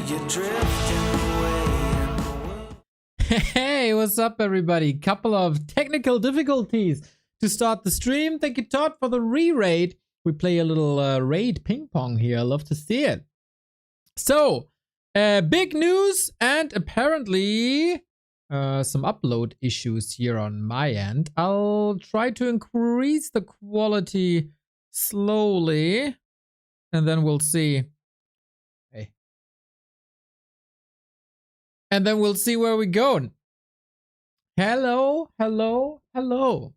You're drifting away in the world. Hey, what's up, everybody? Couple of technical difficulties to start the stream. Thank you, Todd, for the re-raid. We play a little raid ping pong here. I love to see it. So, big news and apparently some upload issues here on my end. I'll try to increase the quality slowly and then we'll see. Hey. And then we'll see where we go. Hello, hello, hello.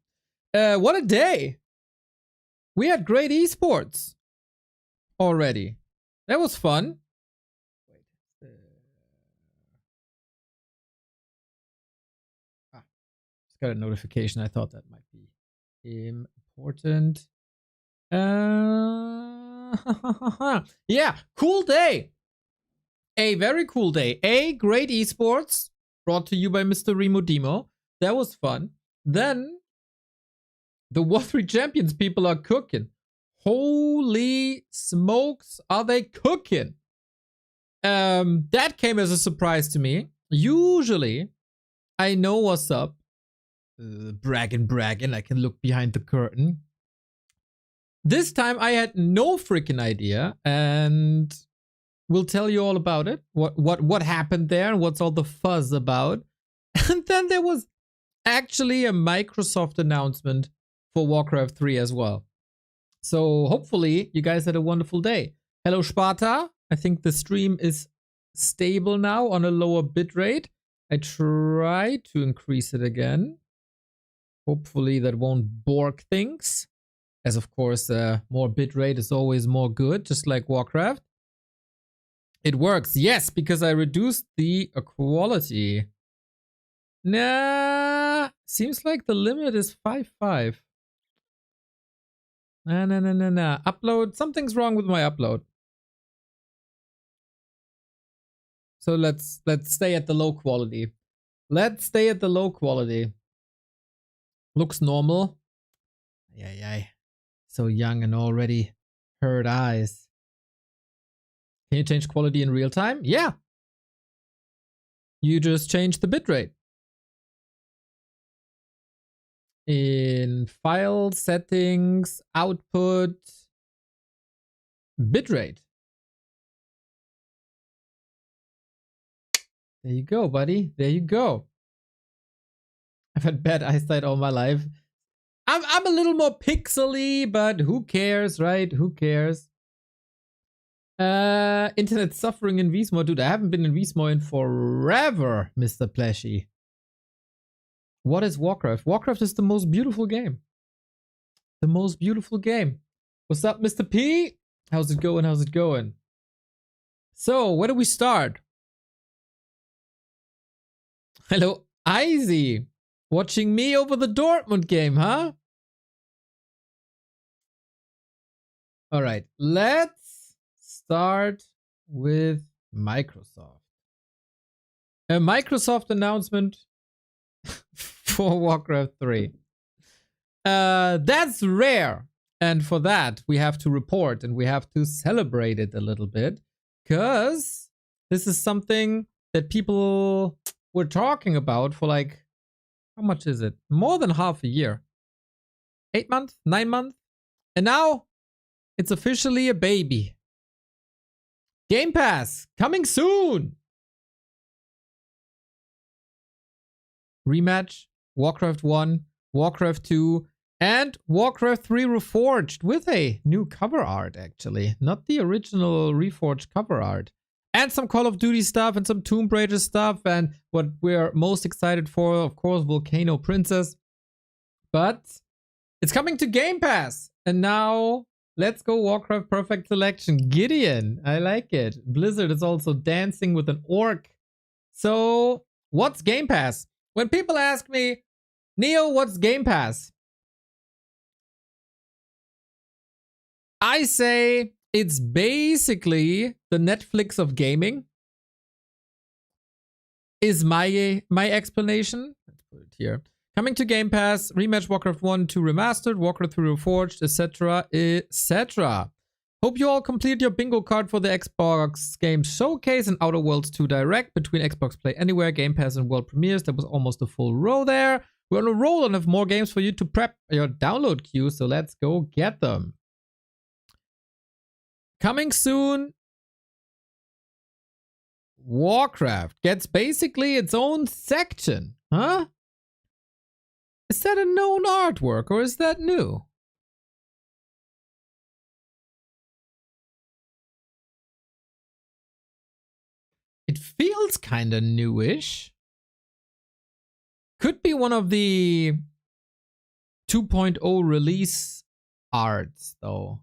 What a day. We had great esports already. That was fun. Just got a notification. I thought that might be important. Yeah, cool day. A very cool day. Great esports brought to you by Mr. Remo Demo. That was fun. Then the War 3 Champions people are cooking. Holy smokes, are they cooking? That came as a surprise to me. Usually, I know what's up. Bragging. I can look behind the curtain. This time, I had no freaking idea, and we'll tell you all about it. What happened there, and what's all the fuzz about. And then there was actually a Microsoft announcement for Warcraft 3 as well. So hopefully you guys had a wonderful day. Hello Sparta. I think the stream is stable now on a lower bitrate. I try to increase it again. Hopefully that won't bork things. As of course, more bitrate is always more good, just like Warcraft. It works, yes, because I reduced the quality. Nah, seems like the limit is 5.5. Nah. Upload, something's wrong with my upload. So let's stay at the low quality. Let's stay at the low quality. Looks normal. Yay. So young and already hurt eyes. Can you change quality in real time? Yeah. You just change the bitrate. In file settings, output, bitrate. There you go, buddy. There you go. I've had bad eyesight all my life. I'm a little more pixely, but who cares, right? Who cares? Internet suffering in Wiesmoor. Dude, I haven't been in Wiesmoor in forever, Mr. Pleshy. What is Warcraft? Warcraft is the most beautiful game. The most beautiful game. What's up, Mr. P? How's it going? How's it going? So, where do we start? Hello, Izzy. Watching me over the Dortmund game, huh? Alright, let's start with Microsoft. A Microsoft announcement for Warcraft 3. That's rare. And for that, we have to report and we have to celebrate it a little bit. Because this is something that people were talking about for like, how much is it? More than half a year. 8 months? 9 months? And now, it's officially a baby. Game Pass, coming soon! Rematch, Warcraft 1, Warcraft 2, and Warcraft 3 Reforged with a new cover art, actually. Not the original Reforged cover art. And some Call of Duty stuff and some Tomb Raider stuff. And what we're most excited for, of course, Volcano Princess. But it's coming to Game Pass. And now, let's go Warcraft Perfect Selection. Gideon, I like it. Blizzard is also dancing with an orc. So, what's Game Pass? When people ask me, Neo, what's Game Pass? I say it's basically the Netflix of gaming. Is my explanation. Let's put it here. Coming to Game Pass, Rematch Warcraft 1, 2 Remastered, Warcraft 3 Reforged, etc., etc. Hope you all completed your bingo card for the Xbox Game Showcase and Outer Worlds 2 Direct between Xbox Play Anywhere, Game Pass, and World Premieres. There was almost a full row there. We're on a roll and have more games for you to prep your download queue, so let's go get them. Coming soon, Warcraft gets basically its own section, huh? Is that a known artwork or is that new? It feels kinda newish. Could be one of the 2.0 release arts, though.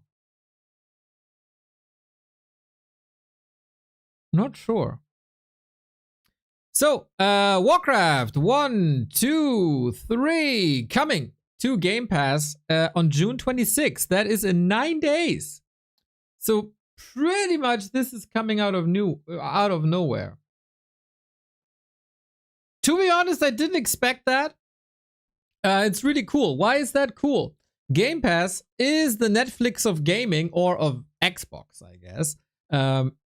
Not sure. So, Warcraft 1, 2, 3 coming to Game Pass on June 26th. That is in 9 days. So pretty much this is coming out of nowhere. To be honest, I didn't expect that. It's really cool. Why is that cool? Game Pass is the Netflix of gaming, or of Xbox, I guess.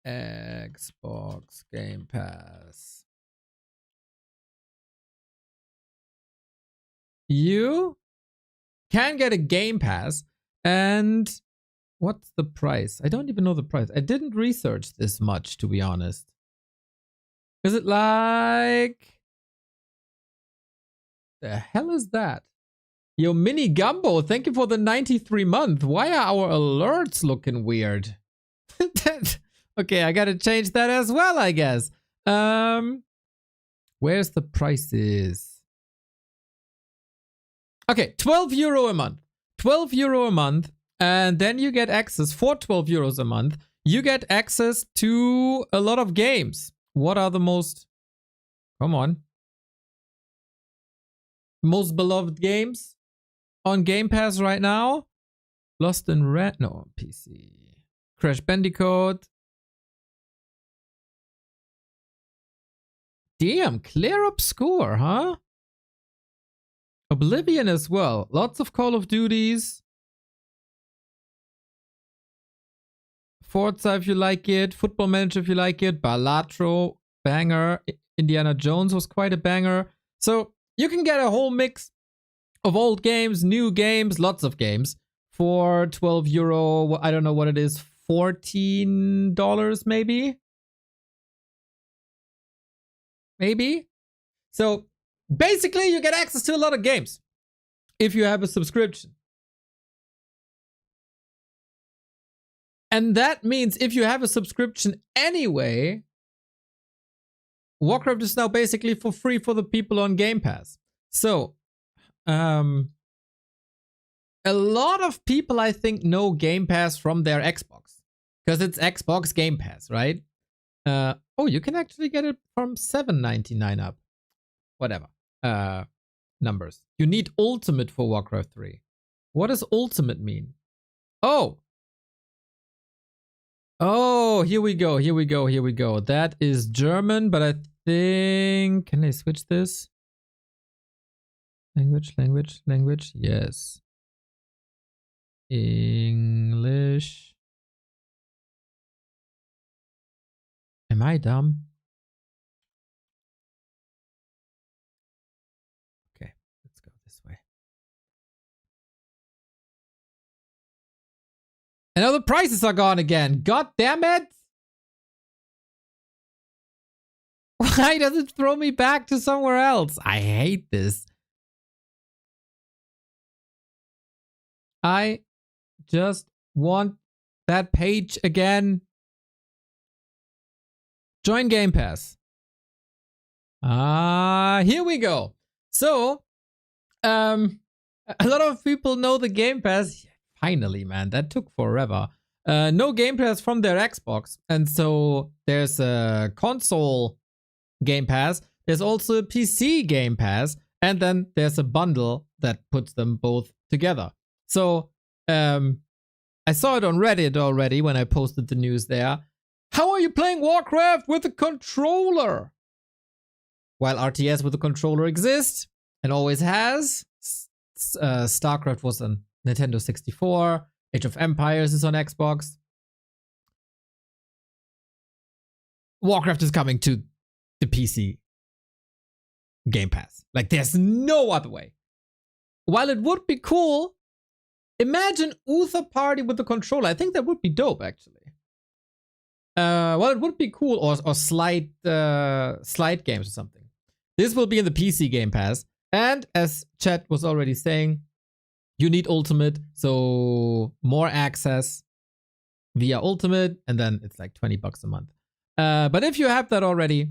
Xbox Game Pass. You can get a Game Pass, and what's the price? I don't even know the price. I didn't research this much, to be honest. Is it like... the hell is that? Yo, Mini Gumbo, thank you for the 93 month. Why are our alerts looking weird? Okay, I gotta change that as well, I guess. Where's the prices? Okay, 12 euro a month. 12 euro a month. And then you get access for 12 euros a month. You get access to a lot of games. What are the most... come on. Most beloved games on Game Pass right now? Lost in Red... no, PC. Crash Bandicoot. Damn, Clair Obscur, huh? Oblivion as well. Lots of Call of Duties. Forza if you like it. Football Manager if you like it. Balatro, banger. Indiana Jones was quite a banger. So you can get a whole mix of old games, new games, lots of games for 12 euro. I don't know what it is. $14 maybe? Maybe? So basically you get access to a lot of games if you have a subscription. And that means if you have a subscription anyway, Warcraft is now basically for free for the people on Game Pass. So, a lot of people, I think, know Game Pass from their Xbox. Because it's Xbox Game Pass, right? Oh, you can actually get it from $7.99 up. Whatever. Numbers. You need Ultimate for Warcraft 3. What does Ultimate mean? Oh! Oh, here we go, here we go, here we go. That is German, but I think... can I switch this? Language. Yes. English. Am I dumb? Okay, let's go this way. And now the prices are gone again. God damn it! Why does it throw me back to somewhere else? I hate this. I just want that page again. Join Game Pass. Here we go. So, a lot of people know the Game Pass. Finally, man, that took forever. No Game Pass from their Xbox. And so there's a console Game Pass. There's also a PC Game Pass. And then there's a bundle that puts them both together. So, I saw it on Reddit already when I posted the news there. How are you playing Warcraft with a controller? While RTS with a controller exists and always has, StarCraft was on Nintendo 64, Age of Empires is on Xbox. Warcraft is coming to the PC Game Pass. Like, there's no other way. While it would be cool, imagine Uther Party with the controller. I think that would be dope, actually. Well, it would be cool, or slide games or something. This will be in the PC Game Pass, and as Chat was already saying, you need Ultimate, so more access via Ultimate, and then it's like $20 a month. But if you have that already,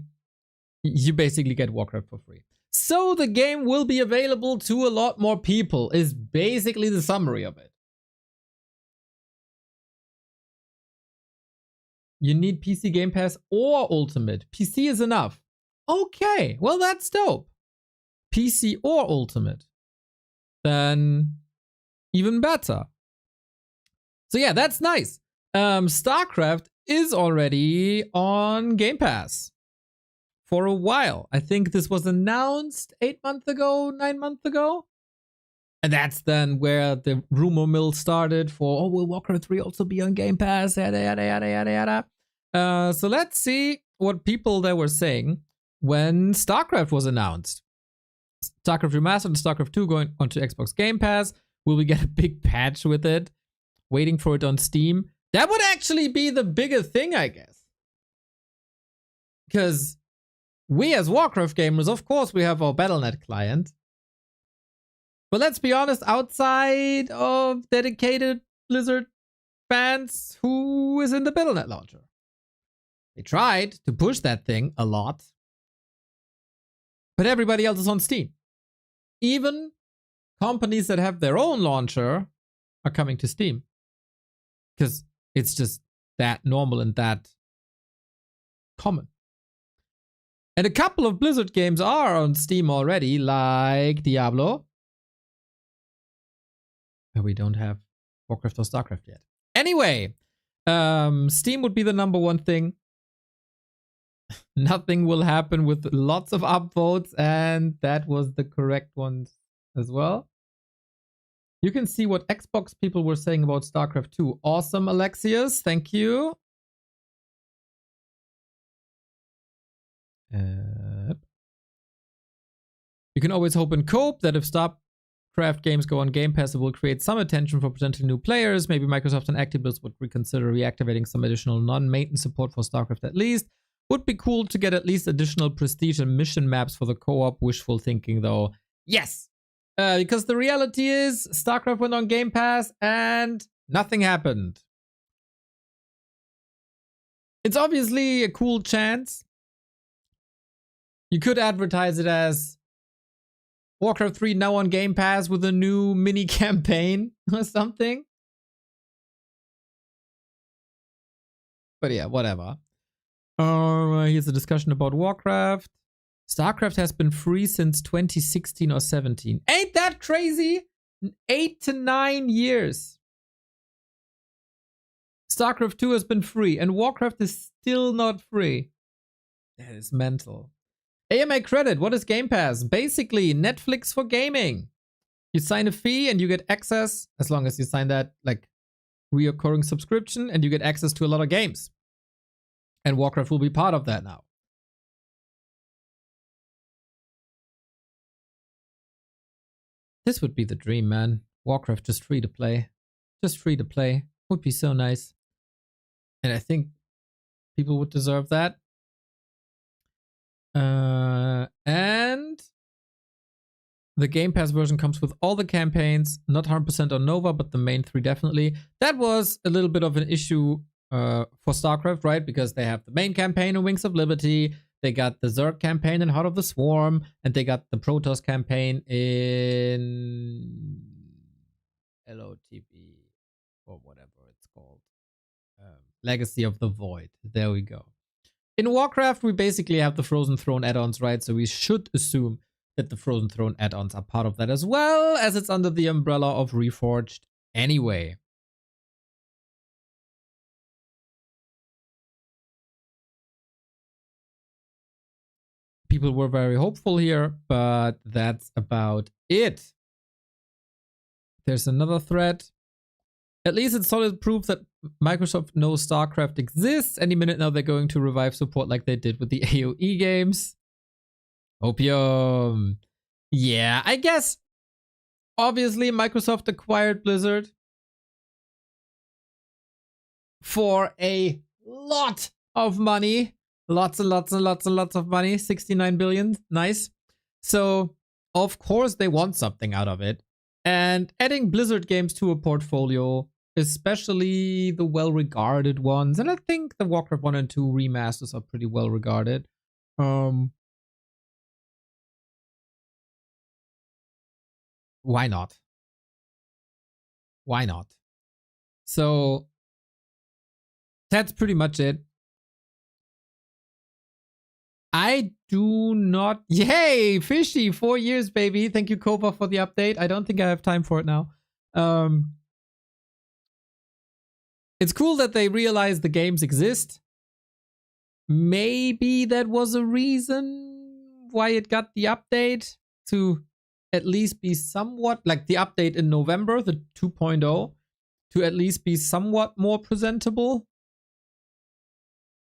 you basically get Warcraft for free. So the game will be available to a lot more people, is basically the summary of it. You need PC Game Pass or Ultimate. PC is enough. Okay, well, that's dope. PC or Ultimate. Then even better. So yeah, that's nice. StarCraft is already on Game Pass for a while. I think this was announced 8 months ago, 9 months ago. And that's then where the rumor mill started for, oh, will Warcraft 3 also be on Game Pass? Yada, yada, yada, yada, yada. So let's see what people there were saying when StarCraft was announced. StarCraft Remastered and StarCraft 2 going onto Xbox Game Pass. Will we get a big patch with it? Waiting for it on Steam. That would actually be the bigger thing, I guess. Because we as Warcraft gamers, of course, we have our Battle.net client. But let's be honest, outside of dedicated Blizzard fans, who is in the Battle.net launcher? They tried to push that thing a lot. But everybody else is on Steam. Even companies that have their own launcher are coming to Steam. Because it's just that normal and that common. And a couple of Blizzard games are on Steam already, like Diablo. But we don't have Warcraft or StarCraft yet. Anyway, Steam would be the number one thing. Nothing will happen with lots of upvotes, and that was the correct one as well. You can see what Xbox people were saying about StarCraft 2. Awesome, Alexius. Thank you. You can always hope and cope that if StarCraft games go on Game Pass, it will create some attention for potential new players. Maybe Microsoft and Activision would reconsider reactivating some additional non-maintenance support for StarCraft at least. Would be cool to get at least additional prestige and mission maps for the co-op. Wishful thinking, though. Yes! Because the reality is, StarCraft went on Game Pass and nothing happened. It's obviously a cool chance. You could advertise it as Warcraft 3 now on Game Pass with a new mini campaign or something. But yeah, whatever. Here's a discussion about Warcraft. StarCraft has been free since 2016 or 17. Ain't that crazy? 8 to 9 years. StarCraft 2 has been free and Warcraft is still not free. That is mental. AMA credit, what is Game Pass? Basically, Netflix for gaming. You sign a fee and you get access, as long as you sign that like reoccurring subscription, and you get access to a lot of games. And Warcraft will be part of that now. This would be the dream, man. Warcraft just free to play. Just free to play. Would be so nice. And I think people would deserve that. And the Game Pass version comes with all the campaigns, not 100% on Nova, but the main 3 definitely. That was a little bit of an issue for StarCraft, right? Because they have the main campaign in Wings of Liberty, they got the Zerg campaign in Heart of the Swarm, and they got the Protoss campaign in LOTV, or whatever it's called. Legacy of the Void. There we go. In Warcraft, we basically have the Frozen Throne add-ons, right? So we should assume that the Frozen Throne add-ons are part of that as well, as it's under the umbrella of Reforged anyway. People were very hopeful here, but that's about it. There's another thread. At least it's solid proof that Microsoft knows StarCraft exists. Any minute now, they're going to revive support like they did with the AoE games. Opium. Yeah, I guess. Obviously, Microsoft acquired Blizzard for a lot of money. Lots and lots and lots and lots of money. 69 billion. Nice. So, of course, they want something out of it. And adding Blizzard games to a portfolio, especially the well-regarded ones, and I think the Warcraft 1 and 2 remasters are pretty well-regarded. Why not? Why not? So, that's pretty much it. I do not. Yay, Fishy, 4 years, baby. Thank you, Kopa, for the update. I don't think I have time for it now. It's cool that they realize the games exist. Maybe that was a reason why it got the update to at least be somewhat like the update in November, the 2.0, to at least be somewhat more presentable.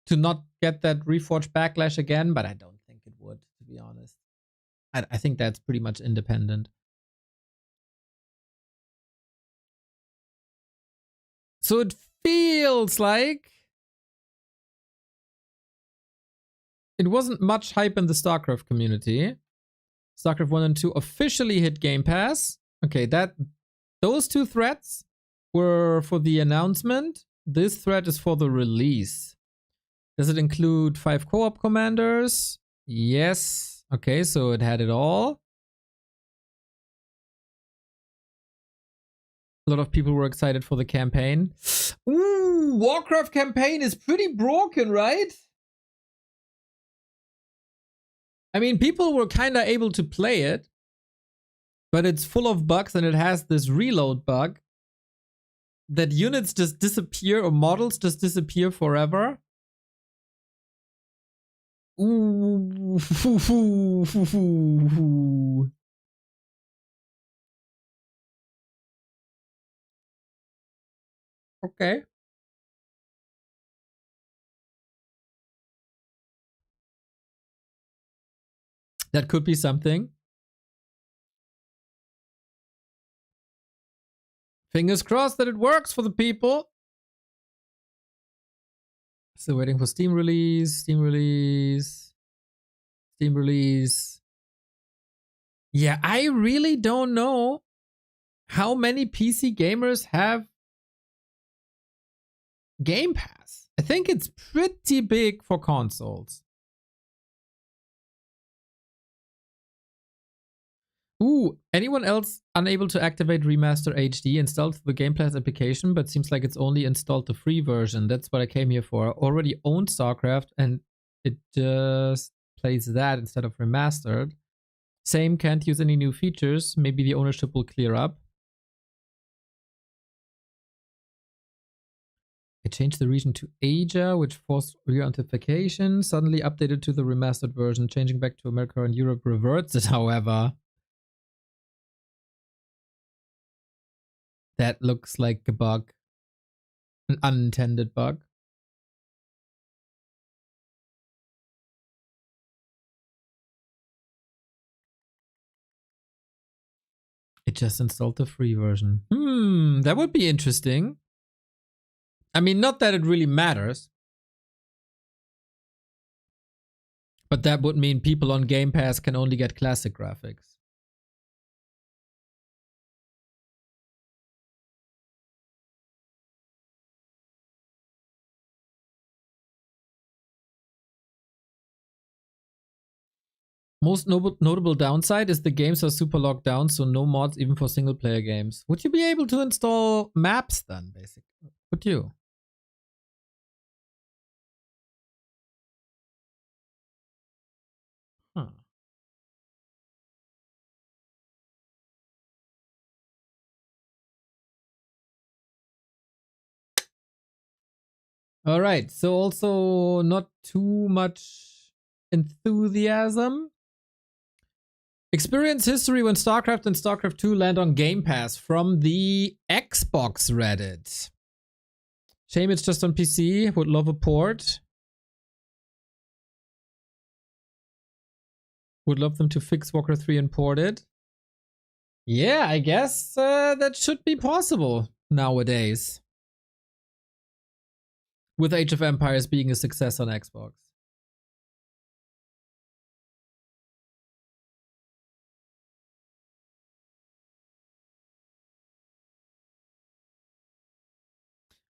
To not get that Reforged backlash again, but I don't think it would, to be honest. I think that's pretty much independent. So it feels like it wasn't much hype in the StarCraft community. StarCraft 1 and 2 officially hit Game Pass. Okay, those two threads were for the announcement. This thread is for the release. Does it include 5 co-op commanders? Yes. Okay, so it had it all. A lot of people were excited for the campaign. Ooh, Warcraft campaign is pretty broken, right? I mean, people were kind of able to play it, but it's full of bugs and it has this reload bug that units just disappear or models just disappear forever. Ooh. Okay. That could be something. Fingers crossed that it works for the people. Still waiting for Steam release, Steam release, Steam release. Yeah, I really don't know how many PC gamers have Game Pass. I think it's pretty big for consoles. Ooh, anyone else unable to activate Remaster HD installed the Game Pass application, but seems like it's only installed the free version. That's what I came here for. I already owned StarCraft and it just plays that instead of remastered. Same, can't use any new features. Maybe the ownership will clear up. I changed the region to Asia, which forced re-authentication. Suddenly updated to the remastered version. Changing back to America and Europe reverts it, however. That looks like a bug. An unintended bug. It just installed the free version. That would be interesting. I mean, not that it really matters. But that would mean people on Game Pass can only get classic graphics. Most notable downside is the games are super locked down, so no mods even for single player games. Would you be able to install maps then, basically? Would you? Huh. All right, so also not too much enthusiasm. Experience history when StarCraft and StarCraft 2 land on Game Pass from the Xbox Reddit. Shame it's just on PC. Would love a port. Would love them to fix Warcraft 3 and port it. Yeah, I guess that should be possible nowadays. With Age of Empires being a success on Xbox.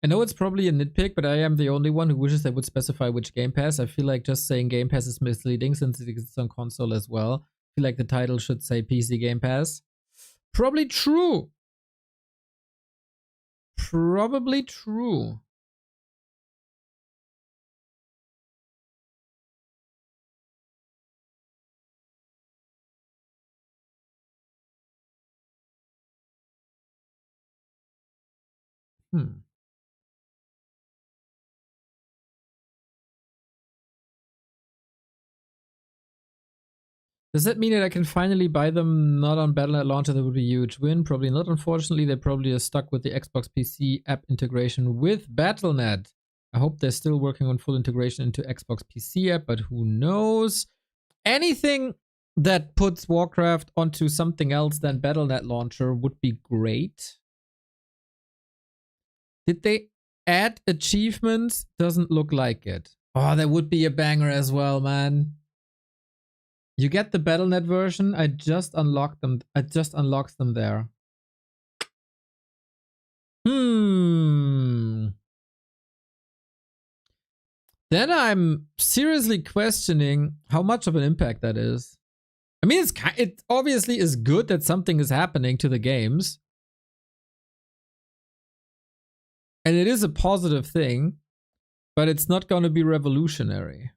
I know it's probably a nitpick, but I am the only one who wishes they would specify which Game Pass. I feel like just saying Game Pass is misleading since it exists on console as well. I feel like the title should say PC Game Pass. Probably true. Probably true. Does that mean that I can finally buy them not on Battle.net launcher? That would be a huge win. Probably not, unfortunately. They probably are stuck with the Xbox PC app integration with Battle.net. I hope they're still working on full integration into Xbox PC app, but who knows? Anything that puts Warcraft onto something else than Battle.net launcher would be great. Did they add achievements? Doesn't look like it. Oh, that would be a banger as well, man. You get the Battle.net version. I just unlocked them. I just unlocked them there. Then I'm seriously questioning how much of an impact that is. I mean, it obviously is good that something is happening to the games. And it is a positive thing, but it's not going to be revolutionary.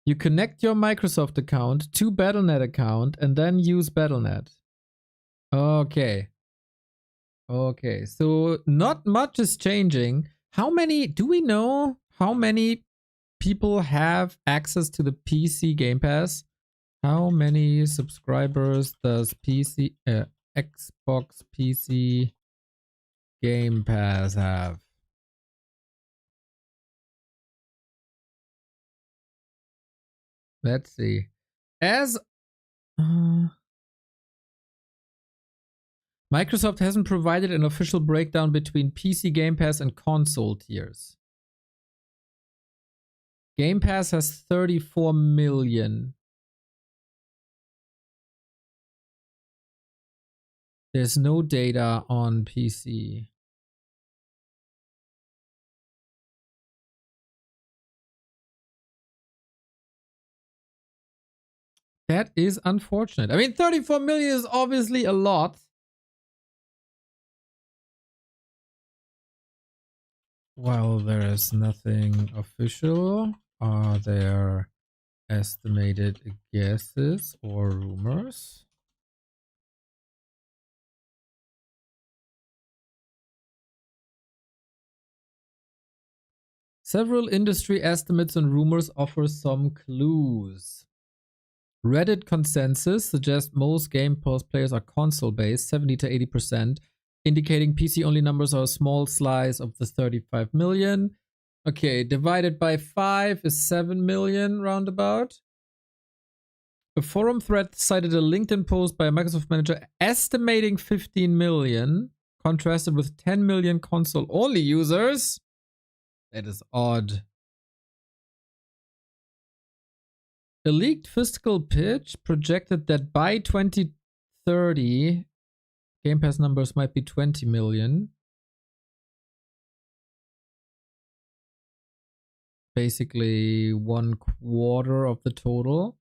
You connect your Microsoft account to Battle.net account and then use Battle.net. Okay. Okay, so not much is changing. How many, do we know how many people have access to the PC Game Pass? How many subscribers does Xbox PC Game Pass have? Let's see. As Microsoft hasn't provided an official breakdown between PC Game Pass and console tiers. Game Pass has 34 million. There's no data on PC. That is unfortunate. I mean, 34 million is obviously a lot. Well, there is nothing official. Are there estimated guesses or rumors? Several industry estimates and rumors offer some clues. Reddit consensus suggests most Game Pass players are console-based, 70 to 80%, indicating PC-only numbers are a small slice of the 35 million. Okay, divided by 5 is 7 million roundabout. A forum thread cited a LinkedIn post by a Microsoft manager estimating 15 million, contrasted with 10 million console-only users. That is odd. A leaked fiscal pitch projected that by 2030, Game Pass numbers might be 20 million. Basically 1/4 of the total.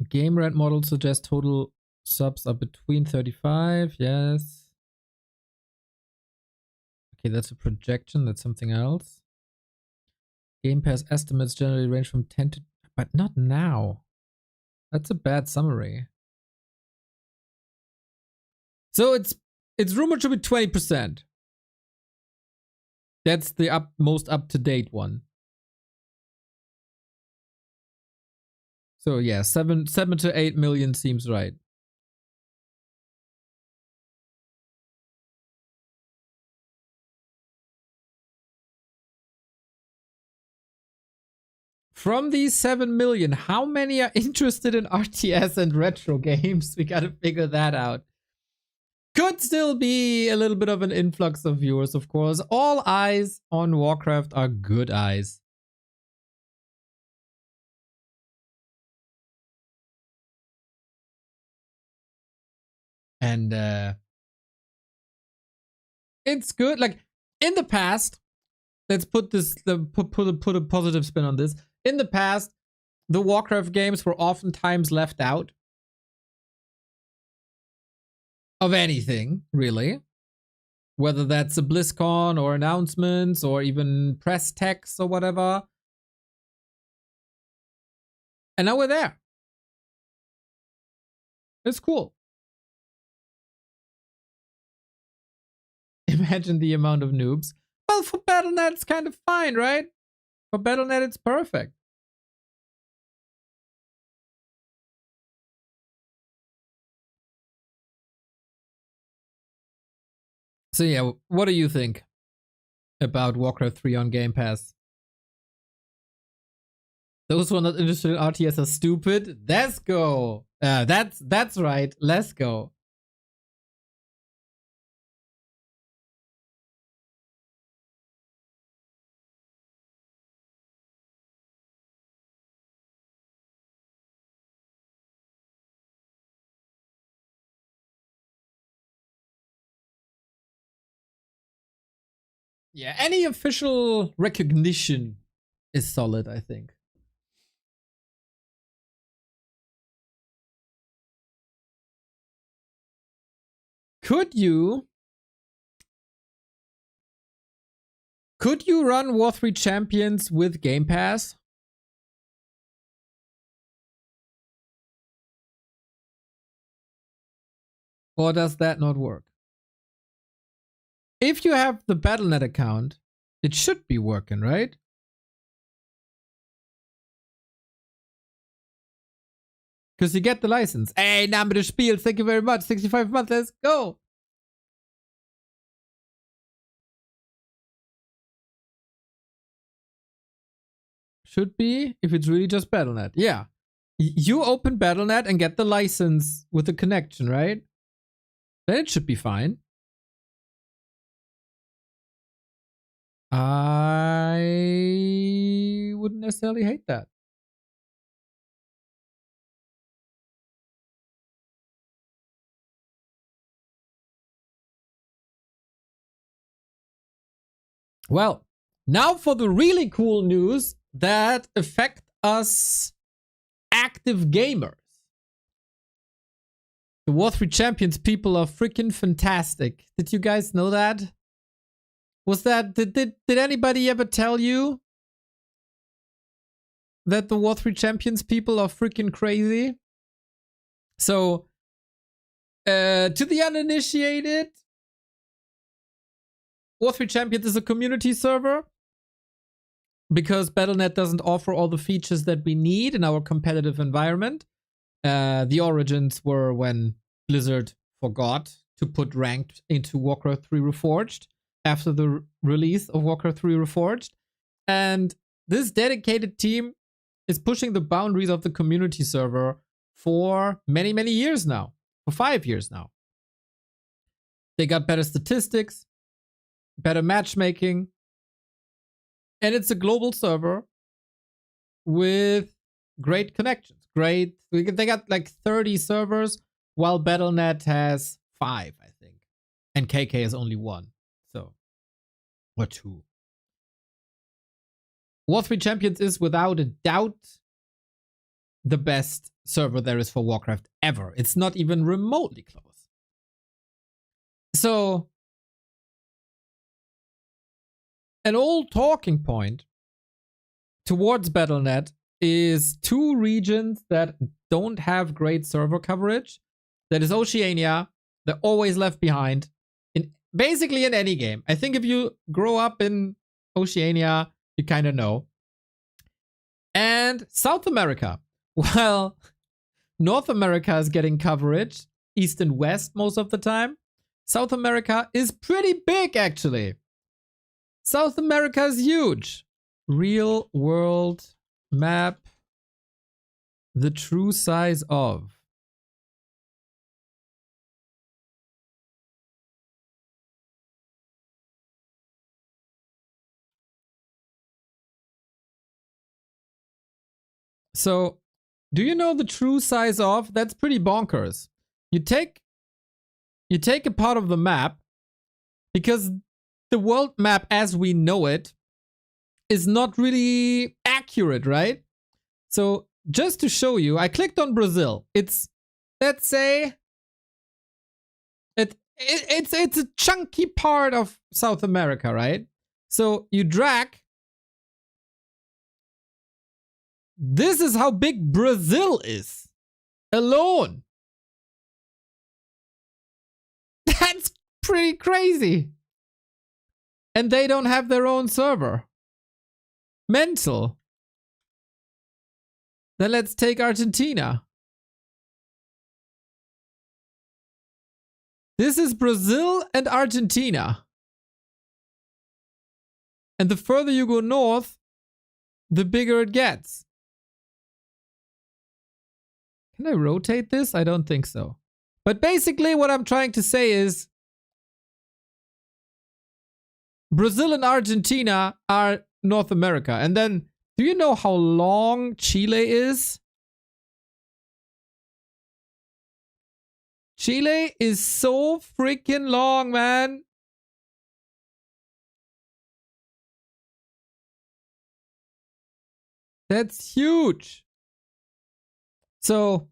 Game rent model suggests total subs are between 35. Yes. Okay, that's a projection. That's something else. Game Pass estimates generally range from 10 to... But not now. That's a bad summary. So it's rumored to be 20%. That's the most up-to-date one. So yeah, 7 to 8 million seems right. From these 7 million, how many are interested in RTS and retro games? We gotta figure that out. Could still be a little bit of an influx of viewers, of course. All eyes on Warcraft are good eyes. And it's good. Like in the past, let's put a positive spin on this. In the past, the Warcraft games were oftentimes left out of anything, really. Whether that's a BlizzCon or announcements or even press text or whatever. And now we're there. It's cool. Imagine the amount of noobs. Well, for Battle.net, it's kind of fine, right? For Battle.net, it's perfect. So yeah, what do you think about Warcraft 3 on Game Pass? Those who are not interested in RTS are stupid. Let's go. That's right. Let's go. Yeah, any official recognition is solid, I think. Could you run War 3 Champions with Game Pass? Or does that not work? If you have the Battle.net account, it should be working, right? Because you get the license. Hey, Name des Spiels, thank you very much. 65 months, let's go. Should be, if it's really just Battle.net. Yeah. You open Battle.net and get the license with the connection, right? Then it should be fine. I wouldn't necessarily hate that. Well, now for the really cool news that affect us active gamers. The War 3 Champions people are freaking fantastic. Did you guys know that? Was that did anybody ever tell you that the War 3 Champions people are freaking crazy? So, to the uninitiated, War 3 Champions is a community server because Battle.net doesn't offer all the features that we need in our competitive environment. The origins were when Blizzard forgot to put ranked into Warcraft 3 Reforged after the release of Warcraft 3 Reforged. And this dedicated team is pushing the boundaries of the community server for many, many years now. For 5 years now. They got better statistics, better matchmaking, and it's a global server with great connections. They got like 30 servers, while Battle.net has 5, I think. And KK has only 1. So, or 2. War 3 Champions is without a doubt the best server there is for Warcraft ever. It's not even remotely close. So, an old talking point towards Battle.net is 2 regions that don't have great server coverage. That is Oceania. They're always left behind basically in any game. I think if you grow up in Oceania, you kind of know. And South America. While North America is getting coverage, East and West most of the time. South America is pretty big, actually. South America is huge. Real world map. The true size of. So, do you know the true size of? That's pretty bonkers. You take a part of the map, because the world map as we know it is not really accurate, right? So just to show you, I clicked on Brazil. It's, let's say, it's a chunky part of South America, right? So you drag. This is how big Brazil is alone. That's pretty crazy. And they don't have their own server. Mental. Then let's take Argentina. This is Brazil and Argentina. And the further you go north, the bigger it gets. Can I rotate this? I don't think so. But basically what I'm trying to say is Brazil and Argentina are North America. And then, do you know how long Chile is? Chile is so freaking long, man. That's huge. So,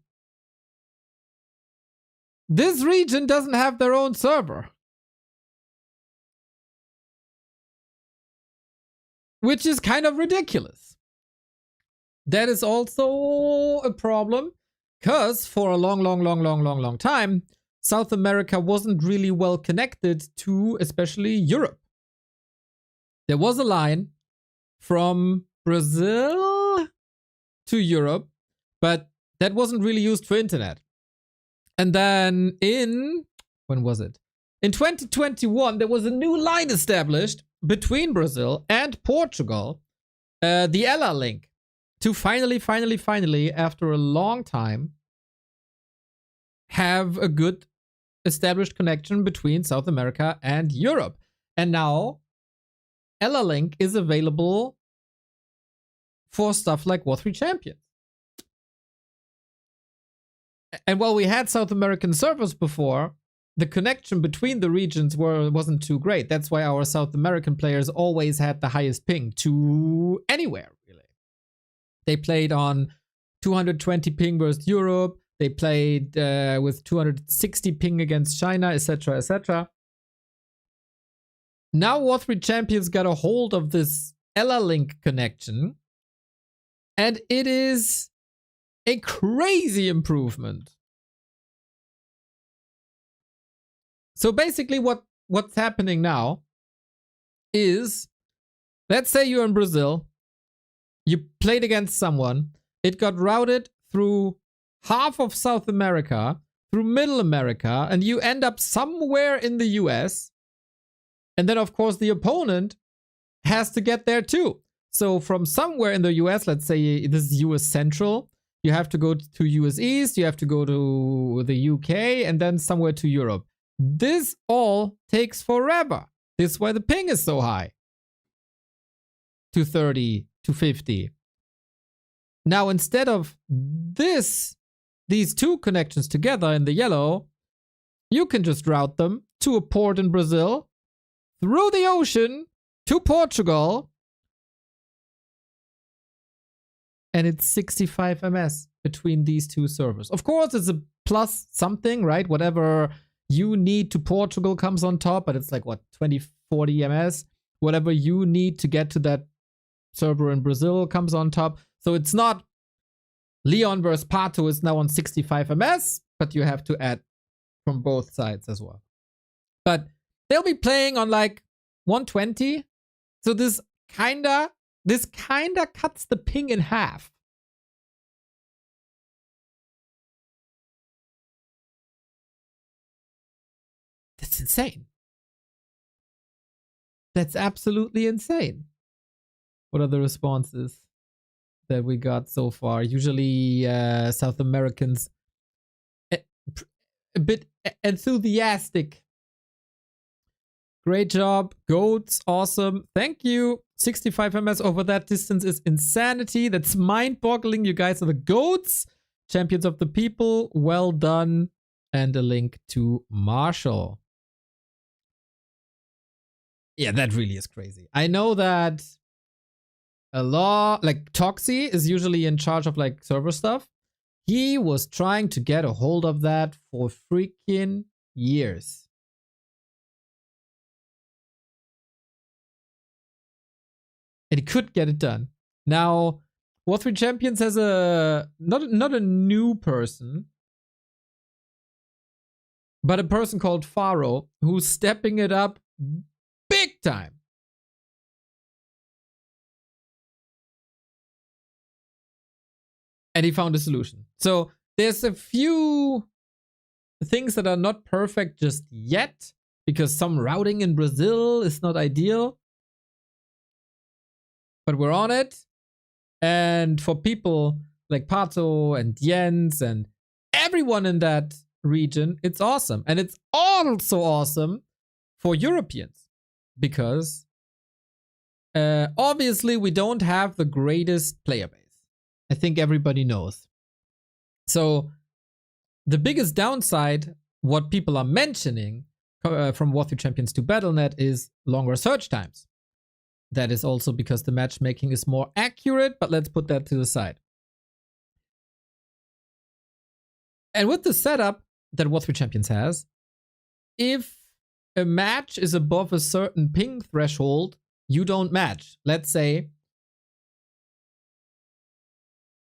this region doesn't have their own server. Which is kind of ridiculous. That is also a problem, because for a long time, South America wasn't really well connected to especially Europe. There was a line from Brazil to Europe, but that wasn't really used for internet. And then when was it? In 2021, there was a new line established between Brazil and Portugal, the Ella link, to finally, after a long time, have a good established connection between South America and Europe. And now, Ella link is available for stuff like War 3 Champions. And while we had South American servers before, the connection between the regions wasn't too great. That's why our South American players always had the highest ping to anywhere, really. They played on 220 ping versus Europe. They played with 260 ping against China, etc., etc. Now War 3 Champions got a hold of this Ella link connection, and it is a crazy improvement. So basically what's happening now is, let's say you're in Brazil, you played against someone, it got routed through half of South America, through Middle America, and you end up somewhere in the US. And then of course the opponent has to get there too. So from somewhere in the US, let's say this is US Central, you have to go to US East, you have to go to the UK, and then somewhere to Europe. This all takes forever. This is why the ping is so high. 230, 250. Now, instead of these two connections together in the yellow, you can just route them to a port in Brazil, through the ocean to Portugal, and it's 65 ms between these two servers. Of course, it's a plus something, right? Whatever you need to Portugal comes on top, but it's like, what, 20, 40 ms? Whatever you need to get to that server in Brazil comes on top. So it's not Leon versus Pato is now on 65 ms, but you have to add from both sides as well. But they'll be playing on like 120. So this kinda cuts the ping in half. That's insane. That's absolutely insane. What are the responses that we got so far? Usually, South Americans a bit enthusiastic. Great job, goats, awesome. Thank you. 65 ms over that distance is insanity. That's mind-boggling. You guys are the goats, champions of the people. Well done. And a link to Marshall. Yeah, that really is crazy. I know that a lot, like Toxie is usually in charge of like server stuff. He was trying to get a hold of that for freaking years. And he could get it done. Now, War3 Champions has a not a new person, but a person called Faro who's stepping it up big time. And he found a solution. So there's a few things that are not perfect just yet, because some routing in Brazil is not ideal. But we're on it. And for people like Pato and Jens and everyone in that region, it's awesome. And it's also awesome for Europeans, because obviously we don't have the greatest player base. I think everybody knows. So the biggest downside, what people are mentioning from War3 Champions to Battle.net, is longer search times. That is also because the matchmaking is more accurate, but let's put that to the side. And with the setup that War3 Champions has, if a match is above a certain ping threshold, you don't match. Let's say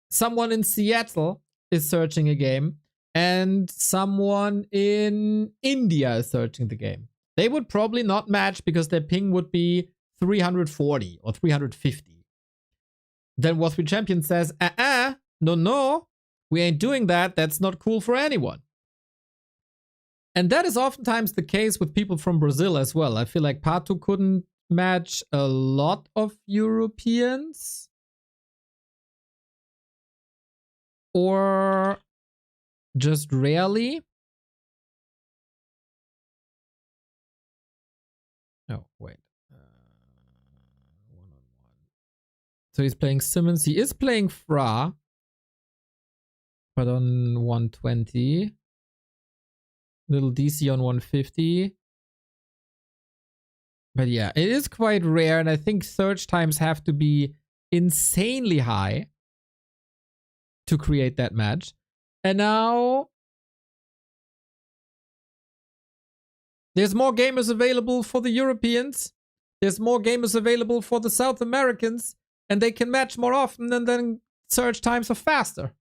someone in Seattle is searching a game and someone in India is searching the game. They would probably not match because their ping would be 340 or 350. Then War3 Champion says, no, we ain't doing that. That's not cool for anyone. And that is oftentimes the case with people from Brazil as well. I feel like Pato couldn't match a lot of Europeans. Or just rarely. Oh, wait. One-on-one. So he's playing Simmons. He is playing Fra, but on 120. Little DC on 150. But yeah, it is quite rare, and I think search times have to be insanely high to create that match. And now there's more gamers available for the Europeans. There's more gamers available for the South Americans, and they can match more often, and then search times are faster.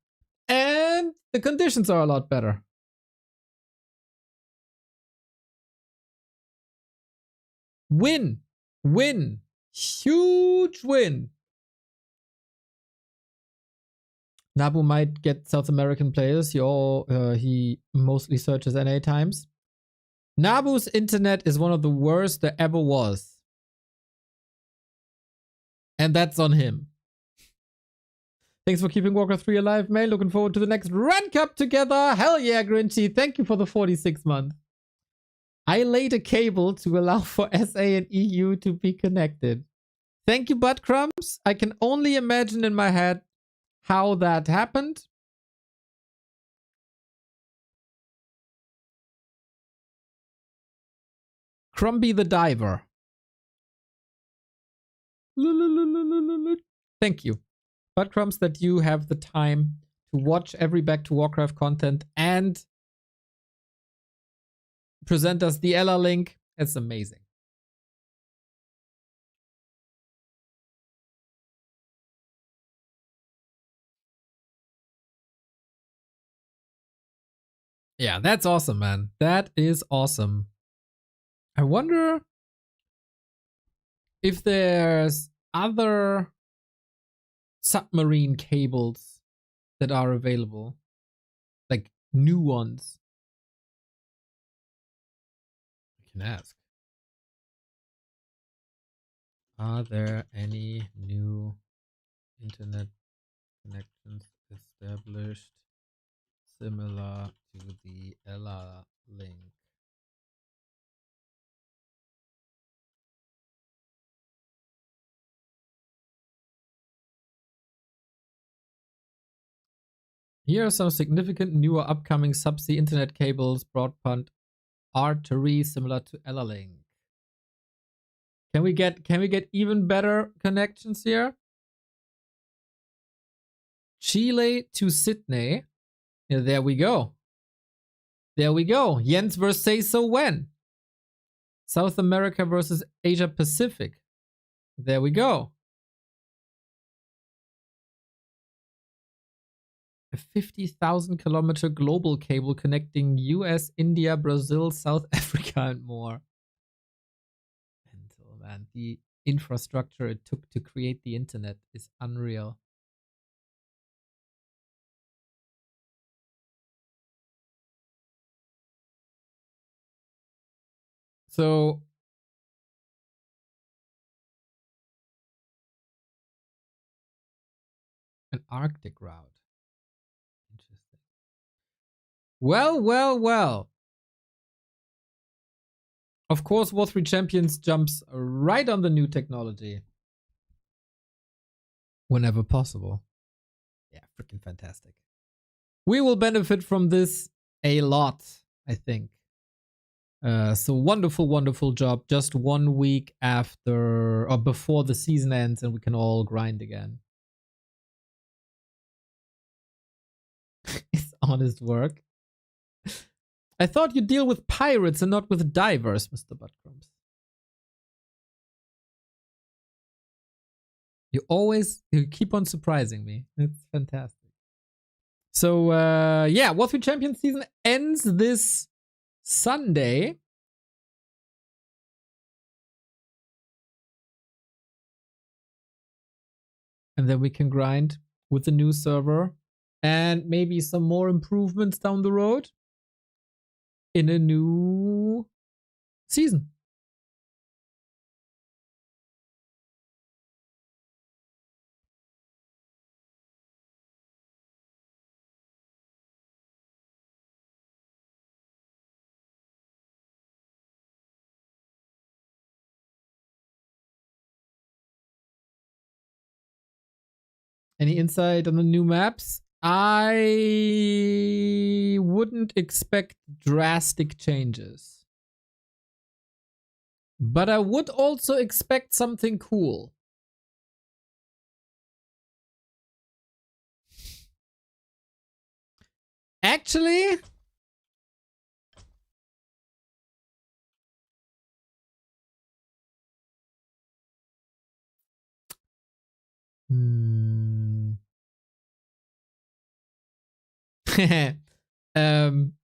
And the conditions are a lot better. Win. Win. Huge win. Nabu might get South American players. He mostly searches NA times. Nabu's internet is one of the worst there ever was. And that's on him. Thanks for keeping Warcraft 3 alive, May. Looking forward to the next Run Cup together. Hell yeah, Grinchy. Thank you for the 46 month. I laid a cable to allow for SA and EU to be connected. Thank you, Butt Crumbs. I can only imagine in my head how that happened. Crumby the Diver. Thank you. Butt Crumbs, that you have the time to watch every Back to Warcraft content and present us the Ella link. It's amazing. Yeah, that's awesome, man. That is awesome. I wonder if there's other submarine cables that are available, like new ones. can ask. Are there any new internet connections established similar to the Ella link? Here are some significant newer upcoming subsea internet cables, broadband artery similar to Ella link. Can we get even better connections here? Chile to Sydney. Yeah, there we go. There we go. Jens versus Say So When. South America versus Asia Pacific. There we go. A 50,000 kilometer global cable connecting US, India, Brazil, South Africa, and more. Mental, man. The infrastructure it took to create the internet is unreal. So an Arctic route. Interesting. Well, well, well. Of course, War 3 Champions jumps right on the new technology. Whenever possible. Yeah, freaking fantastic. We will benefit from this a lot, I think. So wonderful, wonderful job. Just 1 week after or before the season ends, and we can all grind again. It's honest work. I thought you deal with pirates and not with divers, Mr. Buttcrumbs. You keep on surprising me. It's fantastic. So yeah, War 3 Champions season ends this Sunday. And then we can grind with the new server and maybe some more improvements down the road in a new season. Any insight on the new maps? I wouldn't expect drastic changes. But I would also expect something cool. Actually, um,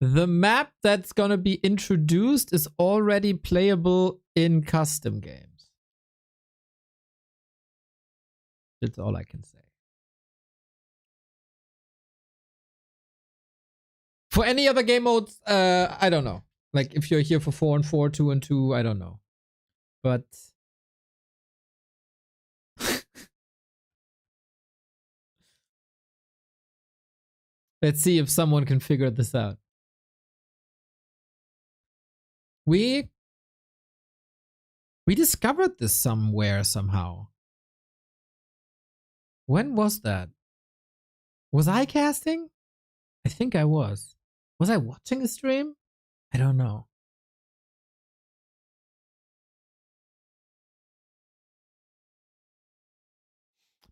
the map that's gonna be introduced is already playable in custom games. That's all I can say. For any other game modes, I don't know. Like if you're here for 4 and 4, 2 and 2, I don't know. But let's see if someone can figure this out. We discovered this somewhere somehow. When was that? Was I casting? I think I was. Was I watching a stream? I don't know.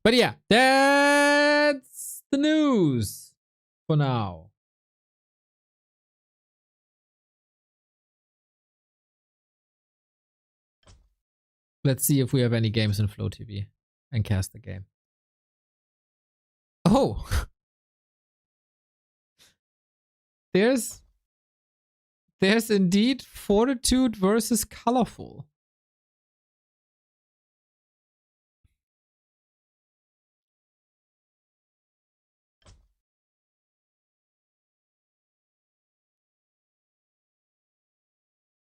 But yeah, that's the news for now. Let's see if we have any games in Flow TV and cast the game. Oh, there's indeed Fortitude versus Colorful.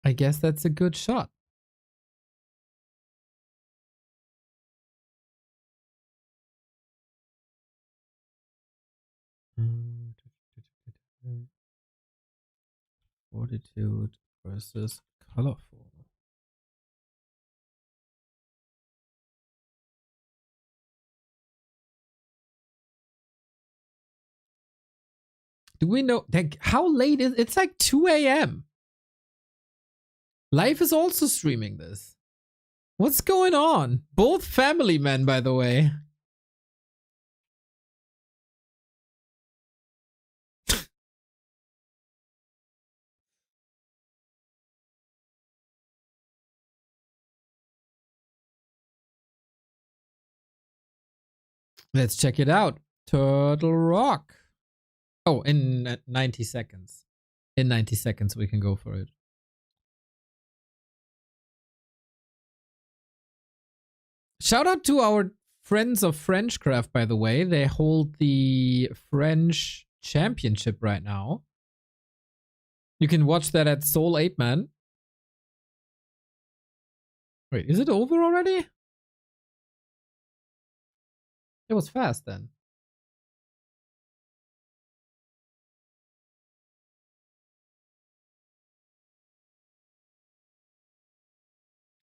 I guess that's a good shot. Fortitude versus colorful. Do we know like how late is it's like 2 a.m. Life is also streaming this. What's going on? Both family men, by the way. Let's check it out. Turtle Rock. Oh, in 90 seconds. In 90 seconds, we can go for it. Shout out to our friends of Frenchcraft, by the way. They hold the French championship right now. You can watch that at Soul 8 Man. Wait, is it over already? It was fast then.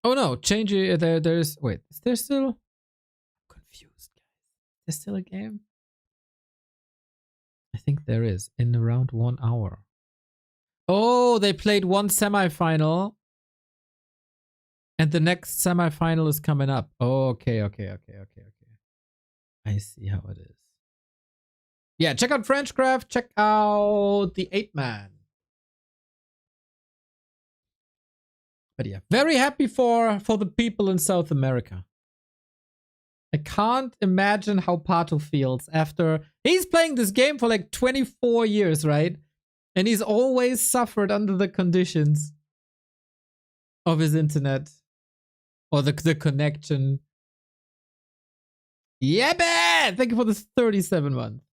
Oh no, change it. There's wait, is there still? I'm confused, guys. Is there still a game? I think there is in around 1 hour. Oh, they played one semifinal. And the next semifinal is coming up. Oh, okay. I see how it is. Yeah, check out Frenchcraft. Check out the 8 Man. But yeah, very happy for the people in South America. I can't imagine how Pato feels after he's playing this game for like 24 years, right? And he's always suffered under the conditions of his internet or the connection. Yeah, man! Thank you for this 37 months.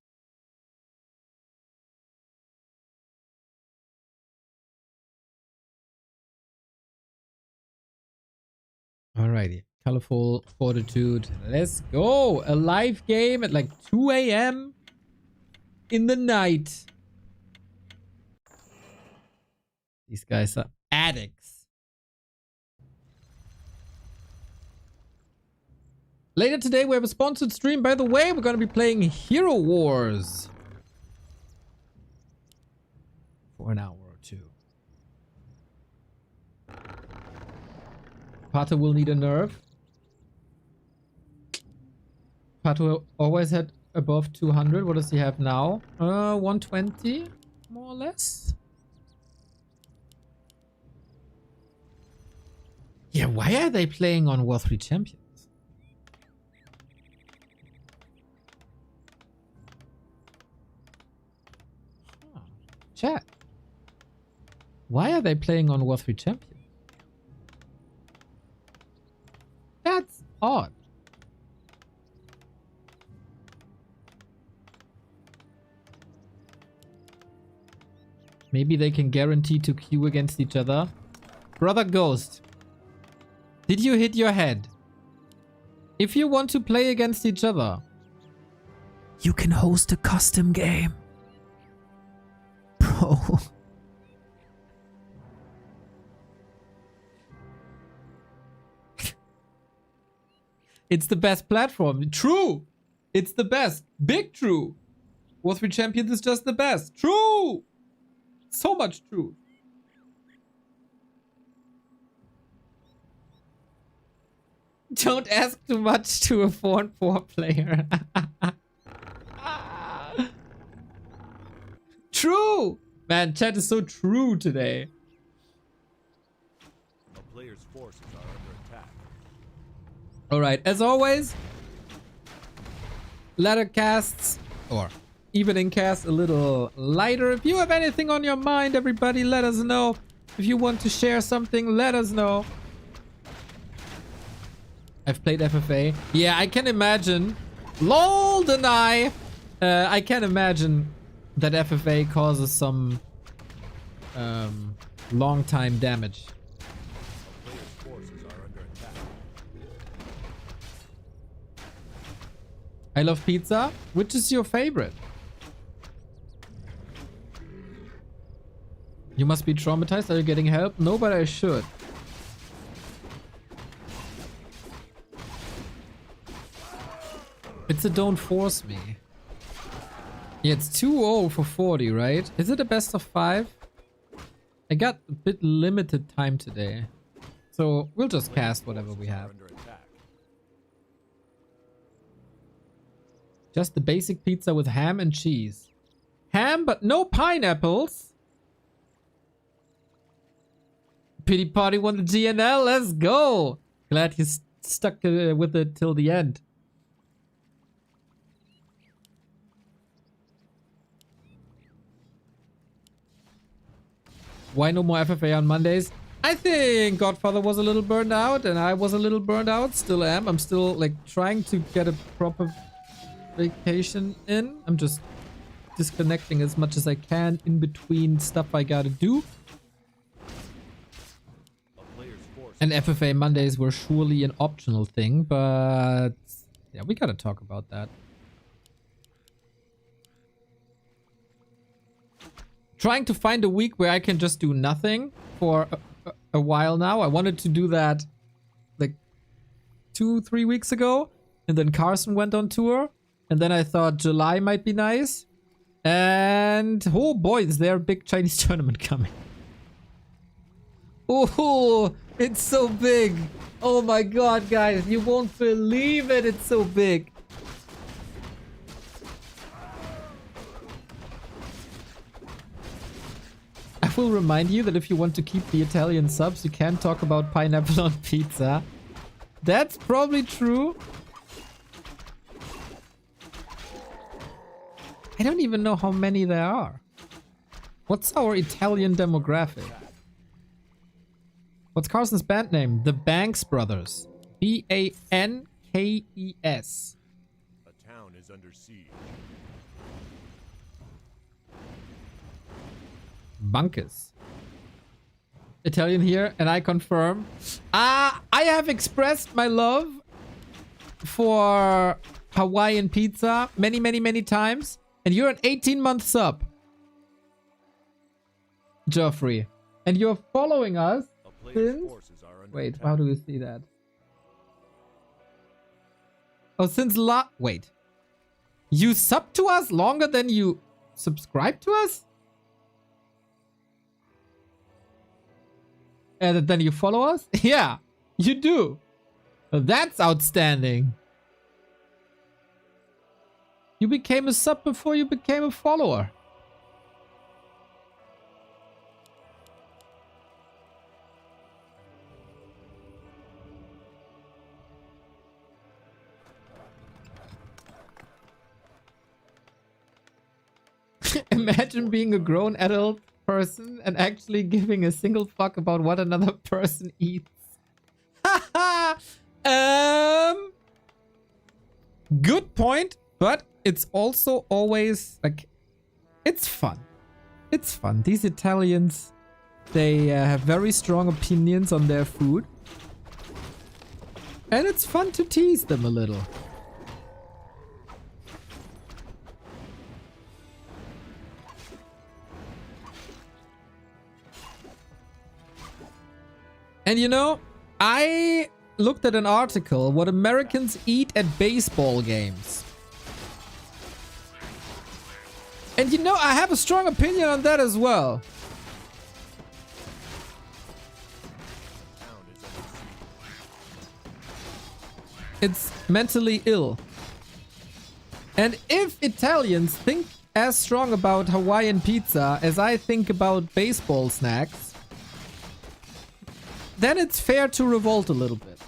Alrighty. Colorful Fortitude. Let's go. A live game at like 2 a.m. in the night. These guys are addicts. Later today, we have a sponsored stream. By the way, we're going to be playing Hero Wars for an hour or two. Pato will need a nerf. Pato always had above 200. What does he have now? 120, more or less. Yeah, why are they playing on War 3 Champions? Huh. Chat. Why are they playing on War 3 Champions? That's odd. Maybe they can guarantee to queue against each other. Brother Ghost, did you hit your head? If you want to play against each other, you can host a custom game. Bro. It's the best platform. True. It's the best. Big true. War 3 Champions is just the best. True. So much true. Don't ask too much to a 4-4 player. True. Man, chat is so true today. A player's forces are under attack. Alright, as always, ladder casts or evening casts a little lighter. If you have anything on your mind, everybody, let us know. If you want to share something, let us know. I've played FFA. Yeah, I can imagine. LOL, deny. I can imagine that FFA causes some long time damage I love pizza. Which is your favorite? You must be traumatized. Are you getting help? No, but I should. It's a don't force me. Yeah, it's 2-0 for 40, right? Is it a best of 5? I got a bit limited time today. So we'll just cast whatever we have. Under attack. Just the basic pizza with ham and cheese. Ham, but no pineapples. Pity Party won the GNL. Let's go. Glad you stuck with it till the end. Why no more FFA on Mondays? I think Godfather was a little burned out and I was a little burned out. Still am. I'm still like trying to get a proper vacation in. I'm just disconnecting as much as I can in between stuff I gotta do. A player's force. And FFA Mondays were surely an optional thing, but yeah, we gotta talk about that. Trying to find a week where I can just do nothing for a while now. I wanted to do that like 2-3 weeks ago, and then Carson went on tour, and then I thought July might be nice. And oh boy, is there a big Chinese tournament coming. Oh, it's so big. Oh my god, guys, you won't believe it. It's so big. I will remind you that if you want to keep the Italian subs, you can't talk about pineapple on pizza. That's probably true. I don't even know how many there are. What's our Italian demographic? What's Carson's band name? The Banks Brothers. B-A-N-K-E-S. A town is under siege. Bunkers. Italian here, and I confirm. I have expressed my love for Hawaiian pizza many times, and you're an 18-month sub, Geoffrey, and you're following us A player's since. forces are under Wait, attack. how do we see that? Oh, since wait. You sub to us longer than you subscribe to us? And then you follow us? Yeah, you do. That's outstanding. You became a sub before you became a follower. Imagine being a grown adult person and actually giving a single fuck about what another person eats. Good point, but it's also always like, it's fun. It's fun. These Italians, they have very strong opinions on their food. And it's fun to tease them a little. And you know, I looked at an article what Americans eat at baseball games. And you know, I have a strong opinion on that as well. Town is under siege. It's mentally ill. And if Italians think as strong about Hawaiian pizza as I think about baseball snacks, then it's fair to revolt a little bit.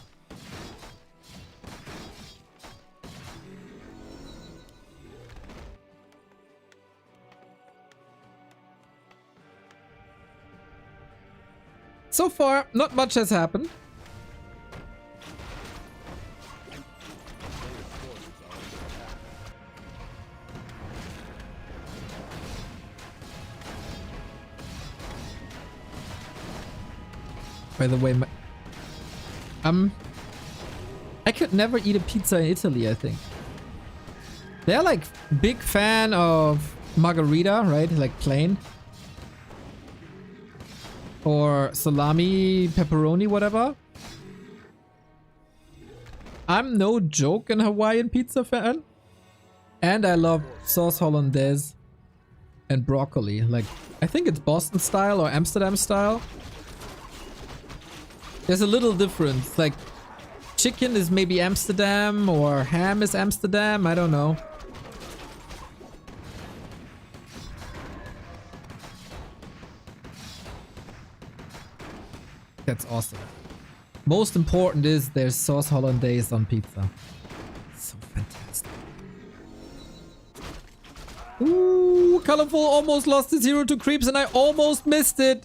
So far, not much has happened. Player's forces are under attack. By the way, I could never eat a pizza in Italy, I think. They're like big fan of margarita, right? Like plain. Or salami, pepperoni, whatever. I'm no joke an Hawaiian pizza fan. And I love sauce hollandaise and broccoli. Like, I think it's Boston style or Amsterdam style. There's a little difference. Like, chicken is maybe Amsterdam or ham is Amsterdam. I don't know. That's awesome. Most important is there's sauce hollandaise on pizza. So fantastic. Ooh, Colorful almost lost his hero to creeps and I almost missed it.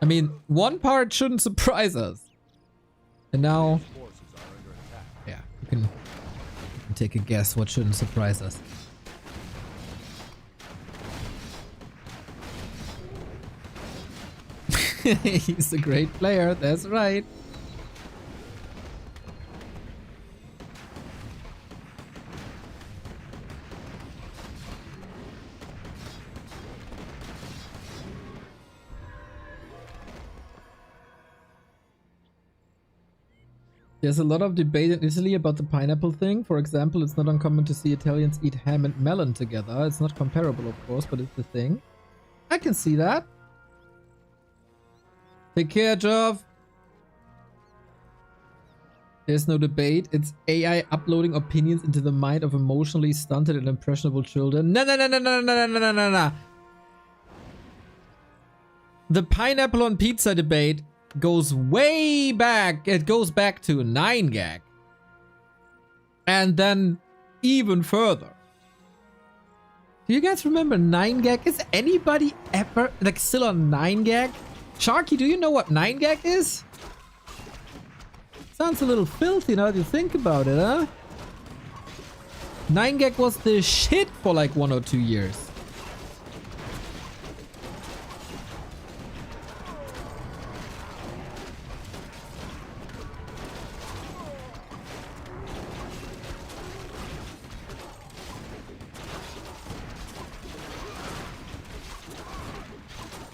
I mean, one part shouldn't surprise us. And now, Forces are under attack. yeah, you can take a guess what shouldn't surprise us. He's a great player, that's right. There's a lot of debate in Italy about the pineapple thing. For example, it's not uncommon to see Italians eat ham and melon together. It's not comparable, of course, but it's the thing. I can see that. Take care, Jov. There's no debate. It's AI uploading opinions into the mind of emotionally stunted and impressionable children. No, no, no, no, no, no, no, no, no, no. The pineapple on pizza debate goes way back. It goes back to 9gag. And then even further. Do you guys remember 9gag? Is anybody ever like still on 9gag? Sharky, do you know what 9gag is? Sounds a little filthy now that you think about it, huh? 9gag was the shit for like 1 or 2 years.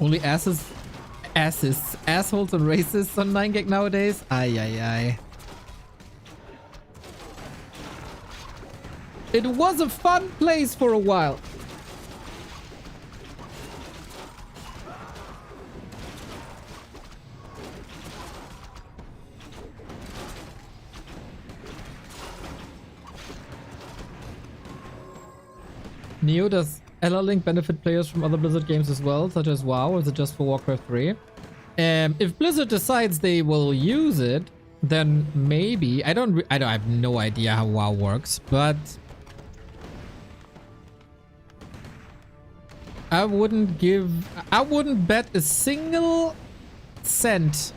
Only assholes and racists on 9gag nowadays? Ay, ay, ay. It was a fun place for a while. Neo, does LR Link benefit players from other Blizzard games as well, such as WoW, or is it just for Warcraft 3? If Blizzard decides they will use it, then maybe. I have no idea how WoW works, but I wouldn't bet a single cent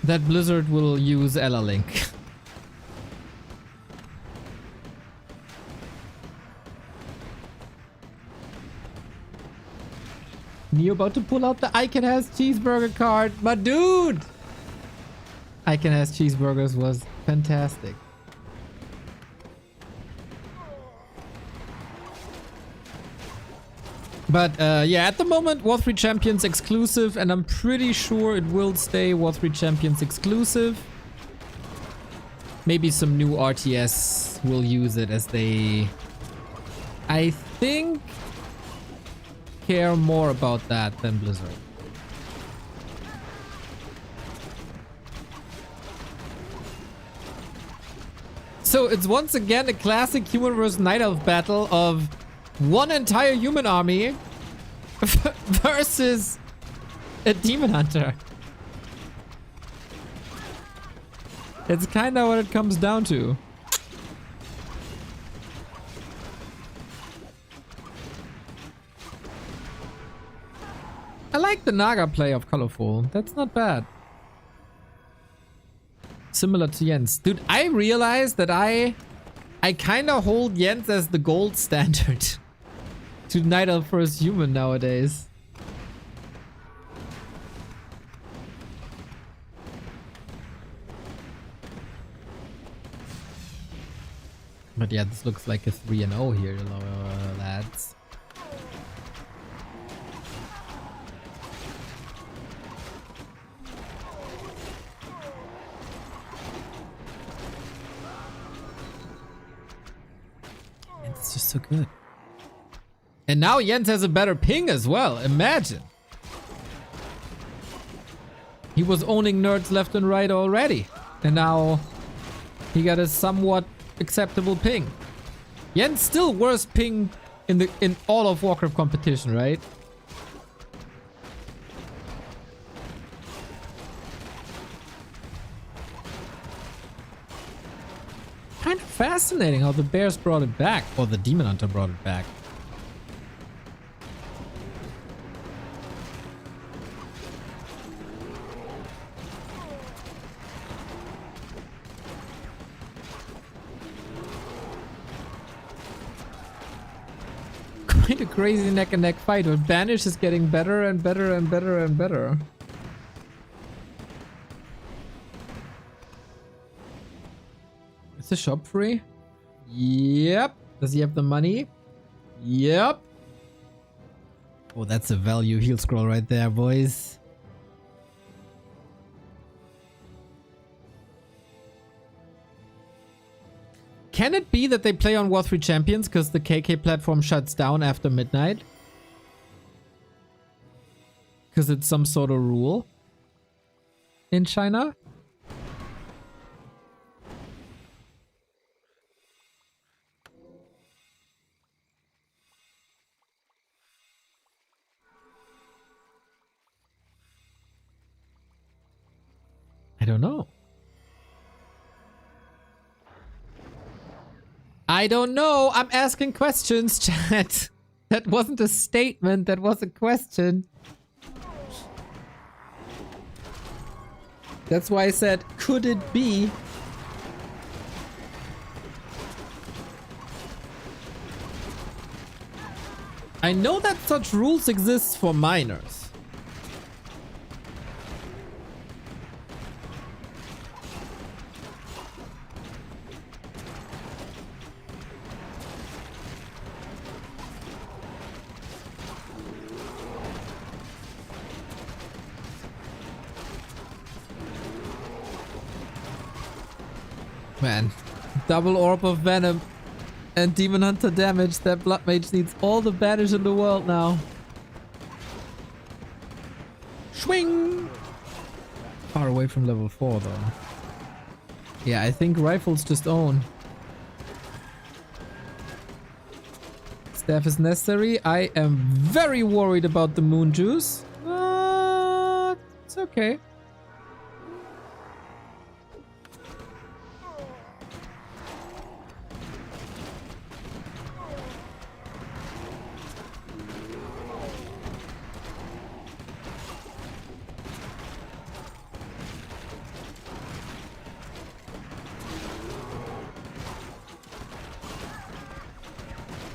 that Blizzard will use LR Link. Neo about to pull out the I Can Has Cheeseburger card. But dude! I Can Has Cheeseburgers was fantastic. But yeah, at the moment, War 3 Champions exclusive, and I'm pretty sure it will stay War 3 Champions exclusive. Maybe some new RTS will use it as they, I think, care more about that than Blizzard. So it's once again a classic human versus night elf battle of one entire human army versus a demon hunter. It's kind of what it comes down to. I like the Naga play of Colorful. That's not bad. Similar to Jens. Dude, I realized that I kind of hold Jens as the gold standard to Night Elf versus Human nowadays. But yeah, this looks like a 3-0 here, lads. It's just so good. And now Jens has a better ping as well. Imagine. He was owning nerds left and right already. And now he got a somewhat acceptable ping. Jens still worst ping in all of Warcraft competition, right? Kind of fascinating how the Bears brought it back, or the Demon Hunter brought it back. Quite a crazy neck and neck fight, but Banish is getting better and better and better and better. Is the shop free? Yep. Does he have the money? Yep. Oh, that's a value heal scroll right there, boys. Can it be that they play on War 3 Champions because the KK platform shuts down after midnight? Because it's some sort of rule in China? I don't know. I don't know. I'm asking questions, chat. That wasn't a statement. That was a question. That's why I said, could it be? I know that such rules exist for minors. Man, double orb of venom and demon hunter damage. That blood mage needs all the banish in the world now. Swing! Far away from level 4 though. Yeah, I think rifles just own. Staff is necessary. I am very worried about the moon juice. It's okay.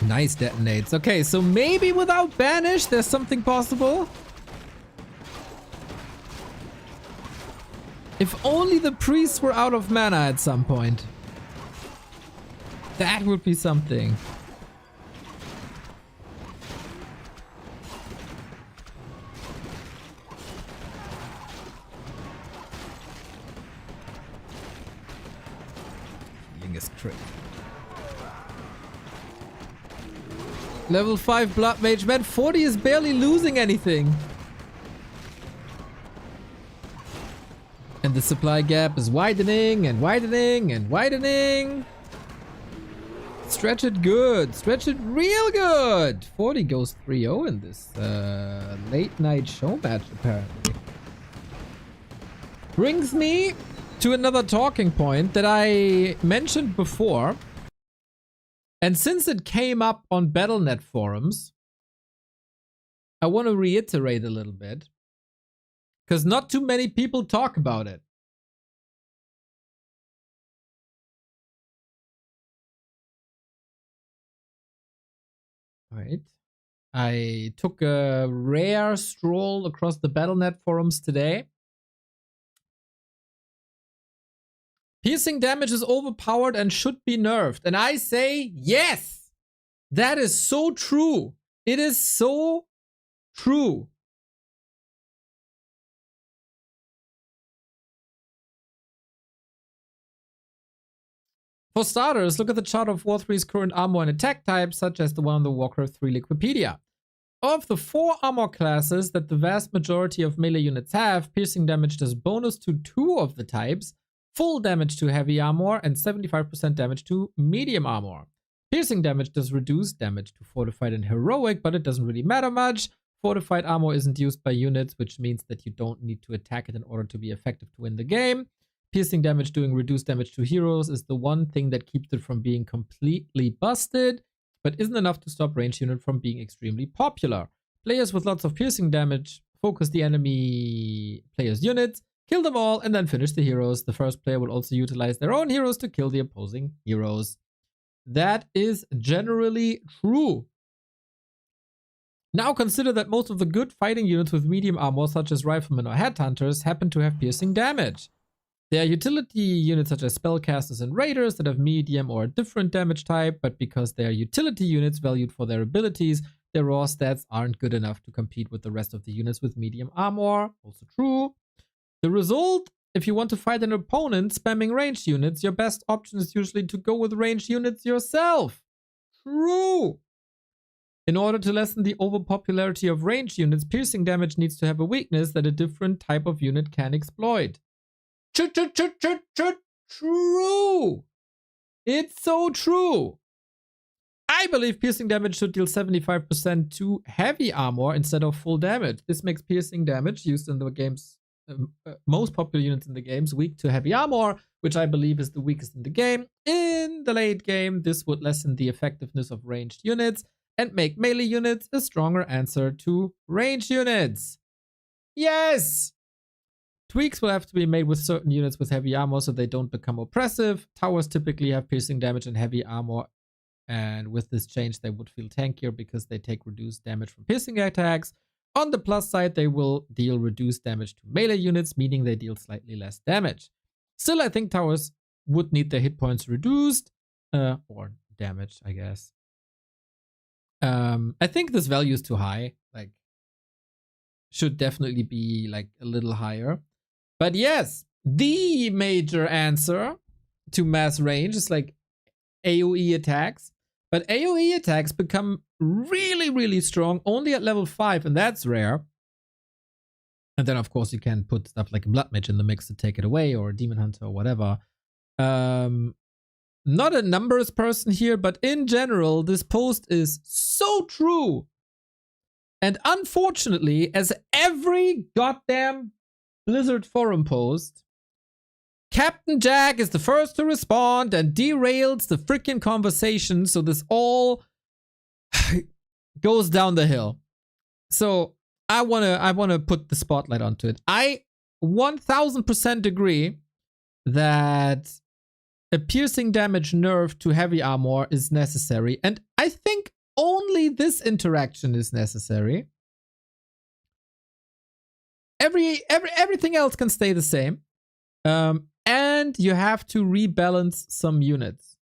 Nice detonates. Okay, so maybe without banish, there's something possible. If only the priests were out of mana at some point. That would be something. Healing is crit. Level 5 Blood Mage. Man, 40 is barely losing anything. And the supply gap is widening and widening and widening. Stretch it good. Stretch it real good. 40 goes 3-0 in this late night show match, apparently. Brings me to another talking point that I mentioned before. And since it came up on Battle.net forums, I want to reiterate a little bit. Because not too many people talk about it. Alright. I took a rare stroll across the Battle.net forums today. Piercing damage is overpowered and should be nerfed. And I say yes! That is so true. It is so true. For starters, look at the chart of War 3's current armor and attack types, such as the one on the Warcraft 3 Liquipedia. Of the 4 armor classes that the vast majority of melee units have, piercing damage does bonus to 2 of the types, full damage to heavy armor, and 75% damage to medium armor. Piercing damage does reduce damage to fortified and heroic, but it doesn't really matter much. Fortified armor isn't used by units, which means that you don't need to attack it in order to be effective to win the game. Piercing damage doing reduced damage to heroes is the one thing that keeps it from being completely busted, but isn't enough to stop ranged unit from being extremely popular. Players with lots of piercing damage focus the enemy player's units, kill them all, and then finish the heroes. The first player will also utilize their own heroes to kill the opposing heroes. That is generally true. Now consider that most of the good fighting units with medium armor, such as riflemen or headhunters, happen to have piercing damage. There are utility units such as spellcasters and raiders that have medium or a different damage type, but because they are utility units valued for their abilities, their raw stats aren't good enough to compete with the rest of the units with medium armor. Also true. The result, if you want to fight an opponent spamming ranged units, your best option is usually to go with ranged units yourself. True. In order to lessen the overpopularity of ranged units, piercing damage needs to have a weakness that a different type of unit can exploit. True. It's so true. I believe piercing damage should deal 75% to heavy armor instead of full damage. This makes piercing damage used in the game's most popular units in the games weak to heavy armor, which I believe is the weakest in the game. In the late game, this would lessen the effectiveness of ranged units and make melee units a stronger answer to ranged units. Yes! Tweaks will have to be made with certain units with heavy armor so they don't become oppressive. Towers typically have piercing damage and heavy armor, and with this change they would feel tankier because they take reduced damage from piercing attacks. On the plus side, they will deal reduced damage to melee units, meaning they deal slightly less damage. Still, I think towers would need their hit points reduced, or damaged, I guess. I think this value is too high. Like, should definitely be like a little higher. But yes, the major answer to mass range is like AoE attacks. But AoE attacks become really, really strong only at level 5, and that's rare. And then, of course, you can put stuff like a Blood Mage in the mix to take it away, or a Demon Hunter, or whatever. Not a numbers person here, but in general, this post is so true. And unfortunately, as every goddamn Blizzard forum post, Captain Jack is the first to respond and derails the freaking conversation, so this all goes down the hill. So I wanna put the spotlight onto it. I 1000% agree that a piercing damage nerf to heavy armor is necessary, and I think only this interaction is necessary. Everything else can stay the same. And you have to rebalance some units.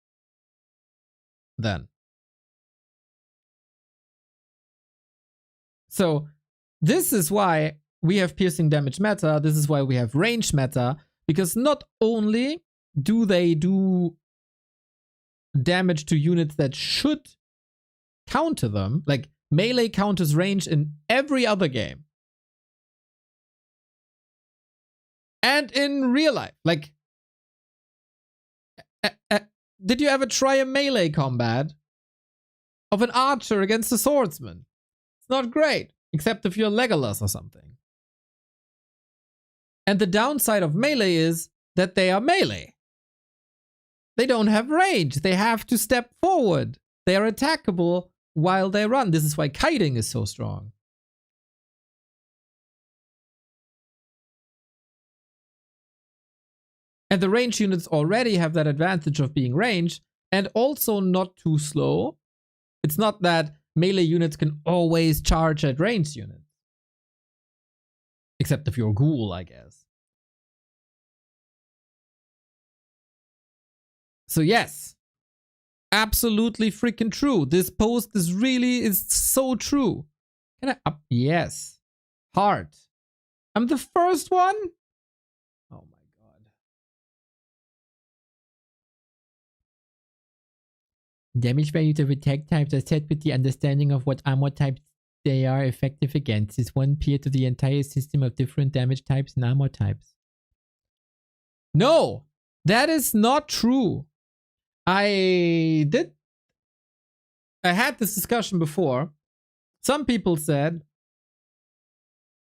Then. So this is why we have piercing damage meta. This is why we have range meta. Because not only do they do damage to units that should counter them, like melee counters range in every other game. And in real life, like, did you ever try a melee combat of an archer against a swordsman? It's not great, except if you're Legolas or something. And the downside of melee is that they are melee. They don't have range. They have to step forward. They are attackable while they run. This is why kiting is so strong. And the range units already have that advantage of being ranged and also not too slow. It's not that melee units can always charge at ranged units. Except if you're a ghoul, I guess. So yes, absolutely freaking true. This post is so true. Can I up? Yes. Heart. I'm the first one? Oh my god. Damage value of attack types are set with the understanding of what armor types they are effective against. Is one peer to the entire system of different damage types and armor types. No, that is not true. I had this discussion before. Some people said,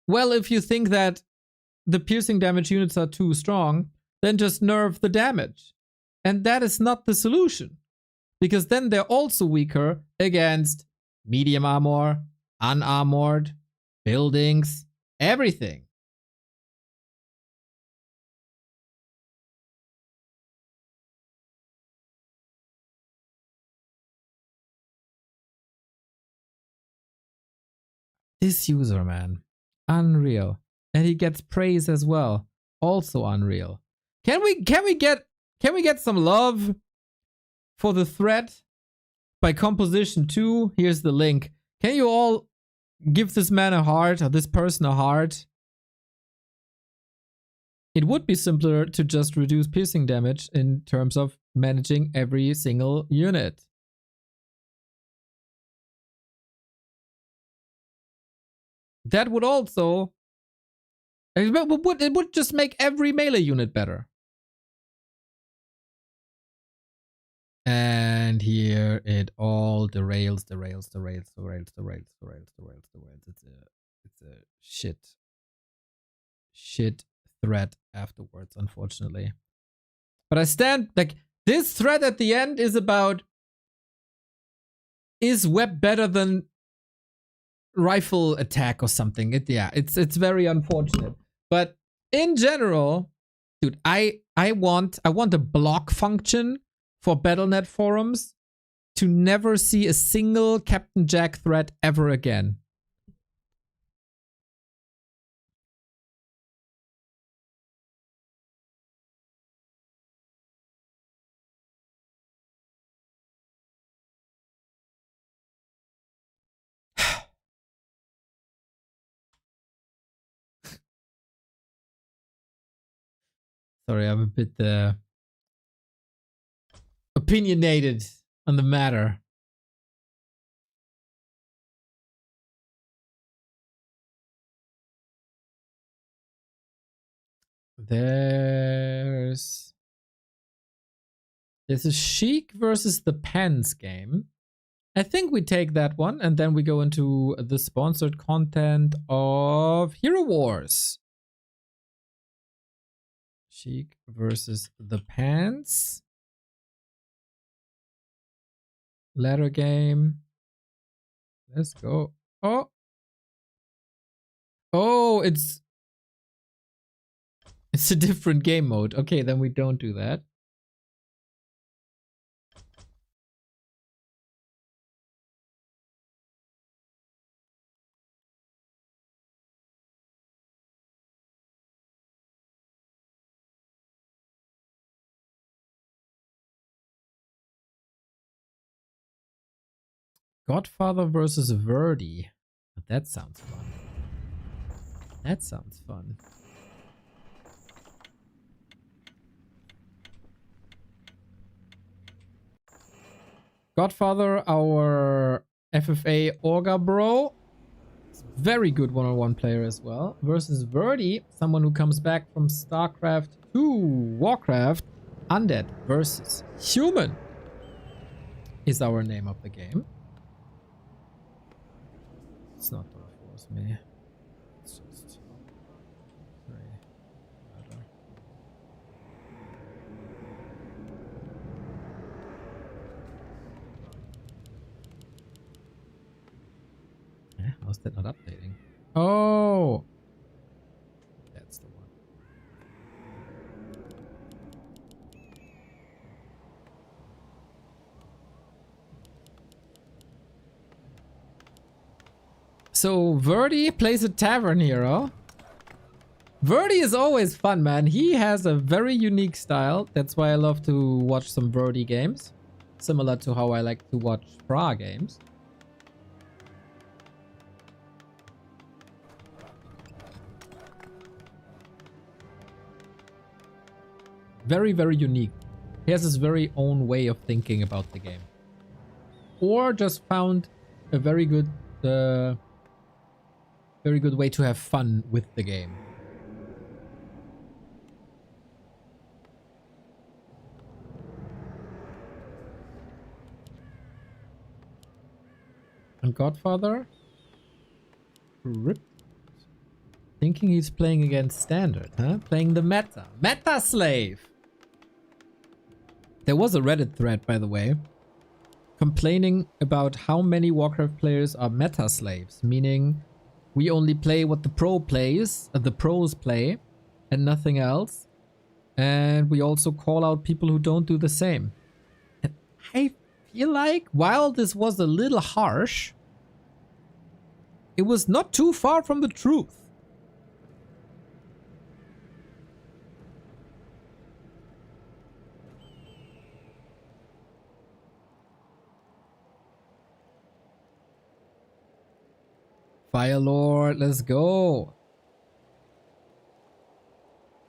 well, if you think that the piercing damage units are too strong, then just nerf the damage. And that is not the solution. Because then they're also weaker against medium armor, unarmored, buildings, everything. This user, man, unreal. And he gets praise as well, also unreal. Can we get some love for the thread by Composition 2? Here's the link. Can you all give this man a heart, or this person a heart? It would be simpler to just reduce piercing damage in terms of managing every single unit. That would also... It would just make every melee unit better. And here it all derails. It's a shit thread afterwards, unfortunately. But I stand, like, this thread at the end is about, is web better than rifle attack or something? It's very unfortunate. But in general, dude, I want a block function for Battle.net forums to never see a single Captain Jack thread ever again. Sorry, I'm a bit opinionated on the matter. There's a Sheik versus the Pens game. I think we take that one and then we go into the sponsored content of Hero Wars. Sheik versus the Pants. Ladder game. Let's go. Oh, it's a different game mode. Okay, then we don't do that. Godfather versus Verdi. That sounds fun. That sounds fun. Godfather, our FFA Orga bro. Very good one-on-one player as well. Versus Verdi, someone who comes back from StarCraft to Warcraft. Undead versus Human is our name of the game. It's not gonna force me. It's just very better. Yeah, how's that not updating? Oh, that's the one. So Verdi plays a tavern hero. Verdi is always fun, man. He has a very unique style. That's why I love to watch some Verdi games. Similar to how I like to watch Fra games. Very, very unique. He has his very own way of thinking about the game. Or just found a very good way to have fun with the game. And Godfather? Rip. Thinking he's playing against Standard, huh? Playing the meta. Meta slave! There was a Reddit thread, by the way, complaining about how many Warcraft players are meta slaves, meaning we only play what the pros play, and nothing else. And we also call out people who don't do the same. And I feel like, while this was a little harsh, it was not too far from the truth. Firelord, let's go.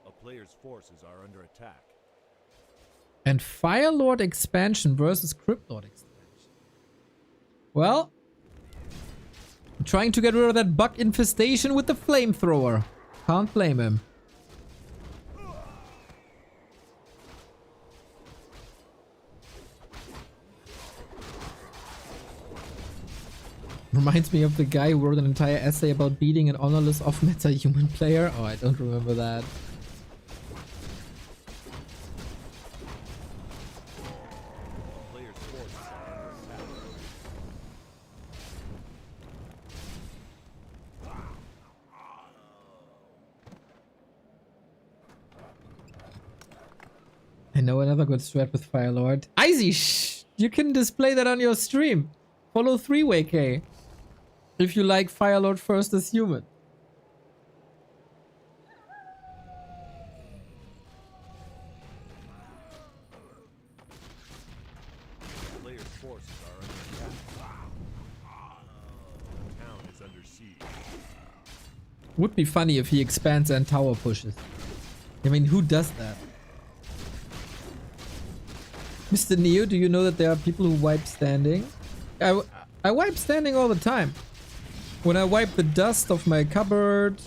A player's forces are under attack. And Firelord expansion versus Cryptlord expansion. Well, I'm trying to get rid of that bug infestation with the flamethrower. Can't blame him. Reminds me of the guy who wrote an entire essay about beating an honorless off-meta human player. Oh, I don't remember that. A player's forces are under attack. I know another good strat with Firelord. Icy, shh! You can display that on your stream. Follow 3-way K. If you like Firelord first as human. A player's forces are under attack. The town is under siege. Would be funny if he expands and tower pushes. I mean, who does that? Mr. Neo, do you know that there are people who wipe standing? I wipe standing all the time. When I wipe the dust off my cupboard.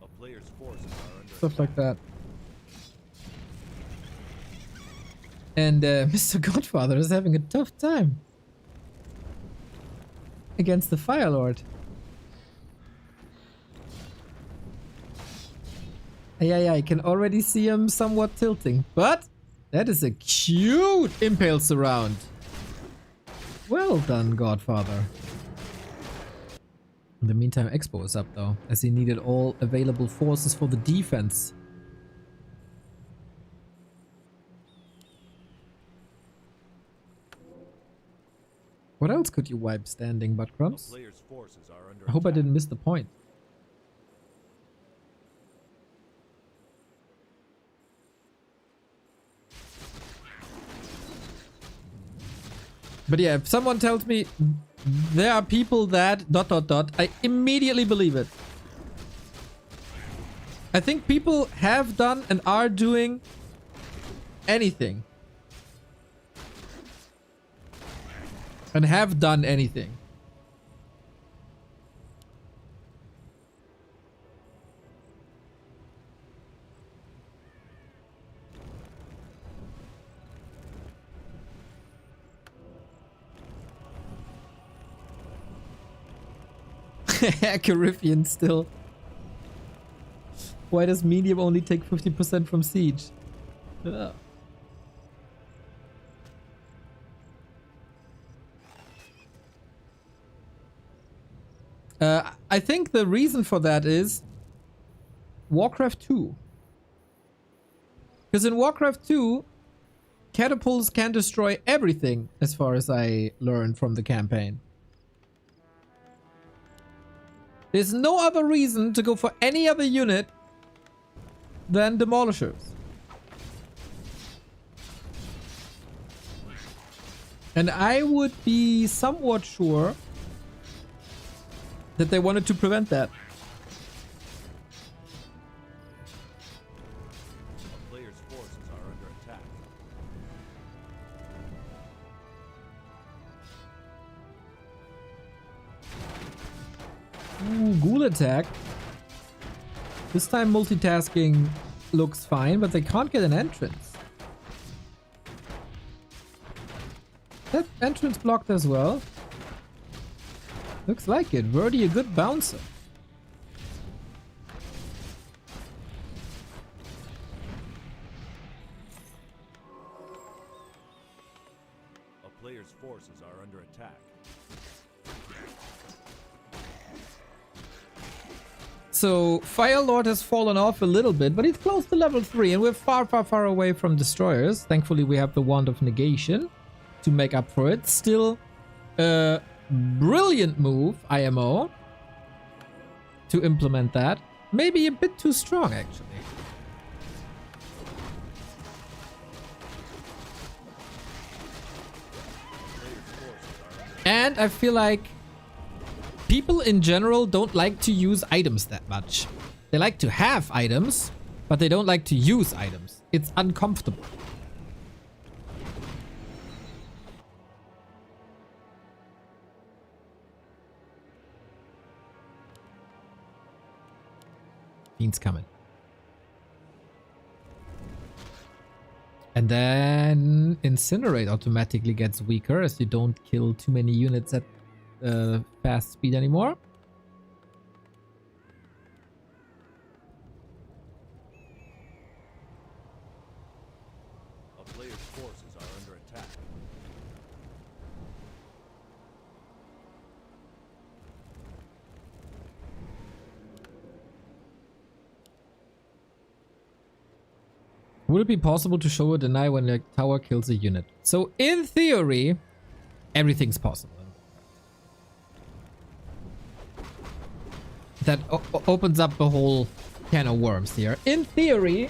A player's forces are under Stuff like that. And Mr. Godfather is having a tough time against the Firelord. Yeah, I can already see him somewhat tilting. But that is a cute Impale Surround. Well done, Godfather. In the meantime, Expo is up though, as he needed all available forces for the defense. What else could you wipe standing, A Buttcrumbs? player's forces are under I hope I attack. didn't miss the point. But yeah, if someone tells me there are people that ... I immediately believe it. I think people have done and are doing anything. And have done anything. Caribbean still. Why does medium only take 50% from siege? Ugh. I think the reason for that is Warcraft 2. Because in Warcraft 2, catapults can destroy everything, as far as I learned from the campaign. There's no other reason to go for any other unit than demolishers. And I would be somewhat sure that they wanted to prevent that. A player's forces are under attack. Ooh, ghoul attack. This time multitasking looks fine, but they can't get an entrance. That entrance blocked as well. Looks like it. Verdi a good bouncer. A player's forces are under attack. So Fire Lord has fallen off a little bit, but he's close to level 3 and we're far, far, far away from destroyers. Thankfully we have the Wand of Negation to make up for it. Still a brilliant move, IMO, to implement that. Maybe a bit too strong, actually. And I feel like people in general don't like to use items that much. They like to have items, but they don't like to use items. It's uncomfortable. Fiend's coming. And then Incinerate automatically gets weaker as you don't kill too many units at fast speed anymore. A player's forces are under attack. Would it be possible to show a deny when a tower kills a unit? So in theory, everything's possible. That opens up a whole can of worms here. In theory,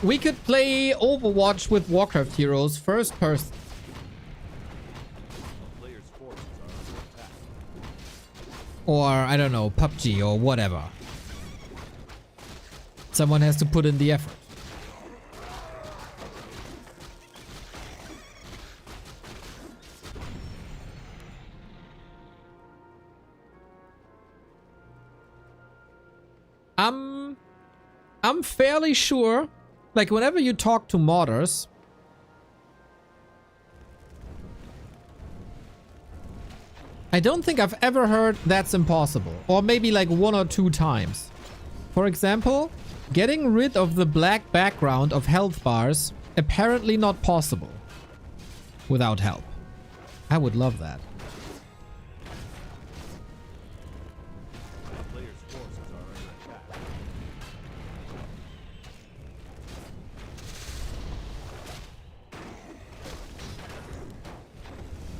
we could play Overwatch with Warcraft heroes first person. A player's forces are under attack. Or, I don't know, PUBG or whatever. Someone has to put in the effort. I'm fairly sure, like whenever you talk to modders, I don't think I've ever heard that's impossible, or maybe like 1 or 2 times. For example, getting rid of the black background of health bars, apparently not possible without help. I would love that. A player's forces are under attack.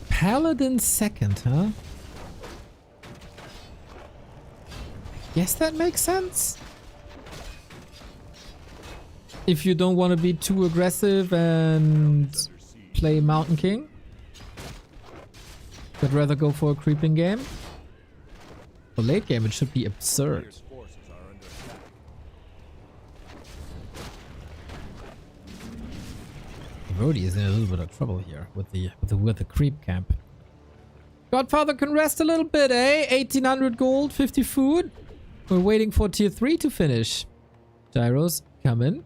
Paladin second, huh? Yes, that makes sense. If you don't want to be too aggressive and play Mountain King, but rather go for a creeping game. For late game, it should be absurd. Player's forces are under attack. Rhodey is in a little bit of trouble here with the creep camp. Godfather can rest a little bit, eh? 1800 gold, 50 food. We're waiting for tier 3 to finish. Gyros coming.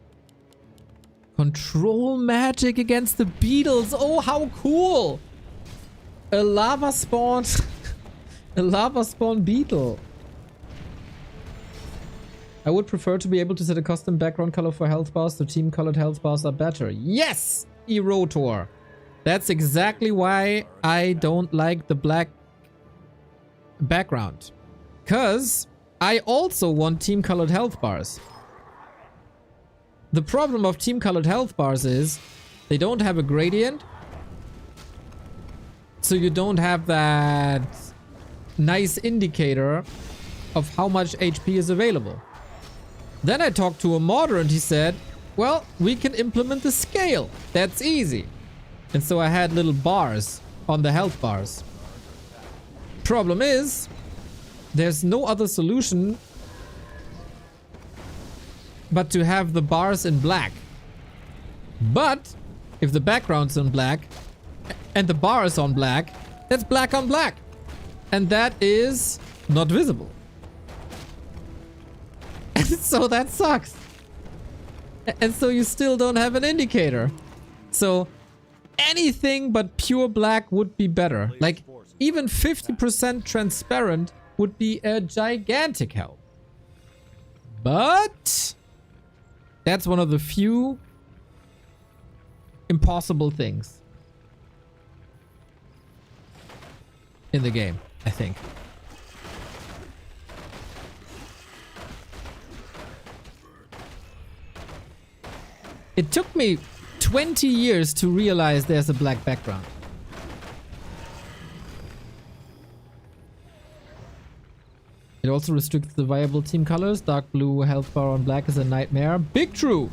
Control magic against the beetles. Oh, how cool! A lava spawn. A lava spawn beetle. I would prefer to be able to set a custom background color for health bars. The team colored health bars are better. Yes! Erotor. That's exactly why I don't like the black background. Because I also want team colored health bars. The problem of team colored health bars is They don't have a gradient. So you don't have that nice indicator of how much HP is available. Then I talked to a modder and he said, well, we can implement the scale. That's easy. And so I had little bars on the health bars. Problem is, there's no other solution but to have the bars in black. But if the background's in black and the bar is on black, that's black on black. And that is not visible. And so that sucks. And so you still don't have an indicator. So anything but pure black would be better. Like even 50% transparent would be a gigantic help. But that's one of the few impossible things in the game, I think. It took me 20 years to realize there's a black background. It also restricts the viable team colors. Dark blue health bar on black is a nightmare. Big true!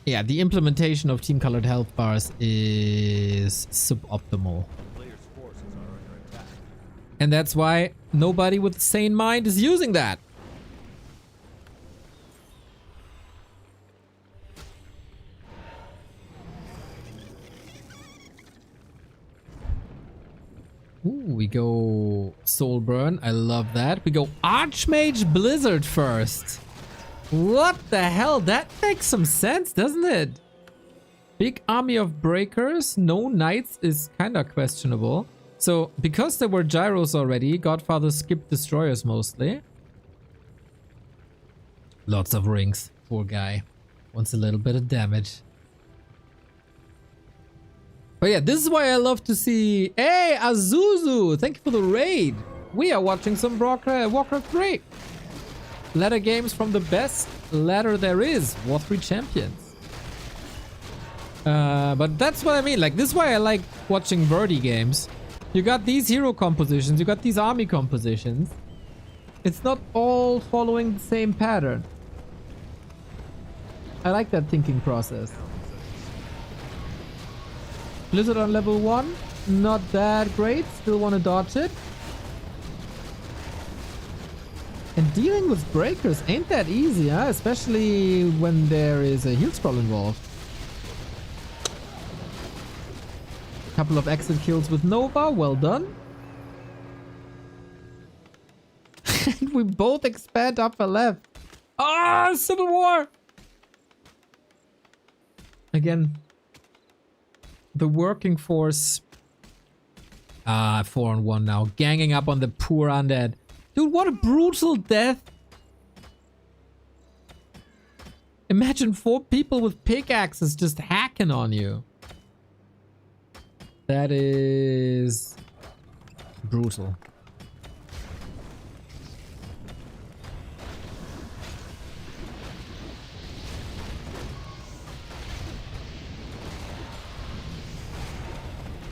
Yeah, the implementation of team colored health bars is suboptimal. Player's forces are under attack. And that's why nobody with a sane mind is using that. Ooh, we go Soulburn. I love that. We go Archmage Blizzard first. What the hell? That makes some sense, doesn't it? Big army of breakers. No knights is kind of questionable. So, because there were gyros already, Godfather skipped destroyers mostly. Lots of rings. Poor guy. Wants a little bit of damage. But yeah, this is why I love to see... Hey, Azuzu! Thank you for the raid. We are watching some Warcraft 3. Ladder games from the best ladder there is. War 3 Champions. But that's what I mean. Like, this is why I like watching Verdi games. You got these hero compositions. You got these army compositions. It's not all following the same pattern. I like that thinking process. Blizzard on level 1. Not that great. Still want to dodge it. And dealing with breakers ain't that easy, huh? Especially when there is a heal scroll involved. Couple of exit kills with Nova. Well done. We both expand upper left. Ah, Civil War! Again, the working force. 4-on-1 now. Ganging up on the poor undead. Dude, what a brutal death. Imagine 4 people with pickaxes just hacking on you. That is brutal.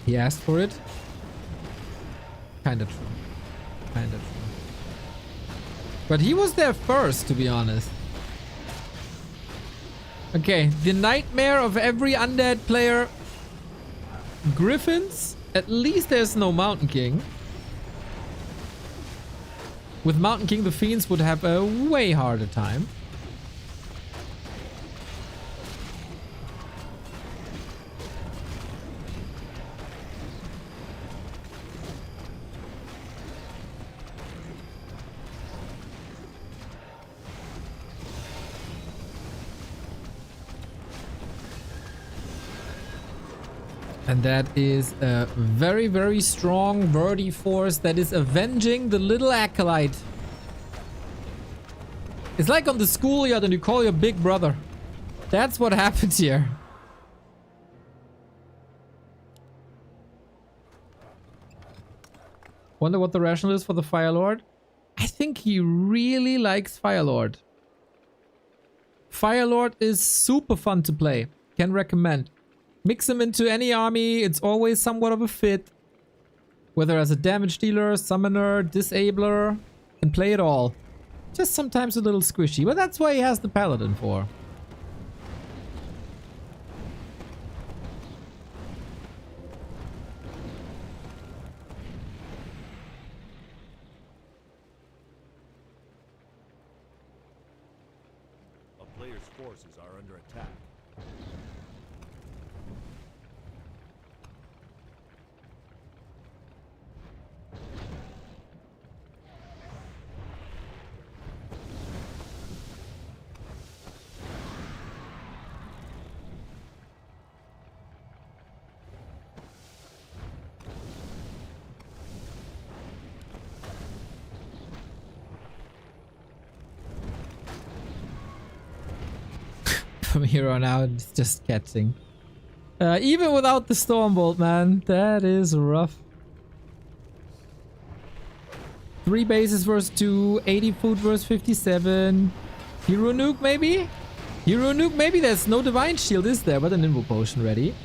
He asked for it. Kinda true. Kinda true. But he was there first, to be honest. Okay, the nightmare of every undead player. Griffins. At least there's no Mountain King. With Mountain King, the Fiends would have a way harder time. And that is a very, very strong Verdi force that is avenging the little acolyte. It's like on the schoolyard and you call your big brother. That's what happens here. Wonder what the rationale is for the Fire Lord. I think he really likes Fire Lord. Firelord is super fun to play. Can recommend. Mix him into any army. It's always somewhat of a fit. Whether as a damage dealer, summoner, disabler. Can play it all. Just sometimes a little squishy. But that's why he has the paladin for. A player's forces are under attack. From here on out, it's just catching. Even without the Stormbolt, man. That is rough. 3 bases versus 2. 80 food versus 57. Hero Nuke, maybe? Hero Nuke, maybe. There's no Divine Shield, is there? But an Invo Potion ready.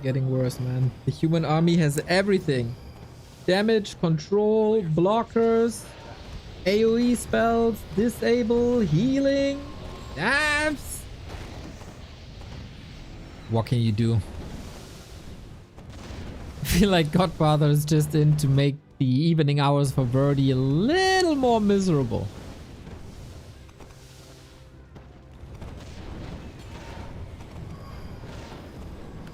Getting worse, man. The human army has everything. Damage, control, blockers, AoE spells, disable, healing, stabs. What can you do? I feel like Godfather is just in to make the evening hours for Verdi a little more miserable.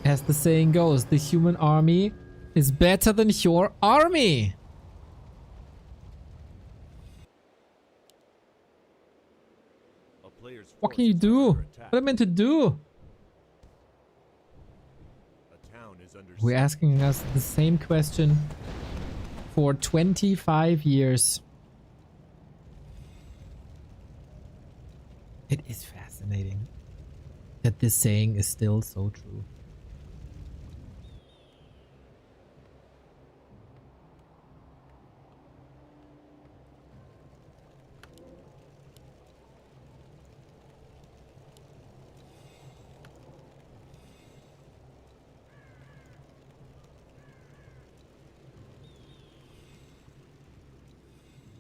As the saying goes, the human army is better than your army. A player's What can you forces are do? under What attack. am I meant to do? A town is under We're siege. asking us the same question for 25 years. It is fascinating that this saying is still so true.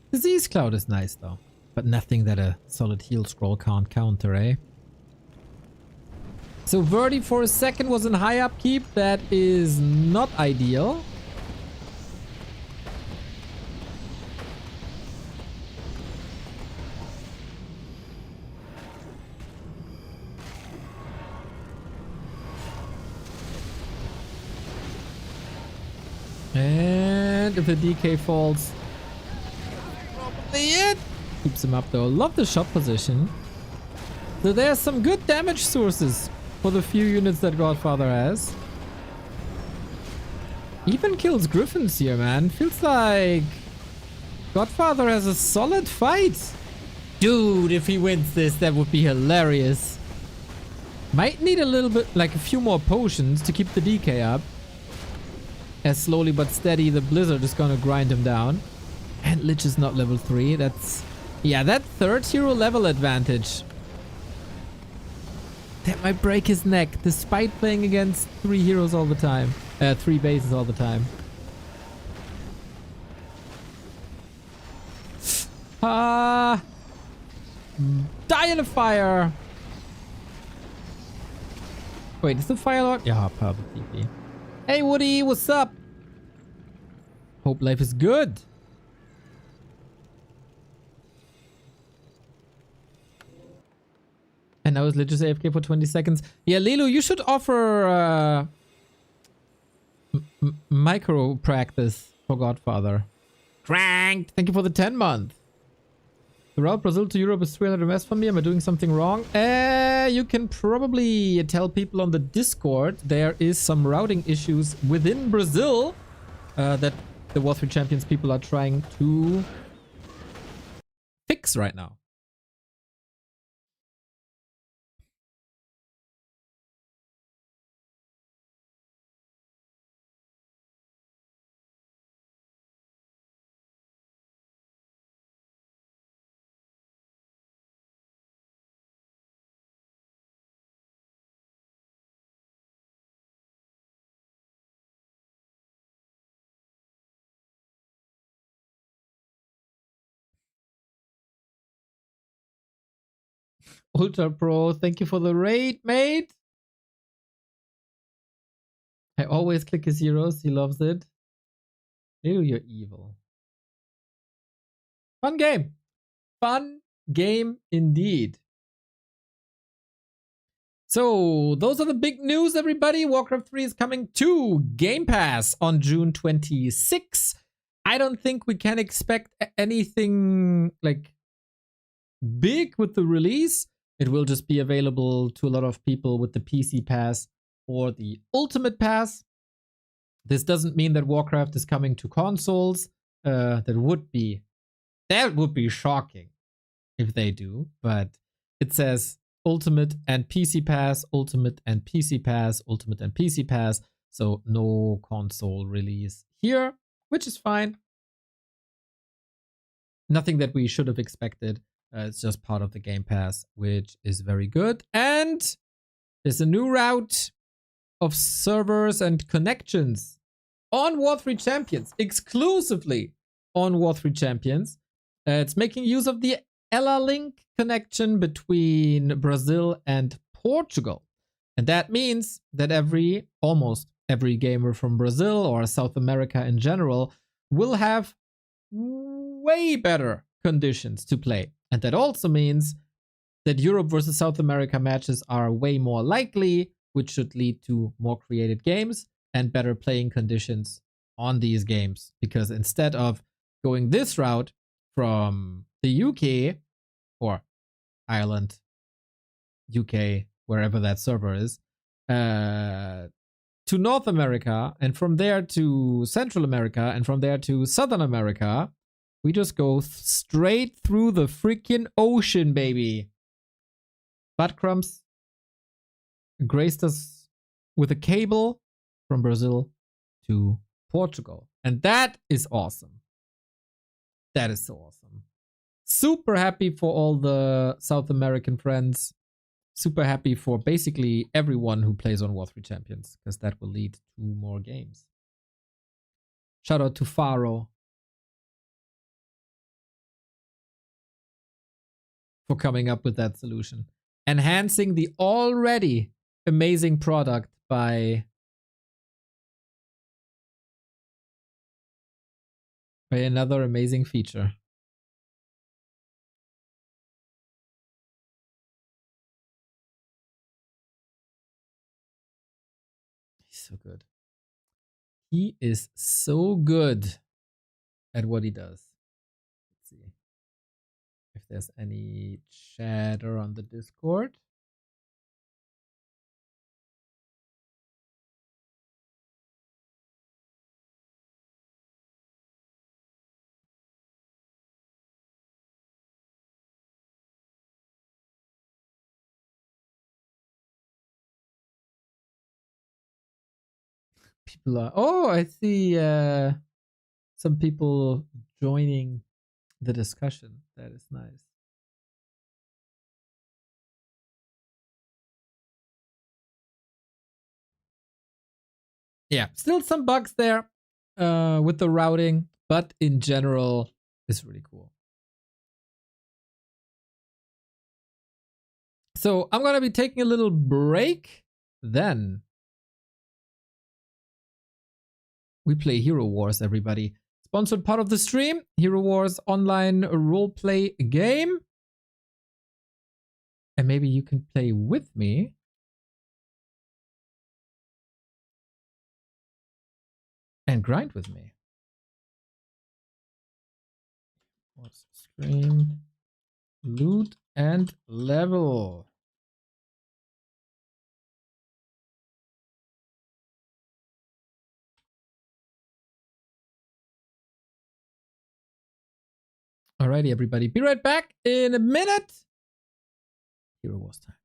Disease Cloud is nice though, but nothing that a solid heal scroll can't counter, eh? So Verdi for a second was in high upkeep. That is not ideal. And if the DK falls, probably it. Keeps him up though. Love the shot position. So there's some good damage sources for the few units that Godfather has. Even kills Griffins here, man. Feels like Godfather has a solid fight. Dude, if he wins this, that would be hilarious. Might need a little bit, like a few more potions to keep the DK up. As slowly but steady, the Blizzard is gonna grind him down. And Lich is not level 3. That's... yeah, that third hero level advantage. That might break his neck, despite playing against 3 heroes all the time. 3 bases all the time. Ah! Die in a fire! Wait, is the Fire Lord? Yeah, perfect TP. Hey Woody, what's up? Hope life is good. And now it's literally AFK for 20 seconds. Yeah, Lilo, you should offer micro practice for Godfather. Cranked! Thank you for the 10-month. The route Brazil to Europe is 300 MS for me. Am I doing something wrong? You can probably tell people on the Discord there is some routing issues within Brazil. that the War 3 Champions people are trying to fix right now. Ultra Pro, thank you for the raid, mate. I always click his heroes. He loves it. Ew, you're evil. Fun game. Fun game indeed. So, those are the big news, everybody. Warcraft 3 is coming to Game Pass on June 26. I don't think we can expect anything like big with the release. It will just be available to a lot of people with the PC Pass or the Ultimate Pass. This doesn't mean that Warcraft is coming to consoles. That would be shocking if they do, but it says Ultimate and PC Pass, Ultimate and PC Pass, Ultimate and PC Pass. So no console release here, which is fine. Nothing that we should have expected. It's just part of the Game Pass, which is very good. And there's a new route of servers and connections on War 3 Champions, exclusively on War 3 Champions. It's making use of the Ella Link connection between Brazil and Portugal. And that means that almost every gamer from Brazil or South America in general will have way better conditions to play. And that also means that Europe versus South America matches are way more likely, which should lead to more creative games and better playing conditions on these games. Because instead of going this route from the UK or Ireland, UK, wherever that server is, to North America, and from there to Central America, and from there to Southern America, we just go straight through the freaking ocean, baby. Buttcrumbs graced us with a cable from Brazil to Portugal. And that is awesome. That is so awesome. Super happy for all the South American friends. Super happy for basically everyone who plays on War 3 Champions, because that will lead to more games. Shout out to Faro for coming up with that solution. Enhancing the already amazing product by another amazing feature. He's so good. He is so good at what he does. Let's see if there's any chatter on the Discord. People are, oh, I see some people joining the discussion. That is nice. Yeah, still some bugs there with the routing, but in general, it's really cool. So I'm gonna be taking a little break. Then we play Hero Wars, everybody. Sponsored part of the stream, Hero Wars online roleplay game. And maybe you can play with me. And grind with me. What's stream? Loot and level. Alrighty, everybody. Be right back in a minute. Hero Wars time.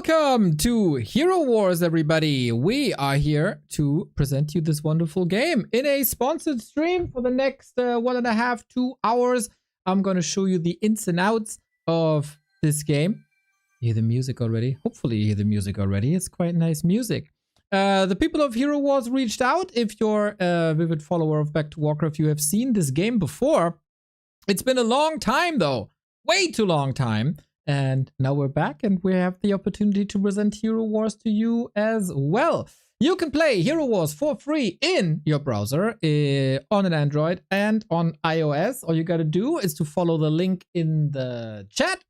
Welcome to Hero Wars, everybody. We are here to present you this wonderful game in a sponsored stream for the next 1.5 to 2 hours. I'm going to show you the ins and outs of this game. You hear the music already? Hopefully you hear the music already. It's quite nice music. The people of Hero Wars reached out. If you're a vivid follower of Back to Warcraft, you have seen this game before. It's been a long time though. Way too long time. And now we're back and we have the opportunity to present Hero Wars to you as well. You can play Hero Wars for free in your browser on an Android and on iOS. All you gotta do is to follow the link in the chat.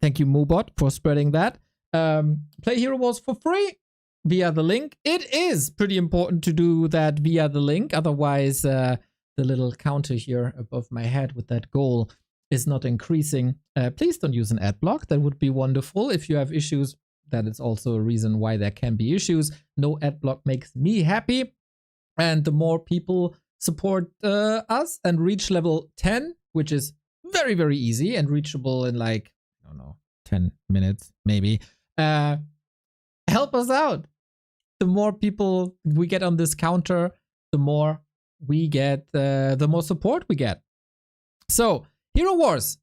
Thank you, Moobot, for spreading that. Play Hero Wars for free via the link. It is pretty important to do that via the link. Otherwise, the little counter here above my head with that goal is not increasing. Please don't use an ad block. That would be wonderful. If you have issues, that is also a reason why there can be issues. No ad block makes me happy. And the more people support us and reach level 10, which is very, very easy and reachable in like, I don't know, 10 minutes maybe, help us out. The more people we get on this counter, the more we get, the more support we get. So, Hero Wars,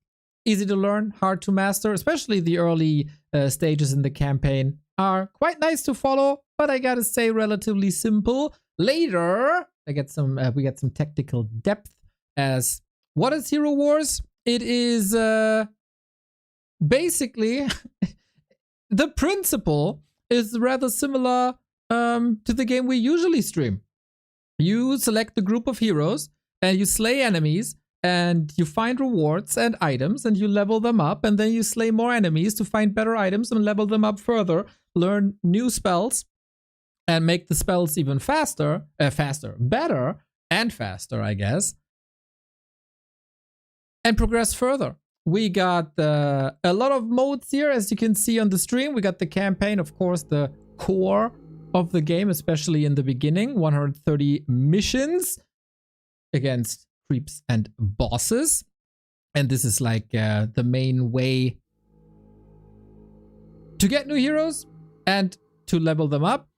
easy to learn, hard to master, especially the early stages in the campaign are quite nice to follow, but I gotta say relatively simple. Later, we get some technical depth as what is Hero Wars? It is basically the principle is rather similar to the game we usually stream. You select a group of heroes and you slay enemies and you find rewards and items and you level them up, and then you slay more enemies to find better items and level them up further, learn new spells and make the spells even better and faster, I guess, and progress further. We got a lot of modes here, as you can see on the stream. We got the campaign, of course, the core of the game, especially in the beginning, 130 missions against creeps and bosses. And this is like the main way to get new heroes and to level them up.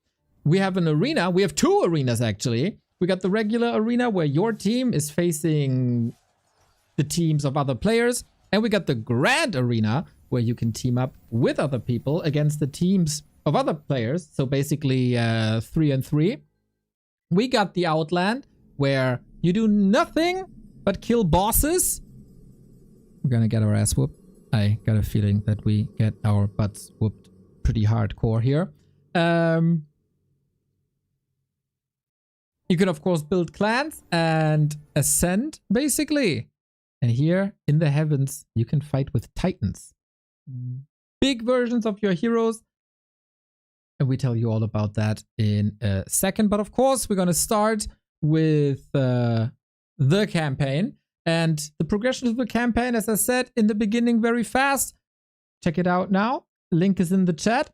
We have an arena. We have two arenas, actually. We got the regular arena where your team is facing the teams of other players. And we got the grand arena where you can team up with other people against the teams of other players. So basically 3 and 3. We got the Outland where you do nothing but kill bosses. We're gonna get our ass whooped. I got a feeling that we get our butts whooped pretty hardcore here. You can, of course, build clans and ascend, basically. And here in the heavens, you can fight with titans. Big versions of your heroes. And we tell you all about that in a second. But of course, we're going to start with the campaign. And the progression of the campaign, as I said in the beginning, very fast. Check it out now. Link is in the chat.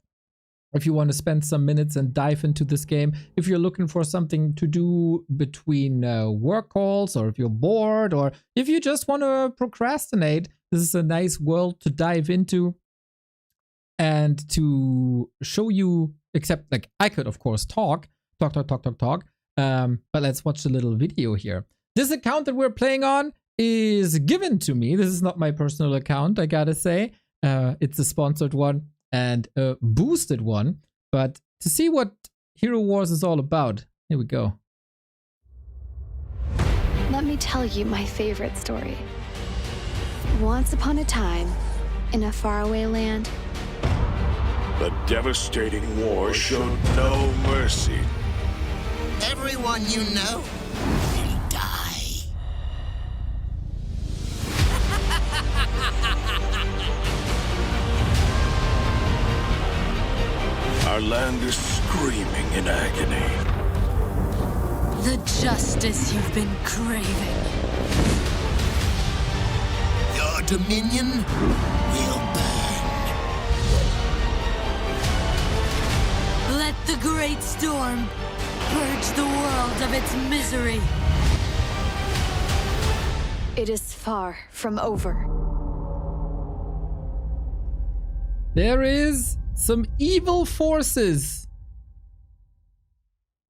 If you want to spend some minutes and dive into this game, if you're looking for something to do between work calls, or if you're bored, or if you just want to procrastinate, this is a nice world to dive into and to show you, except like I could, of course, talk. But let's watch a little video here. This account that we're playing on is given to me. This is not my personal account, I gotta say. It's a sponsored one and a boosted one. But to see what Hero Wars is all about, here we go. Let me tell you my favorite story. Once upon a time, in a faraway land, The devastating war showed no mercy. Everyone you know will die. Our land is screaming in agony. The justice you've been craving. Your dominion will burn. Let the great storm purge the world of its misery. it is far from over. There is some evil forces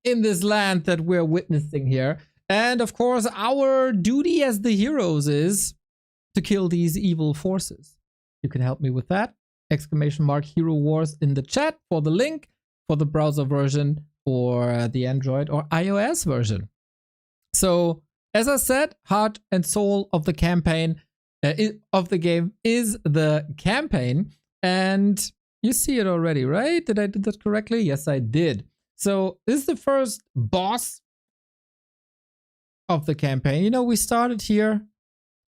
in this land that we're witnessing here. And of course, our duty as the heroes is to kill these evil forces. you can help me with that. Exclamation mark Hero Wars in the chat for the link for the browser version or the Android or iOS version. So, as I said, heart and soul of the campaign, of the game is the campaign. And you see it already, right? Did I do that correctly? Yes, I did. So, this is the first boss of the campaign. You know, we started here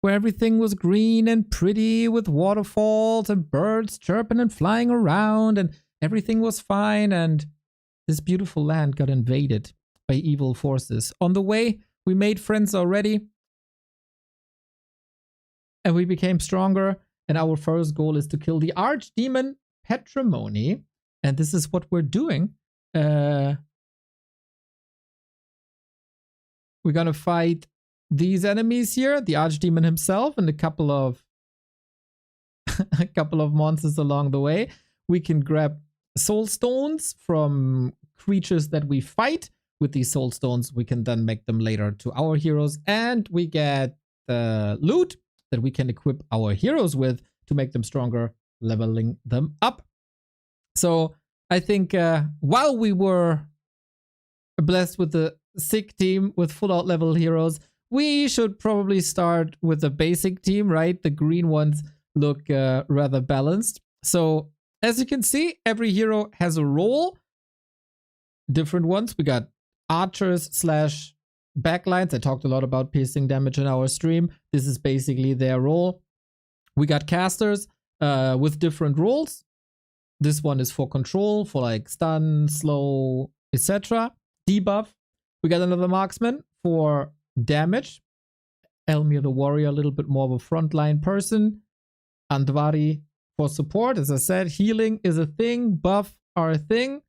where everything was green and pretty with waterfalls and birds chirping and flying around and everything was fine, and this beautiful land got invaded by evil forces. On the way, we made friends already and we became stronger, and our first goal is to kill the archdemon Patrimony, and this is what we're doing. We're gonna fight these enemies here, the archdemon himself, and a couple of monsters along the way. We can grab soul stones from creatures that we fight. With these soul stones, we can then make them later to our heroes, and we get loot that we can equip our heroes with to make them stronger, leveling them up. So I think while we were blessed with the sick team with full out level heroes, we should probably start with the basic team, right? The green ones look rather balanced. So as you can see, every hero has a role. Different ones. We got archers slash backlines. I talked a lot about piercing damage in our stream. This is basically their role. We got casters with different roles. This one is for control, for like stun, slow, etc. Debuff. We got another marksman for damage. Elmir the warrior, a little bit more of a frontline person. Andvari for support. As I said, healing is a thing. Buff are a thing.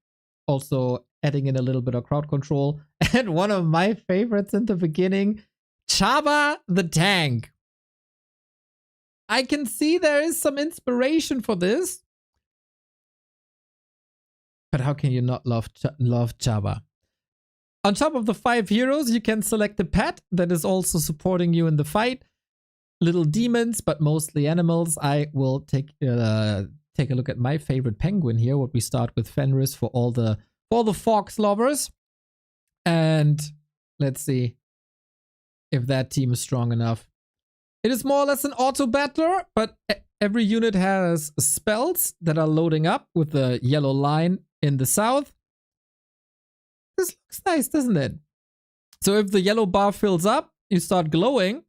Also adding in a little bit of crowd control. And one of my favorites in the beginning, Chaba the tank. I can see there is some inspiration for this. But how can you not love Chaba? On top of the 5 heroes, you can select a pet that is also supporting you in the fight. Little demons, but mostly animals. I will take a look at my favorite penguin here. What we start with Fenris for all the fox lovers. And let's see if that team is strong enough. It is more or less an auto battler, but every unit has spells that are loading up with the yellow line in the south. This looks nice, doesn't it? So if the yellow bar fills up, you start glowing.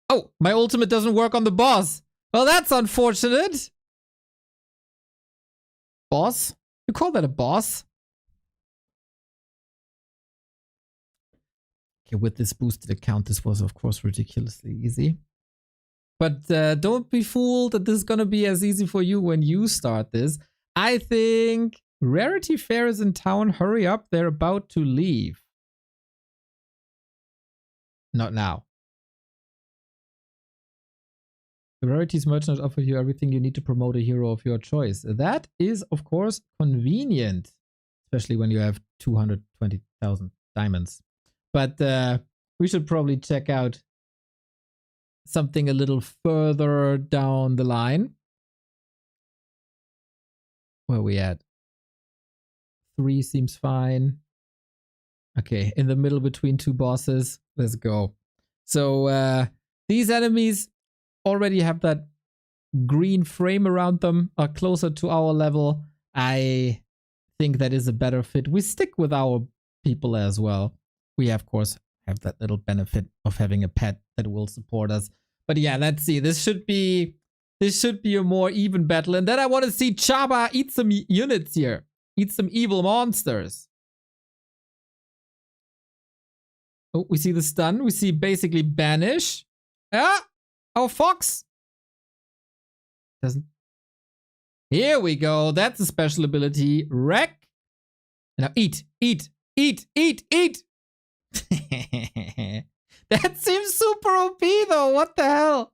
Oh, my ultimate doesn't work on the boss. Well, that's unfortunate. Boss? You call that a boss? Okay, with this boosted account, this was, of course, ridiculously easy. But don't be fooled that this is going to be as easy for you when you start this. I think Rarity Fair is in town. Hurry up. They're about to leave. Not now. The Rarities merchant offers you everything you need to promote a hero of your choice. That is, of course, convenient. Especially when you have 220,000 diamonds. But we should probably check out something a little further down the line. Where are we at? 3 seems fine. Okay, in the middle between 2 bosses. Let's go. So these enemies already have that green frame around them, are closer to our level. I think that is a better fit. We stick with our people as well. We, of course, have that little benefit of having a pet that will support us. But yeah, let's see. This should be a more even battle. And then I want to see Chaba eat some units here. Eat some evil monsters. Oh, we see the stun. We see basically banish. Ah! Our fox. Doesn't. Here we go. That's a special ability. Wreck. Now eat, eat, eat, eat, eat. That seems super OP though. What the hell?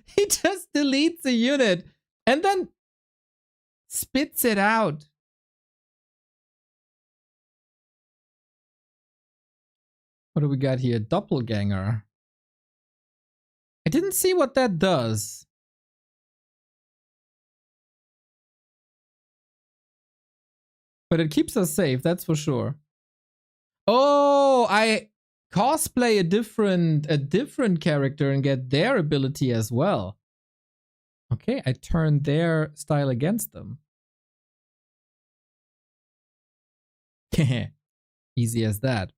He just deletes a unit and then spits it out. What do we got here? Doppelganger. I didn't see what that does. But it keeps us safe, that's for sure. Oh, I cosplay a different character and get their ability as well. Okay, I turn their style against them. Easy as that.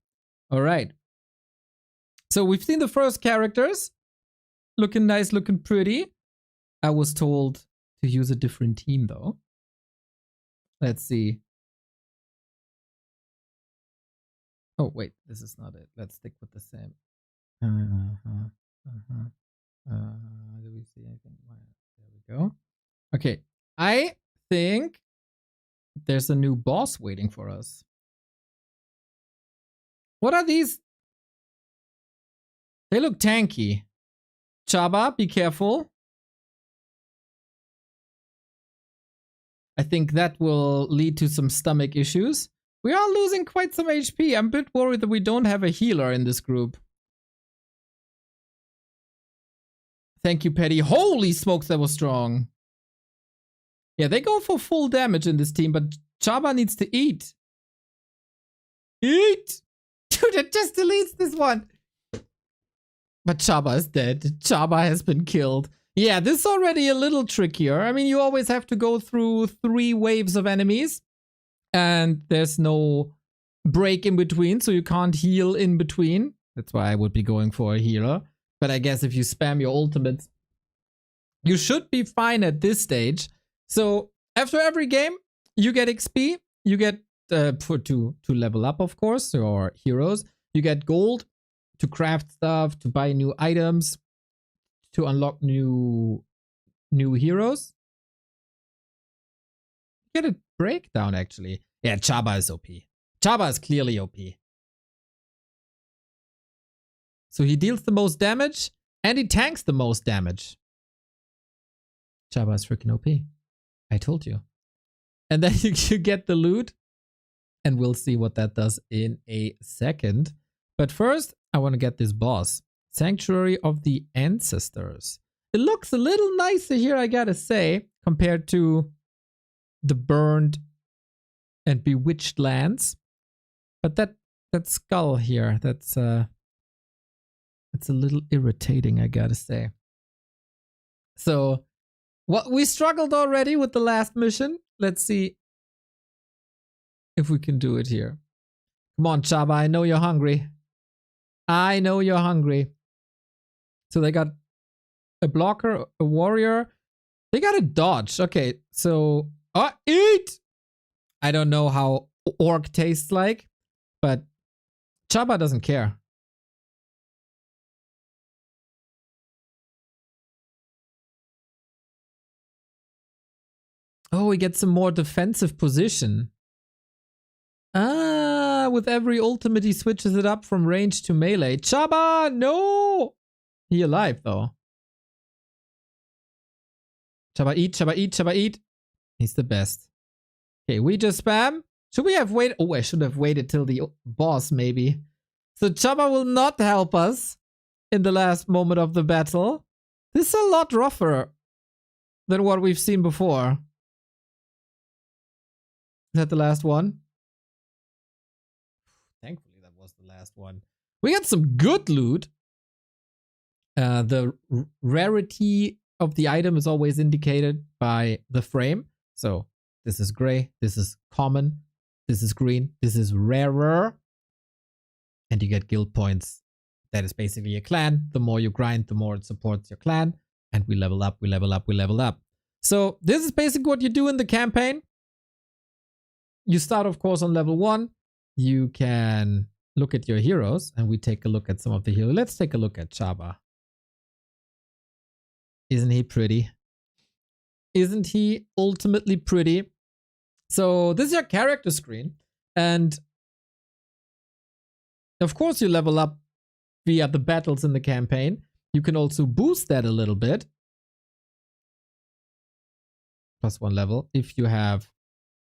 All right. So we've seen the first characters. Looking nice, looking pretty. I was told to use a different team though. Let's see. Oh, wait, this is not it. Let's stick with the same. Do we see anything? There we go. Okay, I think there's a new boss waiting for us. What are these? They look tanky. Chaba, be careful. I think that will lead to some stomach issues. We are losing quite some HP. I'm a bit worried that we don't have a healer in this group. Thank you, Petty. Holy smokes, that was strong. Yeah, they go for full damage in this team, but Chaba needs to eat. Eat! Dude, it just deletes this one. But Chaba is dead. Chaba has been killed. Yeah, this is already a little trickier. I mean, you always have to go through 3 waves of enemies. And there's no break in between, so you can't heal in between. That's why I would be going for a healer. But I guess if you spam your ultimates, you should be fine at this stage. So after every game, you get XP. You get to level up, of course, your heroes. You get gold to craft stuff, to buy new items, to unlock new heroes. Get a breakdown, actually. Yeah, Chaba is OP. Chaba is clearly OP. So he deals the most damage and he tanks the most damage. Chaba is freaking OP. I told you. And then you get the loot. And we'll see what that does in a second. But first, I want to get this boss. Sanctuary of the Ancestors. It looks a little nicer here, I gotta say, compared to the burned and bewitched lands. But that skull here, that's a little irritating, I gotta say. So, what we struggled already with the last mission. Let's see if we can do it here. Come on, Chaba, I know you're hungry. I know you're hungry. So they got a blocker, a warrior. They got a dodge. Okay, so eat! I don't know how orc tastes like, but Chaba doesn't care. Oh, we get some more defensive position. Ah, with every ultimate he switches it up from range to melee. Chaba, no! He alive though. Chaba eat, Chaba eat, Chaba eat. He's the best. Okay, we just spam. Should we have waited? Oh, I should have waited till the boss maybe. So Chaba will not help us in the last moment of the battle. This is a lot rougher than what we've seen before. Is that the last one? Thankfully, that was the last one. We got some good loot. The rarity of the item is always indicated by the frame. So this is gray, this is common, this is green, this is rarer. And you get guild points. That is basically a clan. The more you grind, the more it supports your clan. And we level up, we level up, we level up. So this is basically what you do in the campaign. You start, of course, on level 1. You can look at your heroes, and we take a look at some of the heroes. Let's take a look at Chaba. Isn't he pretty? Isn't he ultimately pretty? So this is your character screen. And of course, you level up via the battles in the campaign. You can also boost that a little bit. +1 level if you have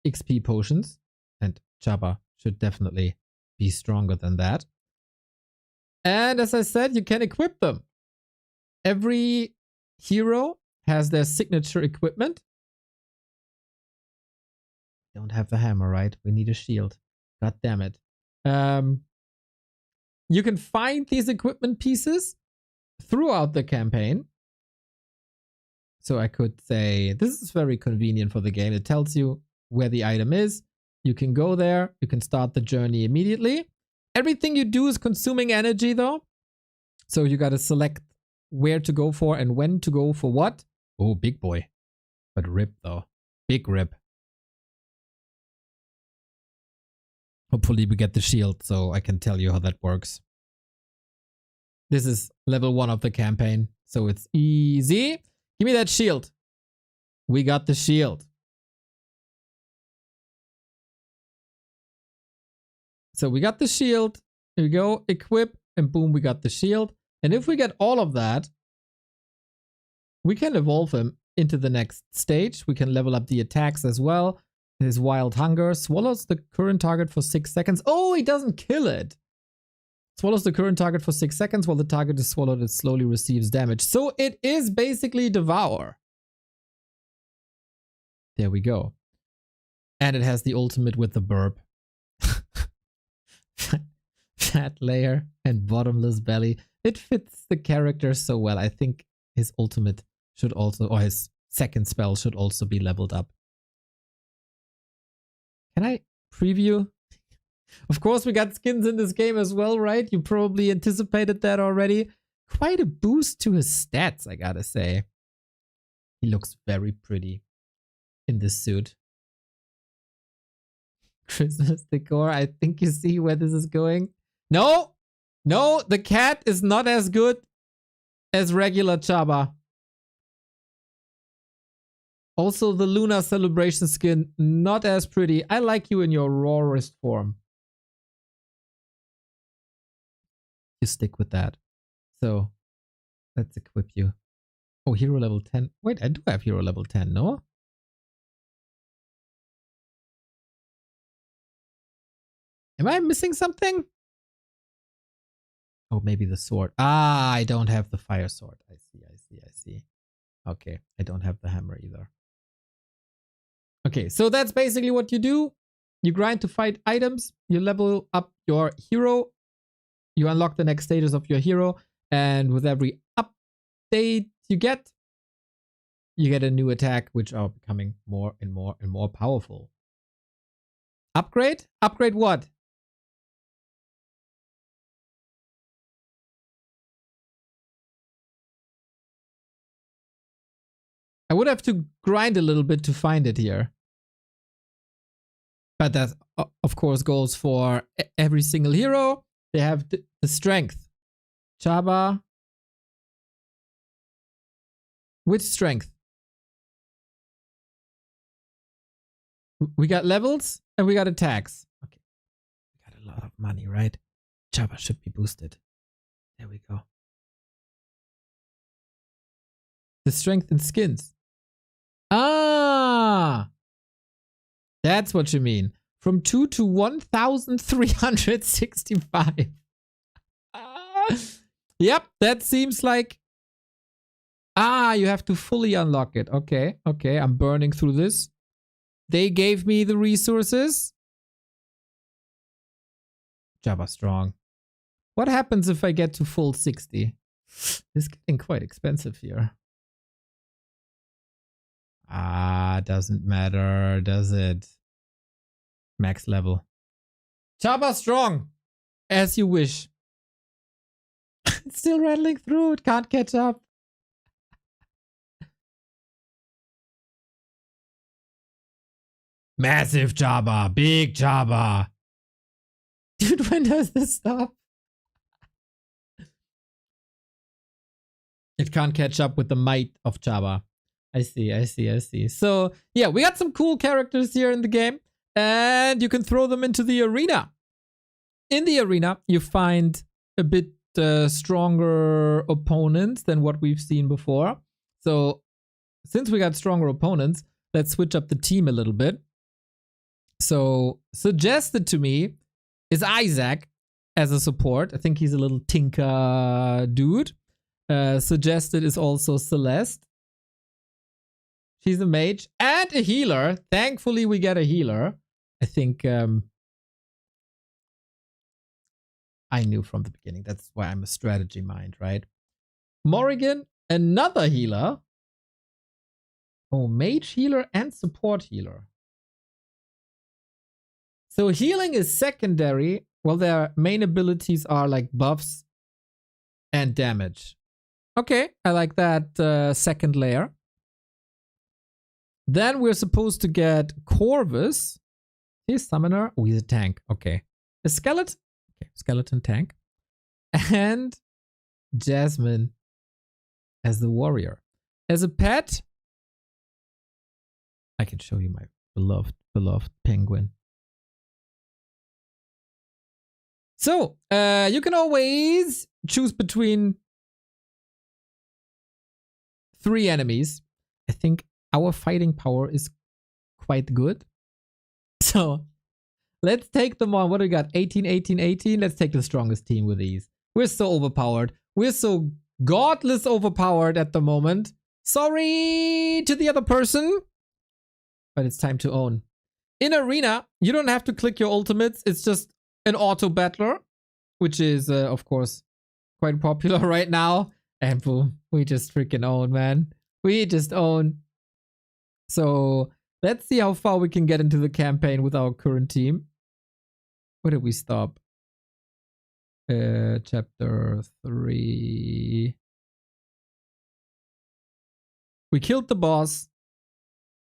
XP potions, and Chaba should definitely be stronger than that. And as I said, you can equip them. every hero has their signature equipment. Don't have the hammer, right? We need a shield. God damn it. You can find these equipment pieces throughout the campaign. So I could say, this is very convenient for the game. It tells you where the item is. You can go there. You can start the journey immediately. Everything you do is consuming energy though. So you got to select where to go for and when to go for what. Oh, big boy. But rip though. Big rip. Hopefully we get the shield so I can tell you how that works. This is level 1 of the campaign. So it's easy. Give me that shield. We got the shield. So we got the shield. Here we go. Equip. And boom, we got the shield. And if we get all of that, we can evolve him into the next stage. We can level up the attacks as well. His Wild Hunger swallows the current target for 6 seconds. Oh, he doesn't kill it. Swallows the current target for 6 seconds. While the target is swallowed, it slowly receives damage. So it is basically Devour. There we go. And it has the ultimate with the burp. Fat layer and bottomless belly. It fits the character so well. I think his ultimate should also, or his second spell should also be leveled up. Can I preview? Of course, we got skins in this game as well, right? You probably anticipated that already. Quite a boost to his stats, I gotta say. He looks very pretty in this suit. Christmas decor. I think you see where this is going. No! No, the cat is not as good as regular Chaba. Also, the Lunar Celebration skin, not as pretty. I like you in your rawest form. You stick with that. So, let's equip you. Oh, hero level 10. Wait, I do have hero level 10, no? Am I missing something? Oh, maybe the sword. Ah, I don't have the fire sword. I see. Okay, I don't have the hammer either. Okay, so that's basically what you do. You grind to fight items. You level up your hero. You unlock the next stages of your hero. And with every update you get a new attack, which are becoming more and more and more powerful. Upgrade? Upgrade what? I would have to grind a little bit to find it here. But that, of course, goes for every single hero. They have the strength. Chaba. Which strength? We got levels and we got attacks. Okay. We got a lot of money, right? Chaba should be boosted. There we go. The strength and skins. Ah! That's what you mean. From 2 to 1,365. Yep, that seems like... Ah, you have to fully unlock it. Okay, okay, I'm burning through this. They gave me the resources. Java strong. What happens if I get to full 60? This is getting quite expensive here. Ah, doesn't matter, does it? Max level. Chaba strong! As you wish. It's still rattling through, it can't catch up. Massive Chaba, big Chaba. Dude, when does this stop? It can't catch up with the might of Chaba. I see. So, yeah, we got some cool characters here in the game. And you can throw them into the arena. In the arena, you find a bit stronger opponents than what we've seen before. So, since we got stronger opponents, let's switch up the team a little bit. So, suggested to me is Isaac as a support. I think he's a little tinker dude. Suggested is also Celeste. She's a mage and a healer. Thankfully, we get a healer. I think I knew from the beginning. That's why I'm a strategy mind, right? Morrigan, another healer. Oh, mage healer and support healer. So healing is secondary, while their main abilities are like buffs and damage. Okay, I like that second layer. Then we're supposed to get Corvus. He's summoner. Oh, he's a tank. Okay. A skeleton. Okay, skeleton tank. And Jasmine as the warrior. As a pet, I can show you my beloved penguin. So, you can always choose between 3 enemies. I think our fighting power is quite good. So, let's take them on. What do we got? 18, 18, 18. Let's take the strongest team with these. We're so overpowered. We're so godless overpowered at the moment. Sorry to the other person. But it's time to own. In Arena, you don't have to click your ultimates. It's just an auto battler, which is, of course, quite popular right now. And boom, we just freaking own, man. We just own. So let's see how far we can get into the campaign with our current team. Where did we stop? Chapter 3. We killed the boss.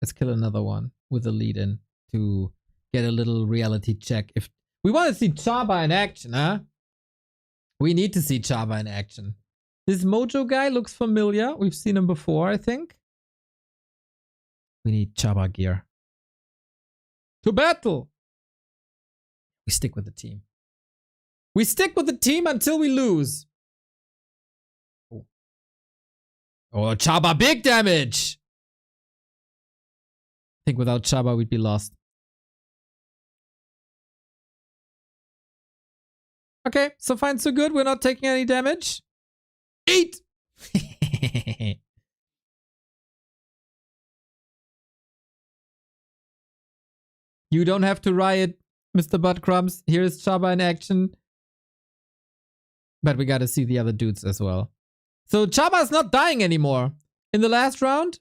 Let's kill another one with a lead-in to get a little reality check. If we want to see Chaba in action, huh? We need to see Chaba in action. This Mojo guy looks familiar. We've seen him before, I think. We need Chaba gear. To battle! We stick with the team. We stick with the team until we lose. Oh, Chaba big damage! I think without Chaba we'd be lost. Okay, so fine, so good. We're not taking any damage. Eat! You don't have to riot, Mr. Buttcrumbs. Here's Chaba in action. But we gotta see the other dudes as well. So Chaba's not dying anymore. In the last round,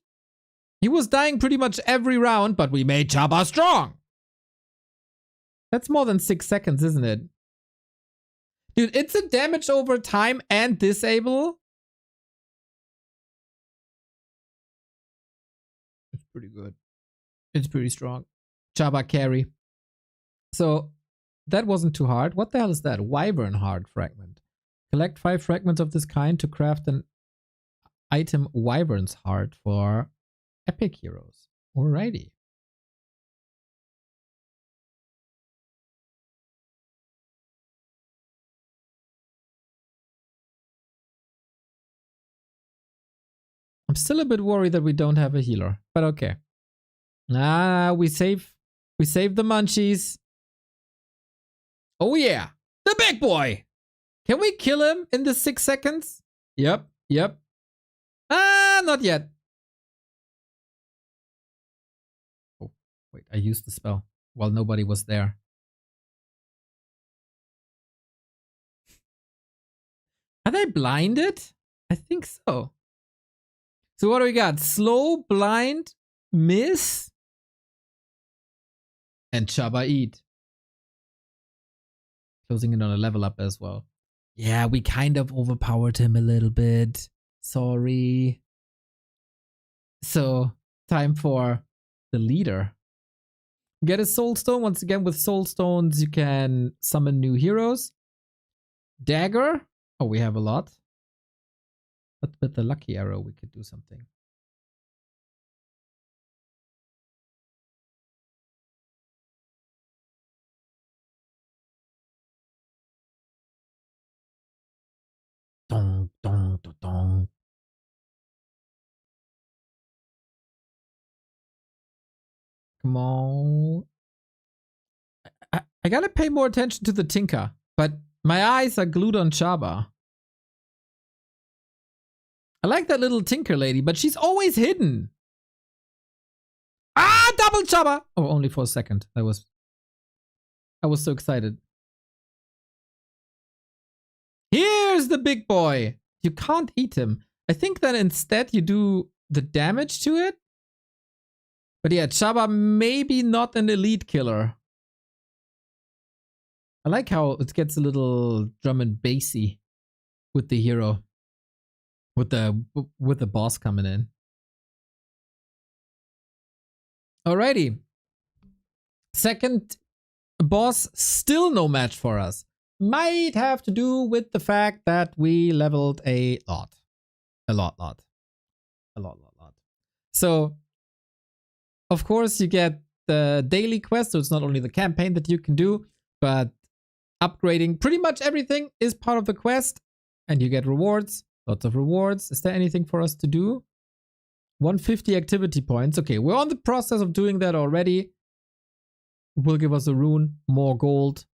he was dying pretty much every round, but we made Chaba strong. That's more than 6 seconds, isn't it? Dude, it's a damage over time and disable. It's pretty good. It's pretty strong. Chaba carry. So that wasn't too hard. What the hell is that? Wyvern Heart fragment. Collect 5 fragments of this kind to craft an item Wyvern's Heart for epic heroes. Alrighty. I'm still a bit worried that we don't have a healer, but okay. We save the munchies. Oh yeah, the big boy. Can we kill him in the 6 seconds? Yep. Not yet. Oh, wait, I used the spell while nobody was there. Are they blinded? I think so. So what do we got? Slow, blind, miss, and Chaba eat. Closing in on a level up as well. Yeah, we kind of overpowered him a little bit. Sorry. So, time for the leader. Get a soul stone. Once again, with soul stones, you can summon new heroes. Dagger. Oh, we have a lot. But with the lucky arrow, we could do something. Dong, dong, dong, dong. Come on. I gotta pay more attention to the Tinker, but my eyes are glued on Chaba. I like that little Tinker lady, but she's always hidden. Ah, double Chaba! Oh, only for a second. I was so excited. Here's the big boy. You can't eat him. I think that instead you do the damage to it. But yeah, Chaba maybe not an elite killer. I like how it gets a little drum and bassy with the hero. With the boss coming in. Alrighty. Second boss, still no match for us. Might have to do with the fact that we leveled a lot. A lot. So, of course, you get the daily quest, so it's not only the campaign that you can do, but upgrading pretty much everything is part of the quest, and you get rewards, lots of rewards. Is there anything for us to do? 150 activity points. Okay, we're on the process of doing that already. Will give us a rune, more gold.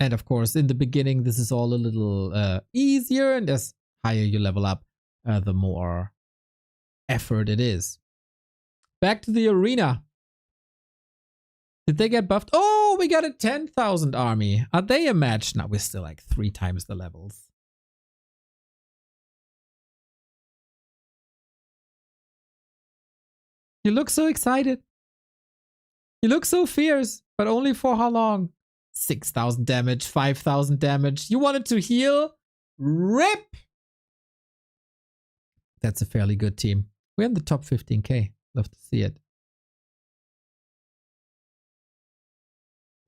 And of course, in the beginning, this is all a little easier, and as higher you level up, the more effort it is. Back to the arena. Did they get buffed? Oh, we got a 10,000 army. Are they a match? No, we're still like 3 times the levels. You look so excited. You look so fierce, but only for how long? 6,000 damage, 5,000 damage. You wanted to heal? RIP! That's a fairly good team. We're in the top 15k. Love to see it.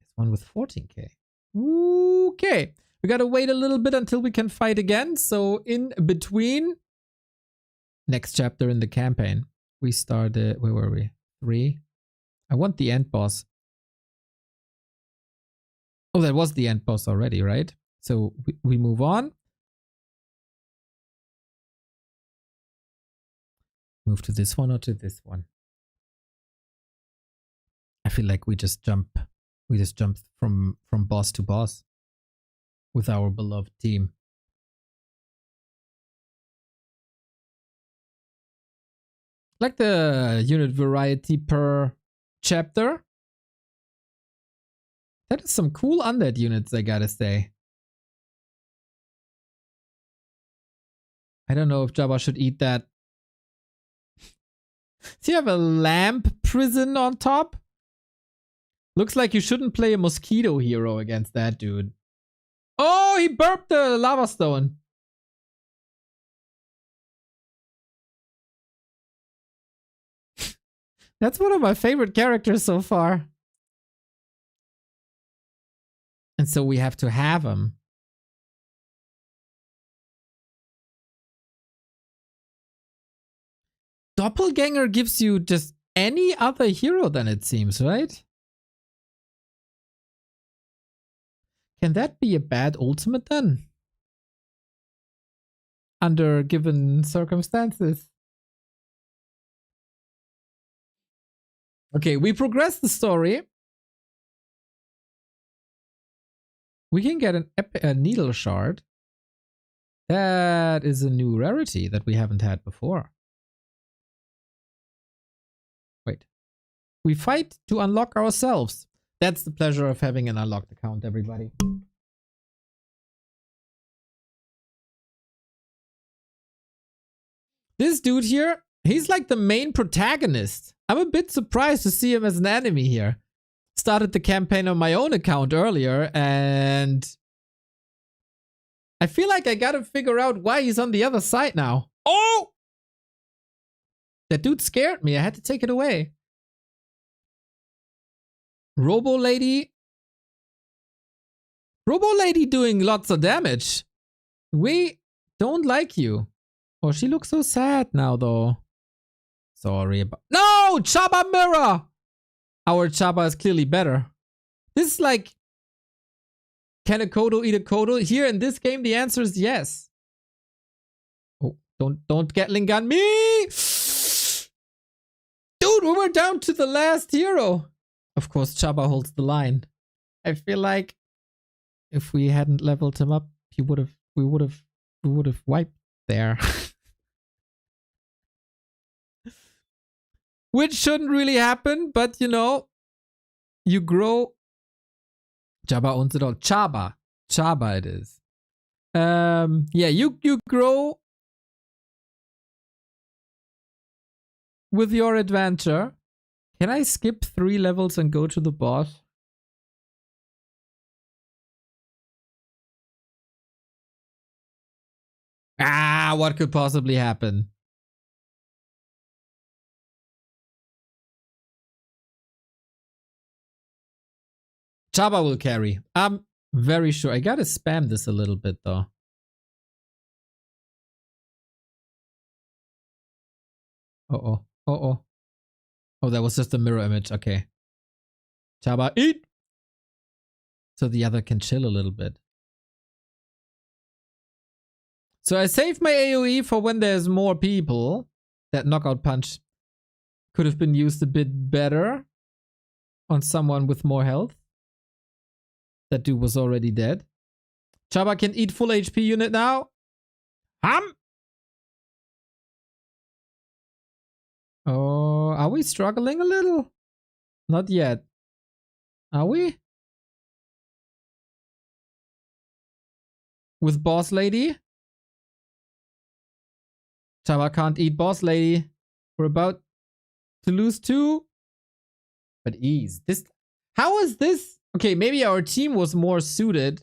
This one with 14k. Okay. We gotta wait a little bit until we can fight again. So in between, next chapter in the campaign. We started, where were we? 3. I want the end boss. Oh, that was the end boss already, right? So we move on. Move to this one or to this one? I feel like we just jump from boss to boss with our beloved team. Like the unit variety per chapter. That is some cool undead units, I gotta say. I don't know if Jabba should eat that. Do you have a lamp prison on top? Looks like you shouldn't play a mosquito hero against that dude. Oh, he burped the lava stone. That's one of my favorite characters so far. And so we have to have him. Doppelganger gives you just any other hero than it seems, right? Can that be a bad ultimate then? Under given circumstances. Okay, we progress the story. We can get a needle shard. That is a new rarity that we haven't had before. Wait. We fight to unlock ourselves. That's the pleasure of having an unlocked account, everybody. This dude here, he's like the main protagonist. I'm a bit surprised to see him as an enemy here. Started the campaign on my own account earlier, and I feel like I gotta figure out why he's on the other side now. Oh! That dude scared me. I had to take it away. Robo Lady. Robo Lady doing lots of damage. We don't like you. Oh, she looks so sad now, though. Sorry about... No! Chaba Mirror! Our Chaba is clearly better. This is like... Can a Kodo eat a Kodo? Here in this game, the answer is yes. Oh, don't Gatling gun me! Dude, we were down to the last hero. Of course, Chaba holds the line. I feel like if we hadn't leveled him up, we would have would have wiped there. Which shouldn't really happen, but you know, you grow. Jabba owns it all. Chaba. Chaba it is. Yeah, you grow with your adventure. Can I skip 3 levels and go to the boss? Ah, what could possibly happen? Chaba will carry. I'm very sure. I gotta spam this a little bit though. Uh-oh. Uh-oh. Oh, that was just a mirror image. Okay. Chaba, eat! So the other can chill a little bit. So I saved my AoE for when there's more people. That knockout punch could have been used a bit better on someone with more health. That dude was already dead. Chaba can eat full HP unit now. Oh, are we struggling a little? Not yet. Are we? With boss lady? Chaba can't eat boss lady. We're about to lose 2. But ease. How is this? Okay, maybe our team was more suited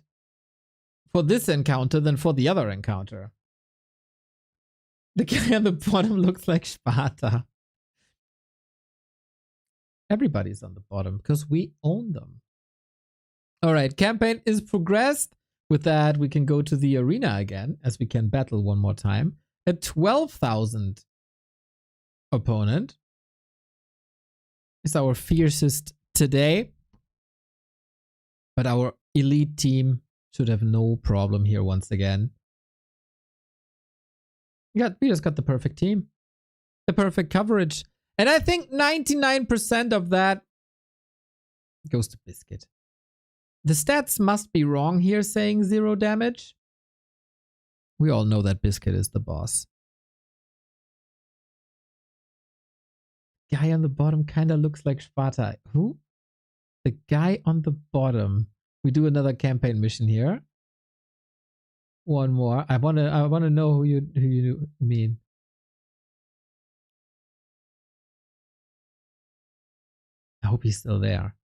for this encounter than for the other encounter. The guy on the bottom looks like Sparta. Everybody's on the bottom because we own them. All right, campaign is progressed. With that, we can go to the arena again as we can battle one more time. A 12,000 opponent is our fiercest today. But our elite team should have no problem here once again. We just got the perfect team. The perfect coverage. And I think 99% of that goes to Biscuit. The stats must be wrong here saying 0 damage. We all know that Biscuit is the boss. Guy on the bottom kind of looks like Sparta. Who? The guy on the bottom. We do another campaign mission here. One more. I wanna know who you mean. I hope he's still there.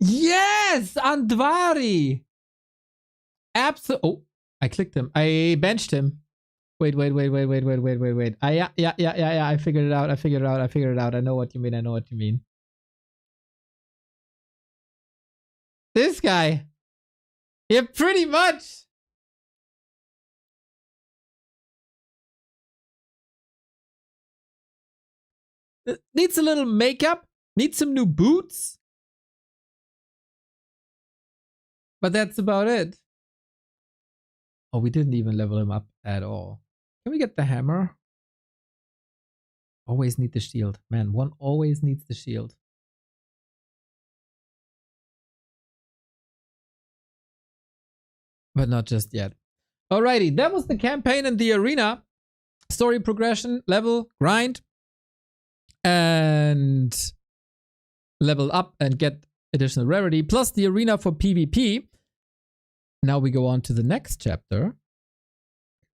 Yes, Andvari. Absolutely. Oh, I clicked him. I benched him. Wait. Yeah. I figured it out. I know what you mean. This guy. Yeah, pretty much. Needs a little makeup. Needs some new boots. But that's about it. Oh, we didn't even level him up at all. Can we get the hammer? Always need the shield. Man, one always needs the shield. But not just yet. Alrighty, that was the campaign in the arena. Story progression, level, grind. And level up and get additional rarity. Plus the arena for PvP. Now we go on to the next chapter.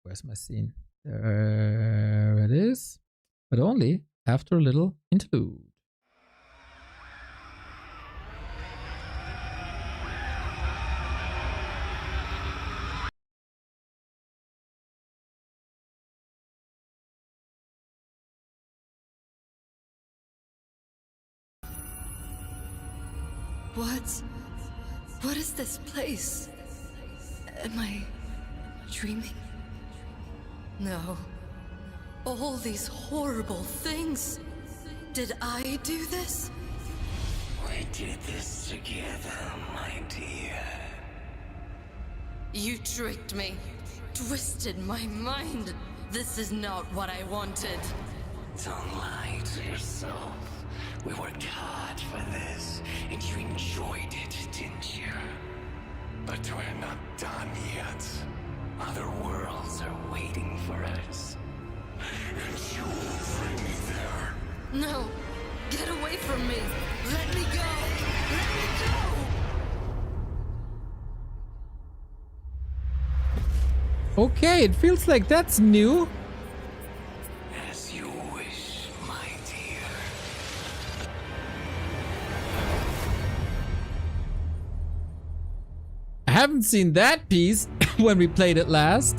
Where's my scene? There it is. But only after a little interlude. What is this place? Am I dreaming? No. All these horrible things. Did I do this? We did this together, my dear. You tricked me. Twisted my mind. This is not what I wanted. Don't lie to yourself. We worked hard for this, and you enjoyed it, didn't you? But we're not done yet. Other worlds are waiting for us. And you will bring me there. No! Get away from me! Let me go! Let me go! Okay, it feels like that's new. As you wish, my dear. I haven't seen that piece when we played it last.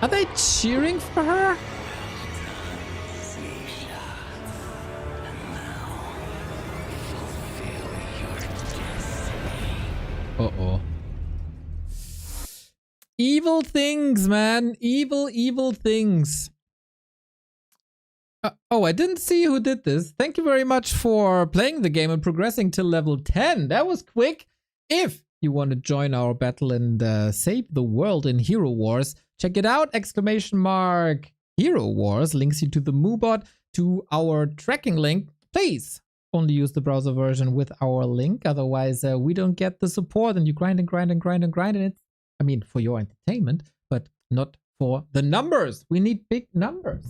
Are they cheering for her? Uh-oh. Evil things, man. Evil, evil things. Oh, I didn't see who did this. Thank you very much for playing the game and progressing to level 10. That was quick. If you want to join our battle and save the world in Hero Wars, check it out! Hero Wars links you to the Moobot, to our tracking link. Please only use the browser version with our link, otherwise we don't get the support and you grind and grind and grind and grind, and it's, I mean, for your entertainment, but not for the numbers. We need big numbers.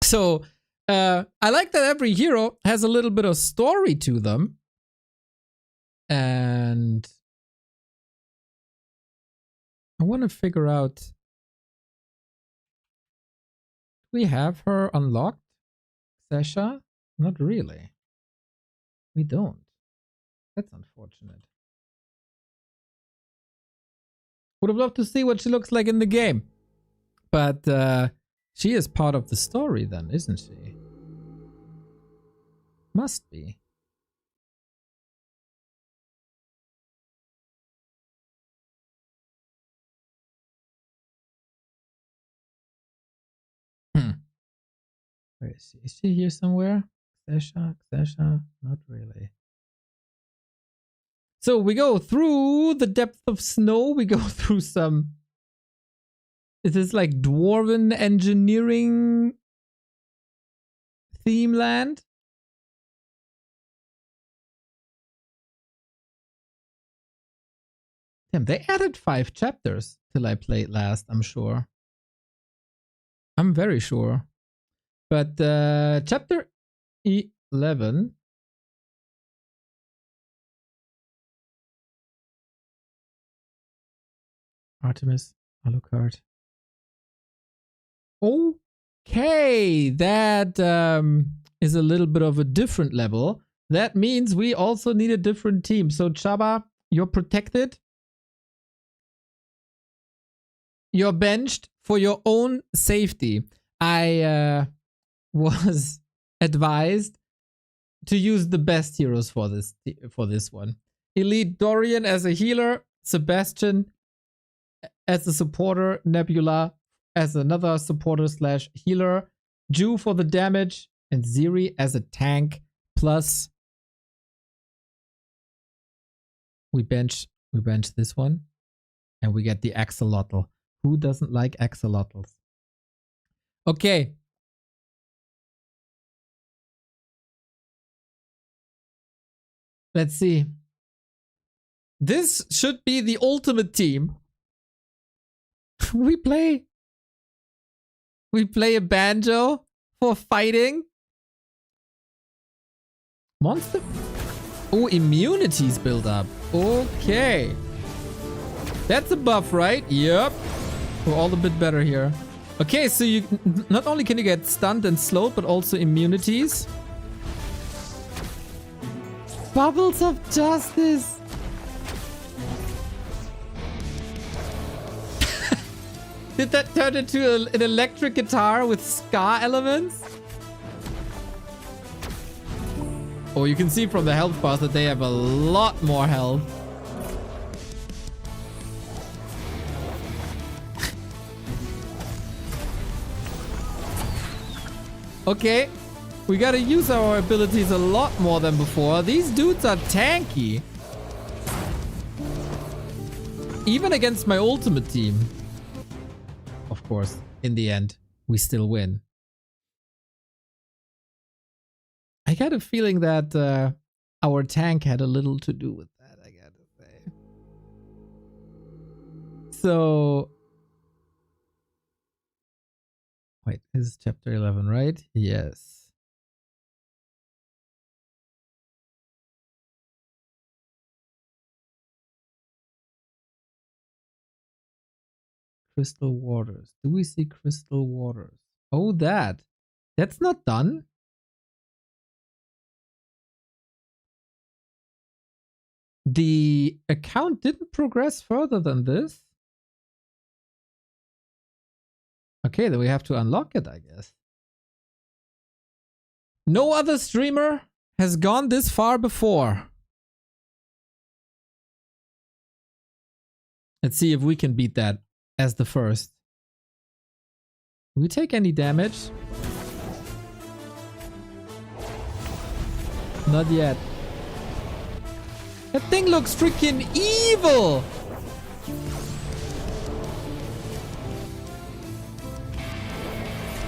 So I like that every hero has a little bit of story to them. And I want to figure out, we have her unlocked? Sasha? Not really. We don't. That's unfortunate. Would have loved to see what she looks like in the game. But she is part of the story then, isn't she? Must be. Where is she? Is she here somewhere? Sasha? Not really. So we go through the depth of snow. We go through some... Is this like dwarven engineering theme land? Damn, they added 5 chapters till I played last, I'm sure. I'm very sure. But chapter 11... Artemis, Alucard. Okay, that is a little bit of a different level. That means we also need a different team. So Chaba, you're protected. You're benched for your own safety. I was advised to use the best heroes for this one. Elite Dorian as a healer, Sebastian as a supporter, Nebula as another supporter slash healer, Ju for the damage, and Ziri as a tank. Plus, we bench this one, and we get the axolotl. Who doesn't like axolotls? Okay. Let's see. This should be the ultimate team. We play a banjo for fighting. Monster. Oh, immunities build up. Okay. That's a buff, right? Yep. We're all a bit better here. Okay, so you not only can you get stunned and slowed, but also immunities. Bubbles of Justice. Did that turn into an electric guitar with ska elements? Oh, you can see from the health bars that they have a lot more health. Okay, we gotta use our abilities a lot more than before. These dudes are tanky. Even against my ultimate team. Of course, in the end, we still win. I got a feeling that our tank had a little to do with that, I gotta say. So... Wait, this is chapter 11, right? Yes. Crystal waters. Do we see crystal waters? Oh, that. That's not done. The account didn't progress further than this. Okay, then we have to unlock it, I guess. No other streamer has gone this far before. Let's see if we can beat that as the first. Do we take any damage? Not yet. That thing looks freaking evil!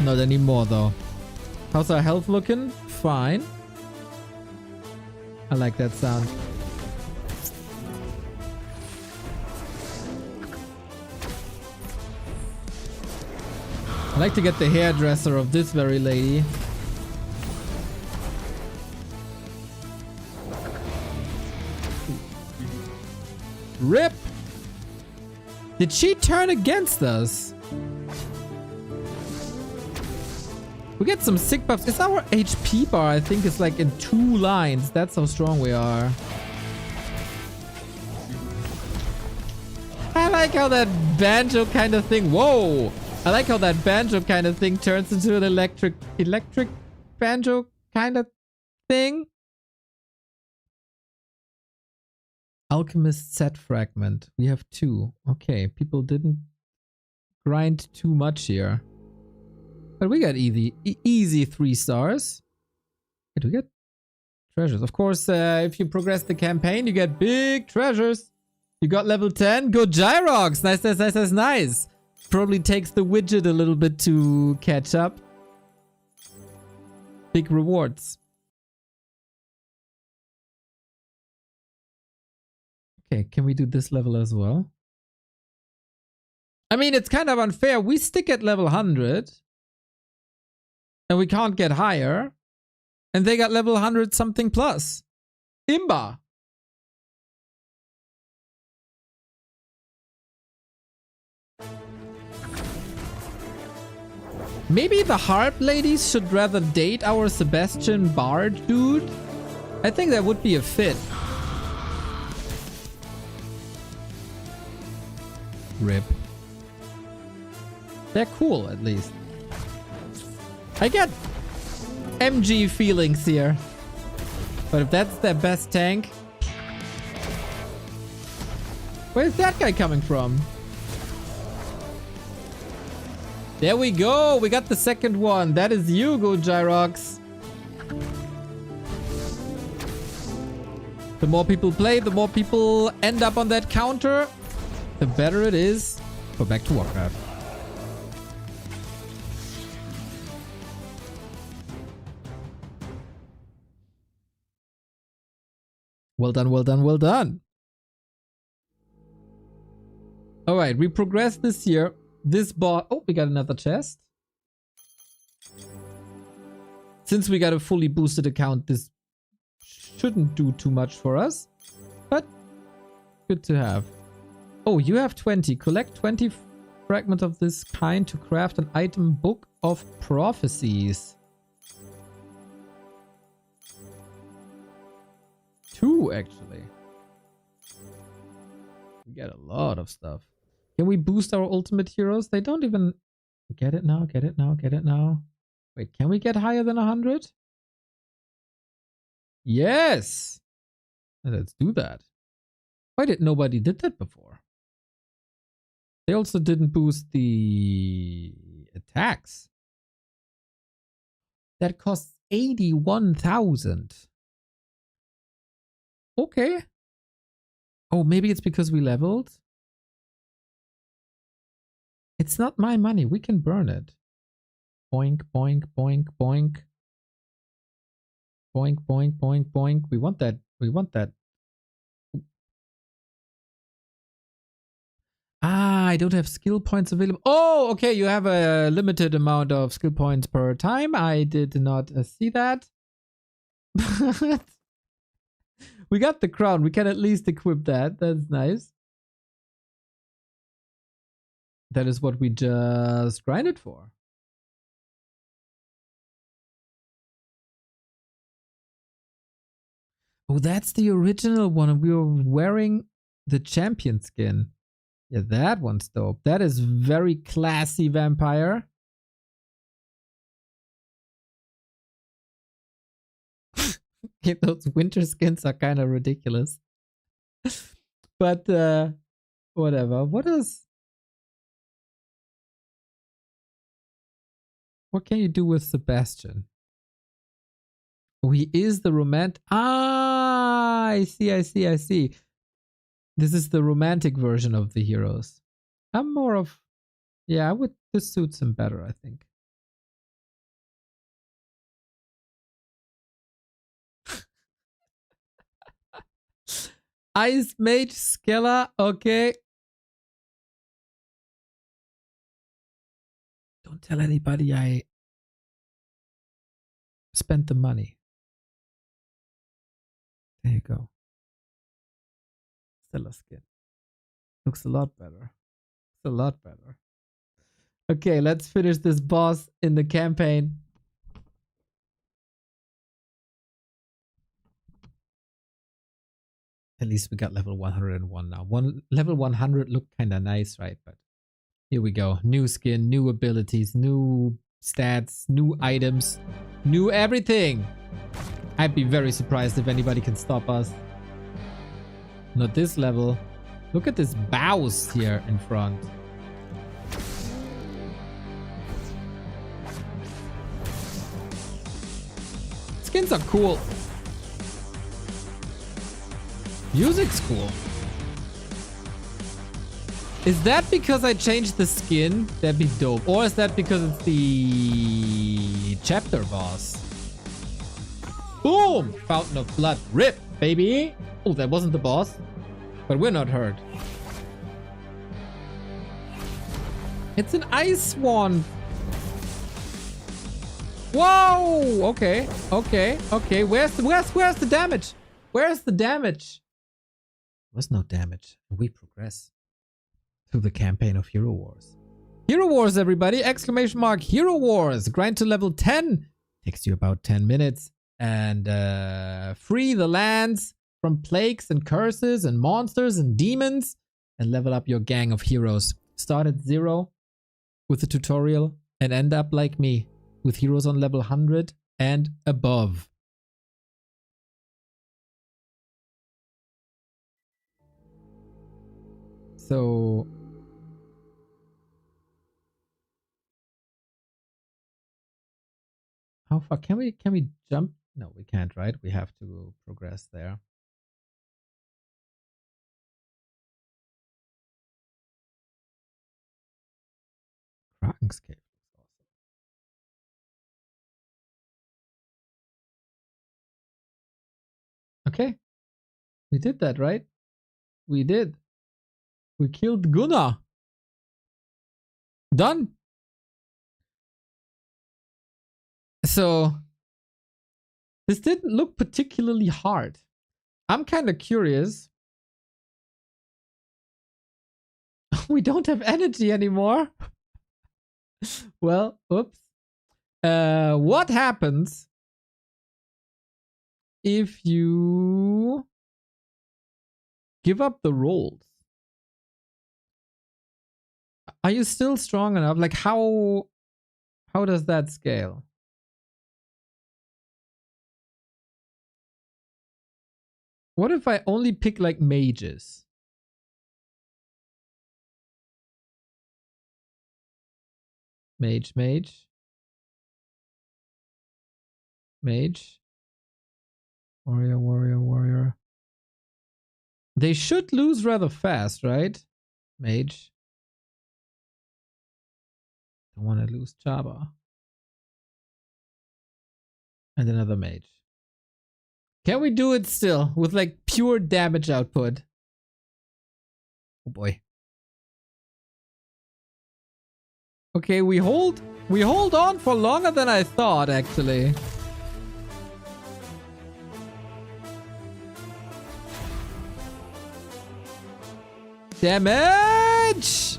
Not anymore though. How's our health looking? Fine. I like that sound. I like to get the hairdresser of this very lady. RIP! Did she turn against us? We get some sick buffs. It's our HP bar, I think, is like in 2 lines. That's how strong we are. I like how that banjo kind of thing... Whoa! I like how that banjo kind of thing turns into an electric banjo kind of thing. Alchemist set fragment. We have 2. Okay, people didn't grind too much here. But we got easy 3 stars. Wait, we get treasures. Of course, if you progress the campaign, you get big treasures. You got level 10. Go Gyrox. Nice, nice, nice, nice, nice. Probably takes the widget a little bit to catch up. Big rewards. Okay, can we do this level as well? I mean, it's kind of unfair. We stick at level 100. And we can't get higher. And they got level 100 something plus. Imba. Maybe the harp ladies should rather date our Sebastian Bard dude. I think that would be a fit. RIP. They're cool, at least. I get MG feelings here. But if that's their best tank... Where's that guy coming from? There we go. We got the second one. That is you, Go Gyrox. The more people play, the more people end up on that counter, the better it is for Back to Warcraft. Well done, well done, well done. All right, we progressed this year. This boss... Oh, we got another chest. Since we got a fully boosted account, this shouldn't do too much for us. But good to have. Oh, you have 20. Collect 20 fragments of this kind to craft an item book of prophecies. 2, actually. We get a lot of stuff. Can we boost our ultimate heroes? They don't even... Get it now, get it now, get it now. Wait, can we get higher than 100? Yes! Let's do that. Why did nobody did that before? They also didn't boost the attacks. That costs 81,000. Okay. Oh, maybe it's because we leveled? It's not my money. We can burn it. Boink, boink, boink, boink. Boink, boink, boink, boink. We want that. We want that. Ah, I don't have skill points available. Oh, okay. You have a limited amount of skill points per time. I did not see that. But we got the crown. We can at least equip that. That's nice. That is what we just grinded for. Oh, that's the original one. We were wearing the champion skin. Yeah, that one's dope. That is very classy vampire. Yeah, those winter skins are kind of ridiculous. But whatever. What can you do with Sebastian? Oh, he is the romantic. Ah, I see, I see, I see. This is the romantic version of the heroes. I'm more of, yeah, this suits him better, I think. Ice Mage Skella, okay. Don't tell anybody I spent the money. There you go. Stella skin. Looks a lot better. It's a lot better. Okay, let's finish this boss in the campaign. At least we got level 101 now. Level 100 looked kind of nice, right? But here we go. New skin, new abilities, new stats, new items, new everything. I'd be very surprised if anybody can stop us. Not this level. Look at this bows here in front. Skins are cool. Music's cool. Is that because I changed the skin? That'd be dope. Or is that because it's the chapter boss? Boom! Fountain of Blood. Rip, baby! Oh, that wasn't the boss. But we're not hurt. It's an ice swan. Whoa! Okay, okay, okay. Where's the damage? Where's the damage? There was no damage. We progress through the campaign of Hero Wars. Hero Wars, everybody! Exclamation mark Hero Wars! Grind to level 10. Takes you about 10 minutes. And free the lands from plagues and curses and monsters and demons. And level up your gang of heroes. Start at 0 with the tutorial. And end up like me. With heroes on level 100 and above. So how far can we jump? No, we can't, right? We have to progress there. Kraken's Cave. Okay. We did that, right? We did. We killed Gunnar. Done. So this didn't look particularly hard. I'm kind of curious. We don't have energy anymore. Well, oops. What happens if you give up the rolls? Are you still strong enough? Like how does that scale? What if I only pick like mages? Mage. Warrior. They should lose rather fast, right? Mage. don't want to lose Jabba. And another mage. Can we do it still with like pure damage output? Oh boy. Okay, we hold on for longer than I thought, actually. Damage!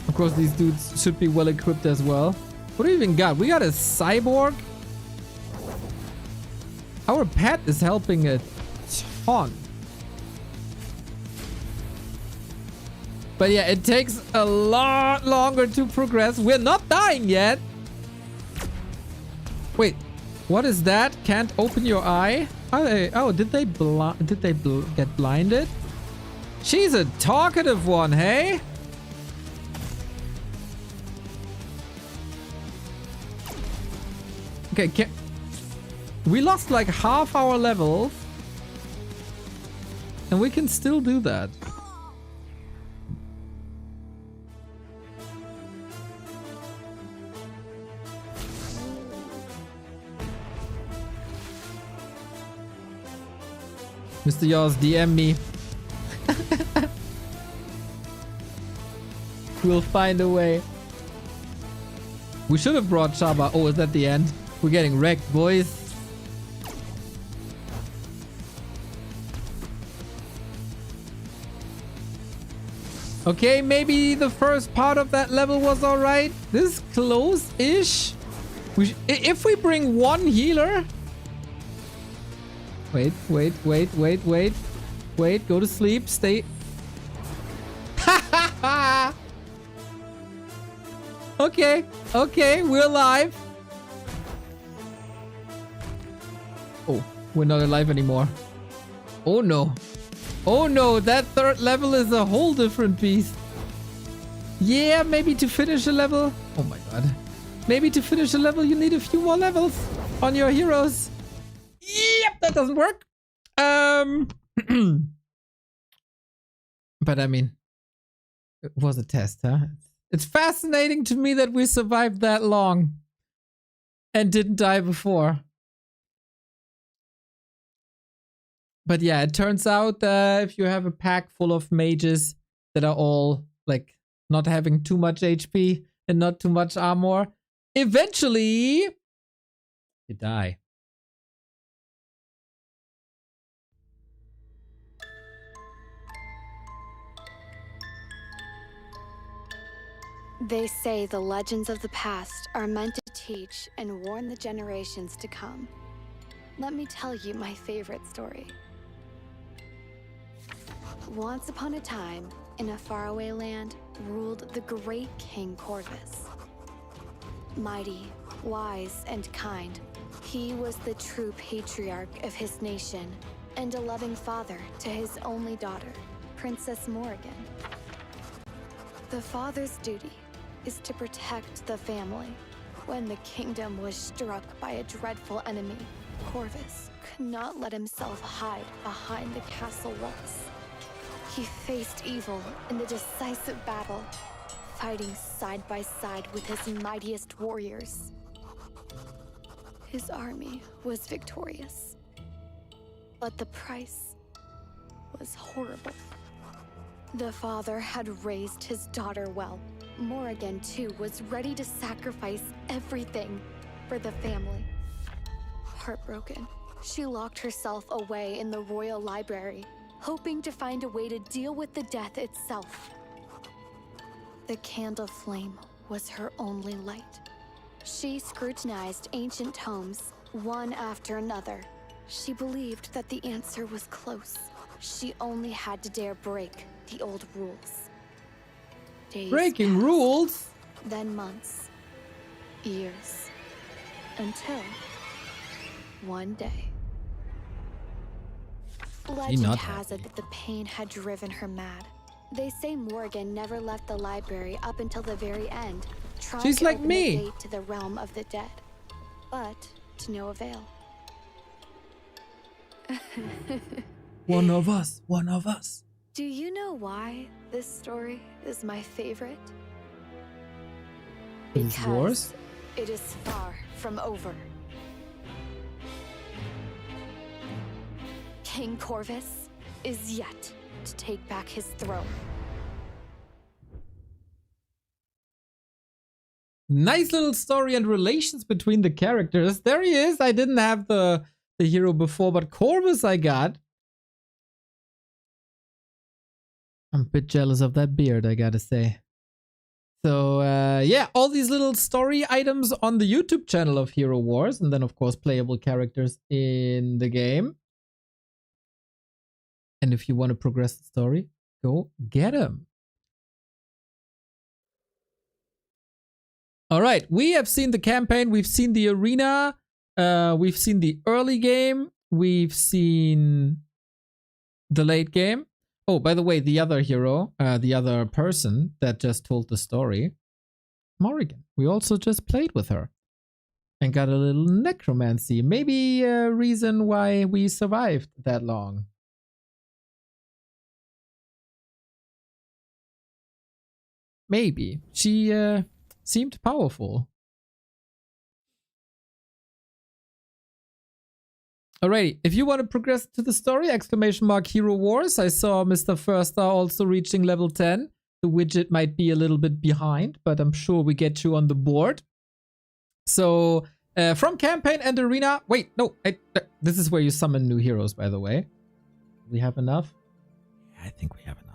Of course, these dudes should be well equipped as well. What do we even got? We got a cyborg. Our pet is helping a ton. But yeah, it takes a lot longer to progress. We're not dying yet. Wait, what is that? Can't open your eye? Are they? Oh, did they get blinded? She's a talkative one, hey? Okay, we lost like half our levels, and we can still do that. Mr. Yaws, DM me. We'll find a way. We should have brought Shaba. Oh, is that the end? We're getting wrecked, boys. Okay, maybe the first part of that level was alright. This is close-ish. If we bring one healer... Wait, go to sleep, stay... Okay, we're alive. Oh, we're not alive anymore. Oh no, that third level is a whole different beast. Yeah, maybe to finish a level... Oh my god. Maybe to finish a level you need a few more levels on your heroes. Yep, that doesn't work. But I mean, it was a test, huh? It's fascinating to me that we survived that long and didn't die before. But yeah, it turns out if you have a pack full of mages that are all like not having too much HP and not too much armor, eventually you die. They say the legends of the past are meant to teach and warn the generations to come. Let me tell you my favorite story. Once upon a time, in a faraway land, ruled the great King Corvus. Mighty, wise, and kind, he was the true patriarch of his nation and a loving father to his only daughter, Princess Morrigan. The father's duty is to protect the family. When the kingdom was struck by a dreadful enemy, Corvus could not let himself hide behind the castle walls. He faced evil in the decisive battle, fighting side by side with his mightiest warriors. His army was victorious, but the price was horrible. The father had raised his daughter well. Morrigan, too, was ready to sacrifice everything for the family. Heartbroken, she locked herself away in the royal library, hoping to find a way to deal with the death itself. The candle flame was her only light. She scrutinized ancient tomes, one after another. She believed that the answer was close. She only had to dare break the old rules. Days Breaking passed, rules? then months, years, until one day. Legend not has it that the pain had driven her mad. They say Morrigan never left the library up until the very end, trying She's to like open me. the gate to the realm of the dead, but to no avail. One of us. Do you know why this story is my favorite? Is it yours? Because it is far from over. King Corvus is yet to take back his throne. Nice little story and relations between the characters. There he is. I didn't have the hero before, but Corvus I got. I'm a bit jealous of that beard, I gotta say. So, yeah, all these little story items on the YouTube channel of Hero Wars. And then, of course, playable characters in the game. And if you want to progress the story, go get them. All right, we have seen the campaign. We've seen the arena. We've seen the early game. We've seen the late game. Oh, by the way, the other hero, the other person that just told the story, Morrigan. We also just played with her and got a little necromancy. Maybe a reason why we survived that long. Maybe. She seemed powerful. Alrighty, if you want to progress to the story, !Hero Wars. I saw Mr. Firster also reaching level 10. The widget might be a little bit behind, but I'm sure we get you on the board. So, from campaign and arena... Wait, no, this is where you summon new heroes, by the way. We have enough? Yeah, I think we have enough.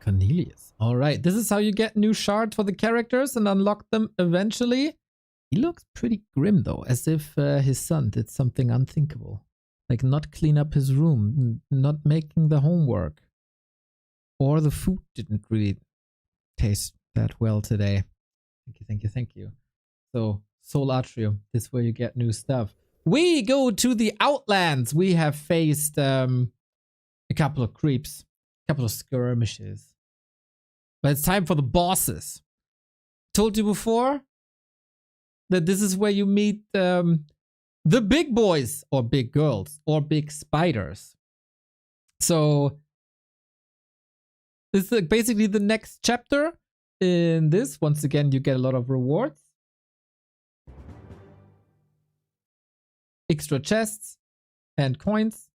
Cornelius. All right, this is how you get new shards for the characters and unlock them eventually. He looks pretty grim though, as if his son did something unthinkable. Like not clean up his room, not making the homework. Or the food didn't really taste that well today. Thank you, thank you, thank you. So, Soul Atrium, this is where you get new stuff. We go to the Outlands. We have faced a couple of creeps, a couple of skirmishes. But it's time for the bosses. Told you before that this is where you meet the big boys or big girls or big spiders. So this is basically the next chapter in this. Once again, you get a lot of rewards. Extra chests and coins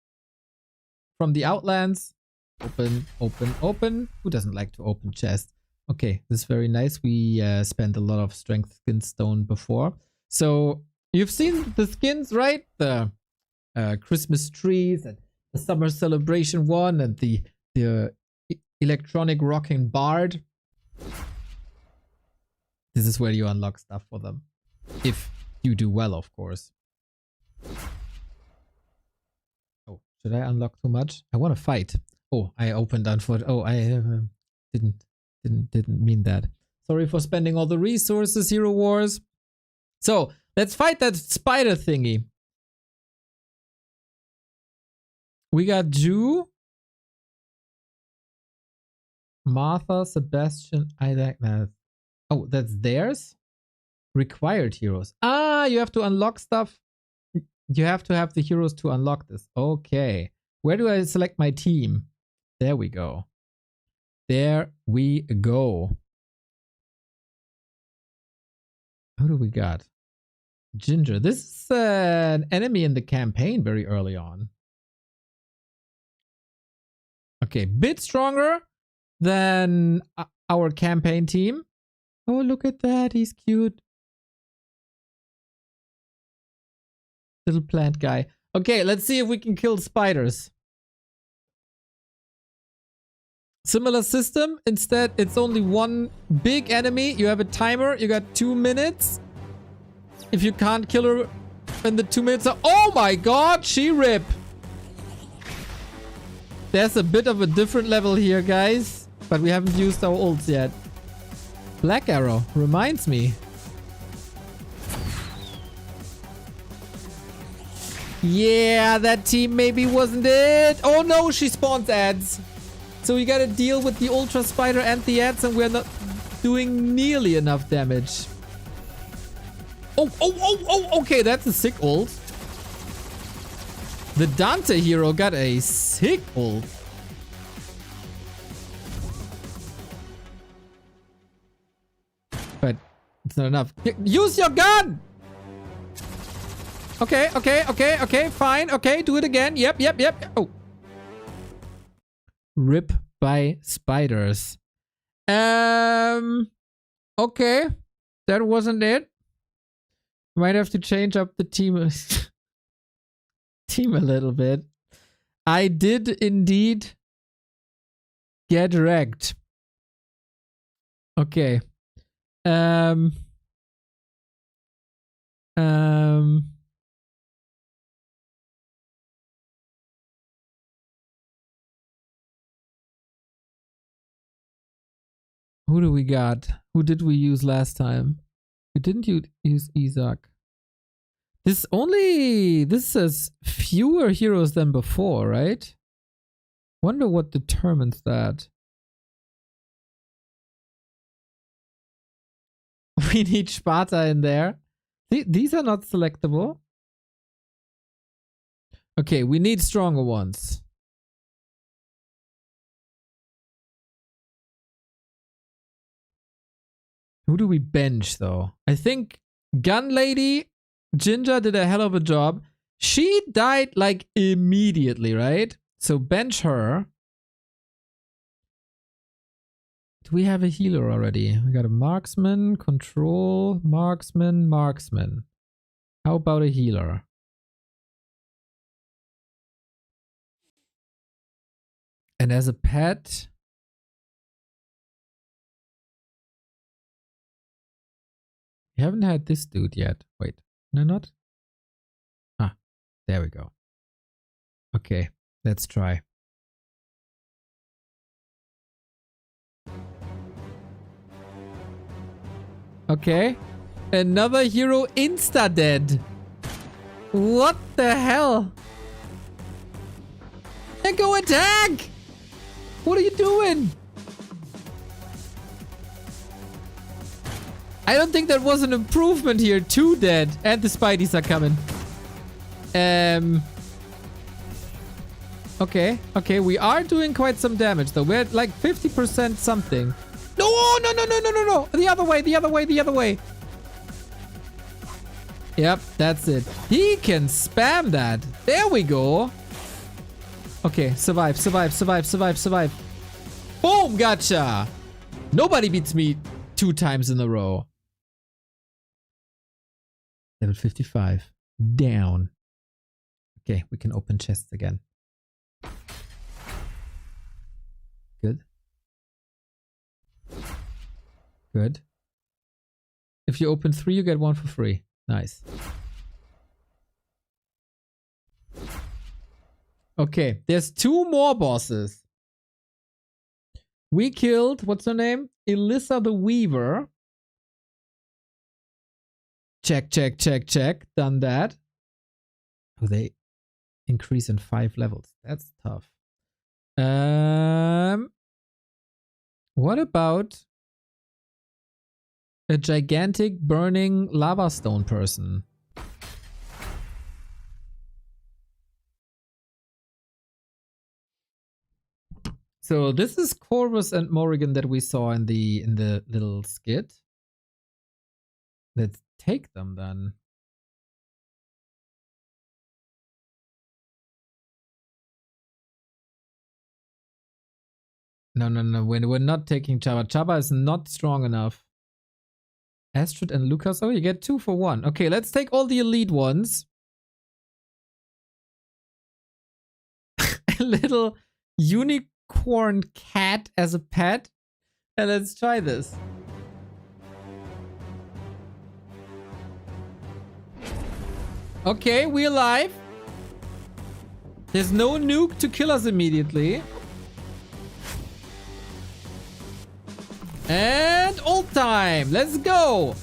from the Outlands. Open, open, open. Who doesn't like to open chests? Okay, this is very nice. We spent a lot of strength skin stone before. So you've seen the skins, right? The Christmas trees and the summer celebration one and the electronic rocking bard. This is where you unlock stuff for them. If you do well, of course. Oh, should I unlock too much? I want to fight. Oh, I opened unfortunately. Oh, I didn't mean that. Sorry for spending all the resources, Hero Wars. So let's fight that spider thingy. We got Jew, Martha, Sebastian, Isaac. Oh, that's theirs. Required heroes. Ah, you have to unlock stuff. You have to have the heroes to unlock this. Okay. Where do I select my team? There we go. There we go. Who do we got? Ginger. This is an enemy in the campaign very early on. Okay, bit stronger than our campaign team. Oh, look at that. He's cute. Little plant guy. Okay, let's see if we can kill spiders. Similar system. Instead, it's only one big enemy. You have a timer. You got 2 minutes. If you can't kill her in the 2 minutes... Oh my god, She-Rip! There's a bit of a different level here, guys. But we haven't used our ults yet. Black Arrow reminds me. Yeah, that team maybe wasn't it. Oh no, she spawns ads. So we gotta deal with the Ultra Spider and the ads, and we're not doing nearly enough damage. Oh, okay, that's a sick ult. The Dante hero got a sick ult. But it's not enough. Use your gun! Okay, fine. Okay, do it again. Yep. Oh. Rip by spiders. Okay. That wasn't it. Might have to change up the team team a little bit. I did indeed get wrecked. Okay. Who do we got? Who did we use last time? We didn't use Isaac. This says fewer heroes than before, right? Wonder what determines that. We need Sparta in there. These are not selectable. Okay, we need stronger ones. Who do we bench though? I think Gun Lady Ginger did a hell of a job. She died like immediately, right? So bench her. Do we have a healer already? We got a marksman, control, marksman. How about a healer? And as a pet, we haven't had this dude yet. Wait, no, not? Ah, there we go. Okay, let's try. Okay, another hero insta-dead. What the hell? And go attack! What are you doing? I don't think that was an improvement here. 2 dead. And the Spideys are coming. Okay, we are doing quite some damage though. We're at like 50% something. No. The other way. Yep, that's it. He can spam that. There we go. Okay, survive. Boom, gotcha. Nobody beats me 2 times in a row. Level 55. Down. Okay, we can open chests again. Good. If you open 3, you get 1 for free. Nice. Okay, there's 2 more bosses. We killed, what's her name? Elissa the Weaver. Check. Done that. Oh, they increase in 5 levels. That's tough. What about a gigantic burning lava stone person? So this is Corvus and Morrigan that we saw in the little skit. Let's take them then. No. We're not taking Chaba. Chaba is not strong enough. Astrid and Lucas. Oh, you get 2 for 1. Okay, let's take all the elite ones. A little unicorn cat as a pet. And let's try this. Okay, we're alive. There's no nuke to kill us immediately. And ult time. Let's go.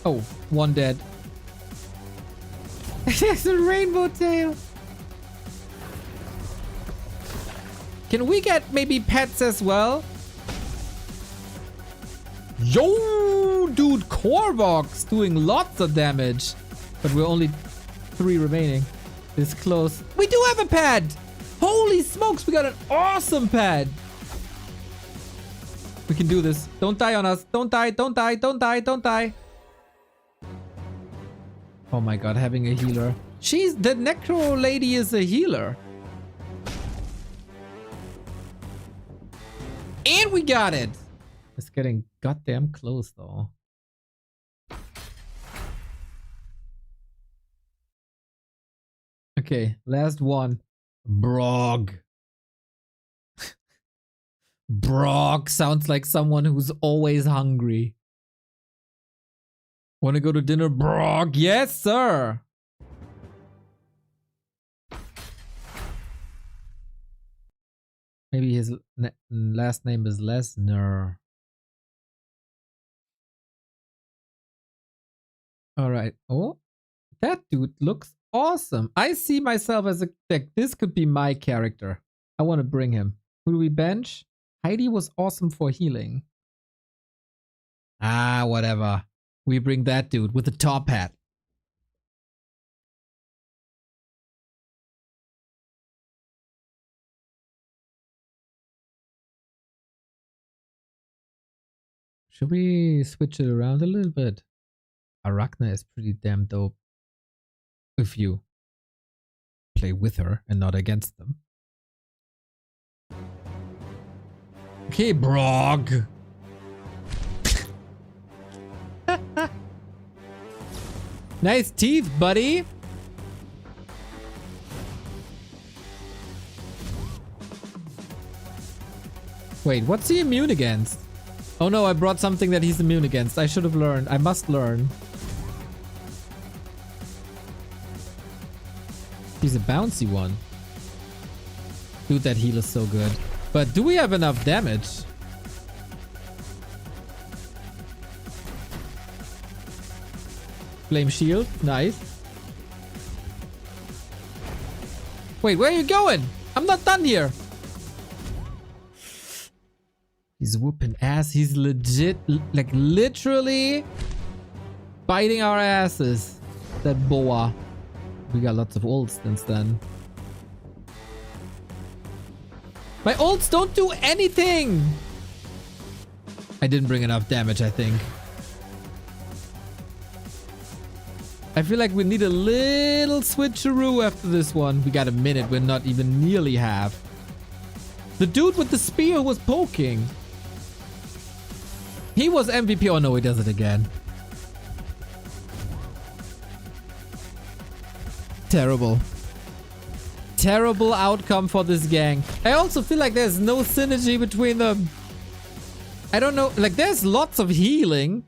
Oh, 1 dead. There's a rainbow tail. Can we get maybe pets as well? Yo, dude, Korvox doing lots of damage. But we're only 3 remaining. It's close. We do have a pet! Holy smokes, we got an awesome pet! We can do this. Don't die on us. Don't die, don't die, don't die, don't die. Oh my god, having a healer. The Necro lady is a healer. And we got it! It's getting goddamn close though. Okay, last one. Brog. Brog sounds like someone who's always hungry. Wanna go to dinner, Brog? Yes, sir! Maybe his last name is Lesnar. Alright. Oh, that dude looks awesome. I see myself as a... Like, this could be my character. I want to bring him. Who do we bench? Heidi was awesome for healing. Ah, whatever. We bring that dude with the top hat. Should we switch it around a little bit? Arachna is pretty damn dope. If you play with her and not against them. Okay, Brog. Nice teeth, buddy. Wait, what's he immune against? Oh no, I brought something that he's immune against. I should have learned. I must learn. He's a bouncy one. Dude, that heal is so good. But do we have enough damage? Flame shield. Nice. Wait, where are you going? I'm not done here. He's whooping ass. He's legit, like literally biting our asses. That boa. We got lots of ults since then. My ults don't do anything! I didn't bring enough damage, I think. I feel like we need a little switcheroo after this one. We got a minute. We're not even nearly half. The dude with the spear was poking. He was MVP. Oh no, he does it again. Terrible. Terrible outcome for this gang. I also feel like there's no synergy between them. I don't know. Like, there's lots of healing.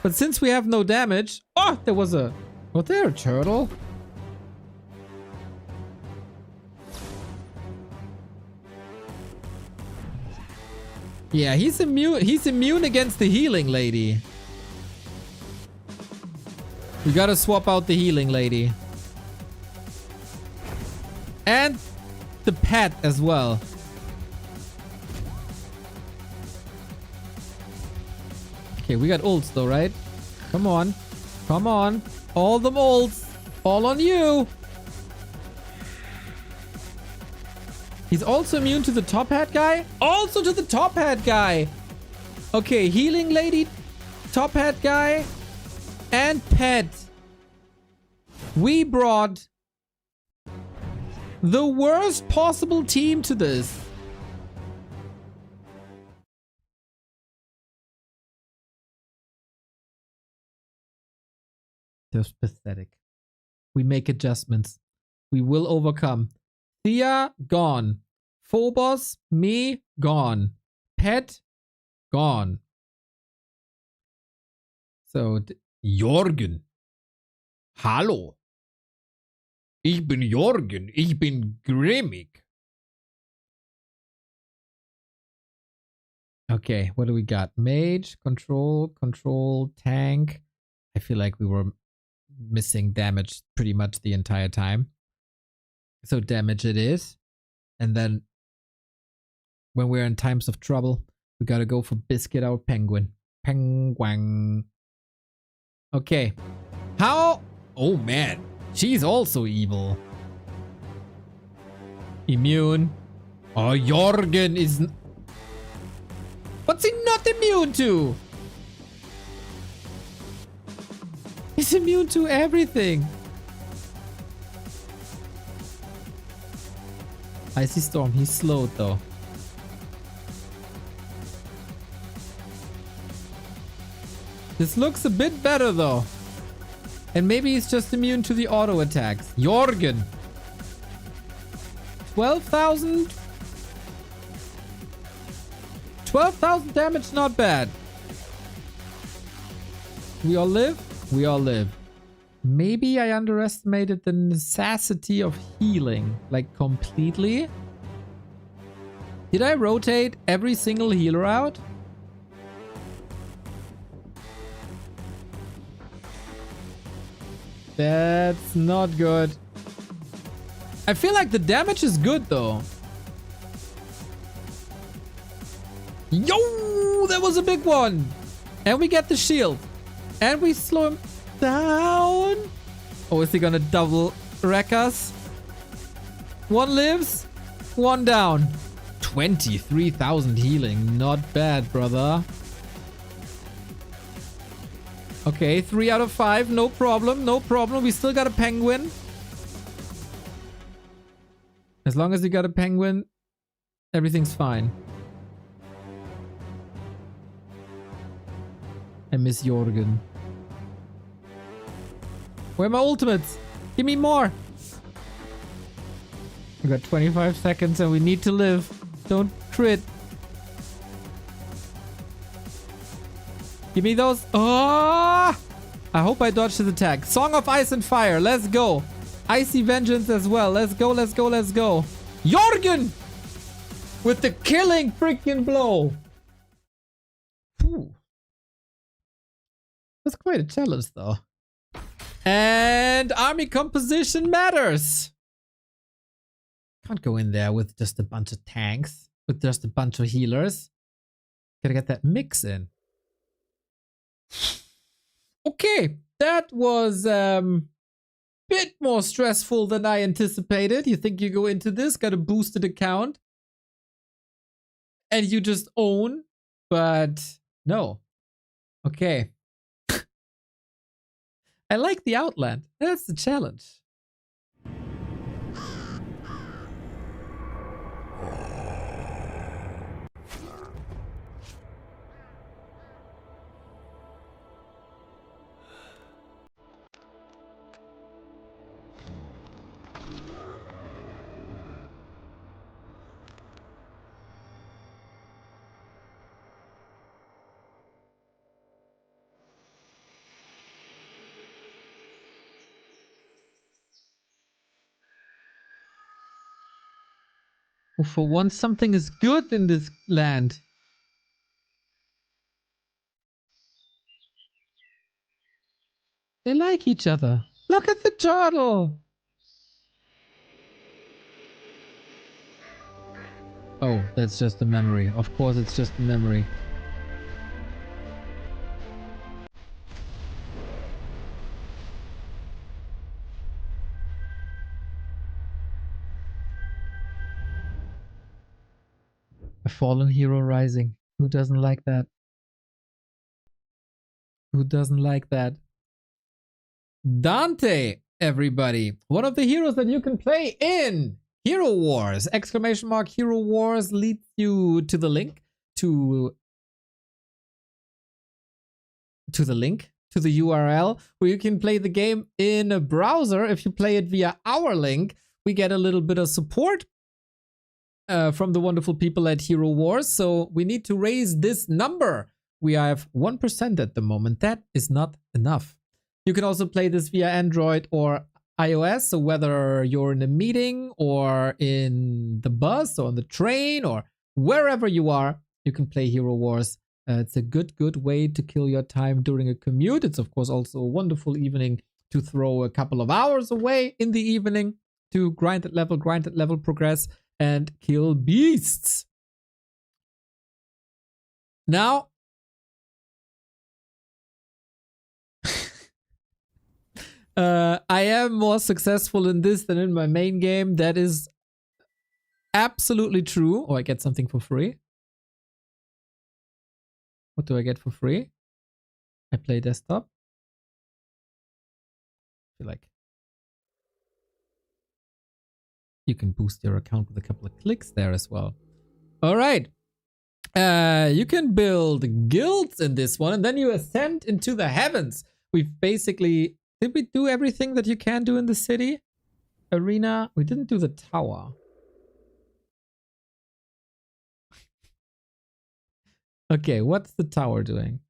But since we have no damage... Oh, there was a... Was there a turtle? Yeah, he's immune against the healing lady. We gotta swap out the healing lady. And the pet as well. Okay, we got ults though, right? Come on. Come on. All them ults. All on you. He's also immune to the top hat guy? Also to the top hat guy. Okay, healing lady, top hat guy, and pet. We brought the worst possible team to this. Just pathetic. We make adjustments. We will overcome. Thea, gone. Phobos, me, gone. Pet, gone. So, Jorgen. Hallo. Ich bin Jorgen. Ich bin grimmig. Okay, what do we got? Mage, control, tank. I feel like we were missing damage pretty much the entire time. So damage it is. And then when we're in times of trouble, we gotta go for Biscuit our penguin. Penguin. Okay. How? Oh man, she's also evil. Immune. Oh, Jorgen is... What's he not immune to? He's immune to everything. Icy Storm, he's slowed though. This looks a bit better though. And maybe he's just immune to the auto attacks. Jorgen. 12,000? 12,000 damage, not bad. We all live? We all live. Maybe I underestimated the necessity of healing, like completely. Did I rotate every single healer out? That's not good. I feel like the damage is good though. Yo, that was a big one. And we get the shield. And we slow him down. Oh, is he gonna double wreck us? One lives, one down. 23,000 healing. Not bad, brother. Okay, 3 out of 5. No problem, no problem. We still got a penguin. As long as you got a penguin, everything's fine. I miss Jorgen. Where are my ultimates? Give me more. We got 25 seconds and we need to live. Don't crit. Give me those. Oh! I hope I dodged his attack. Song of Ice and Fire. Let's go. Icy Vengeance as well. Let's go, let's go, let's go. Jorgen! With the killing freaking blow. Whew. That's quite a challenge though. And army composition matters. Can't go in there with just a bunch of tanks. With just a bunch of healers. Gotta get that mix in. Okay. That was bit more stressful than I anticipated. You think you go into this, got a boosted account, and you just own, but no. Okay. I like the Outland. That's the challenge. Well, for once, something is good in this land. They like each other. Look at the turtle. Oh, that's just a memory. Of course, it's just a memory. A fallen hero rising. Who doesn't like that? Who doesn't like that? Dante, everybody. One of the heroes that you can play in Hero Wars. Exclamation mark Hero Wars leads you to the link to the URL where you can play the game in a browser. If you play it via our link, we get a little bit of support from the wonderful people at Hero Wars. So we need to raise this number. We have 1% at the moment. That is not enough. You can also play this via Android or iOS. So whether you're in a meeting or in the bus or on the train or wherever you are, you can play Hero Wars. It's a good way to kill your time during a commute. It's of course also a wonderful evening to throw a couple of hours away in the evening to grind at level, progress, and kill beasts. Now, I am more successful in this than in my main game. That is absolutely true. Oh, I get something for free. What do I get for free? I play desktop. I feel like you can boost your account with a couple of clicks there as well. All right. You can build guilds in this one, and then you ascend into the heavens. We've basically... Did we do everything that you can do in the city? Arena? We didn't do the tower. Okay, what's the tower doing?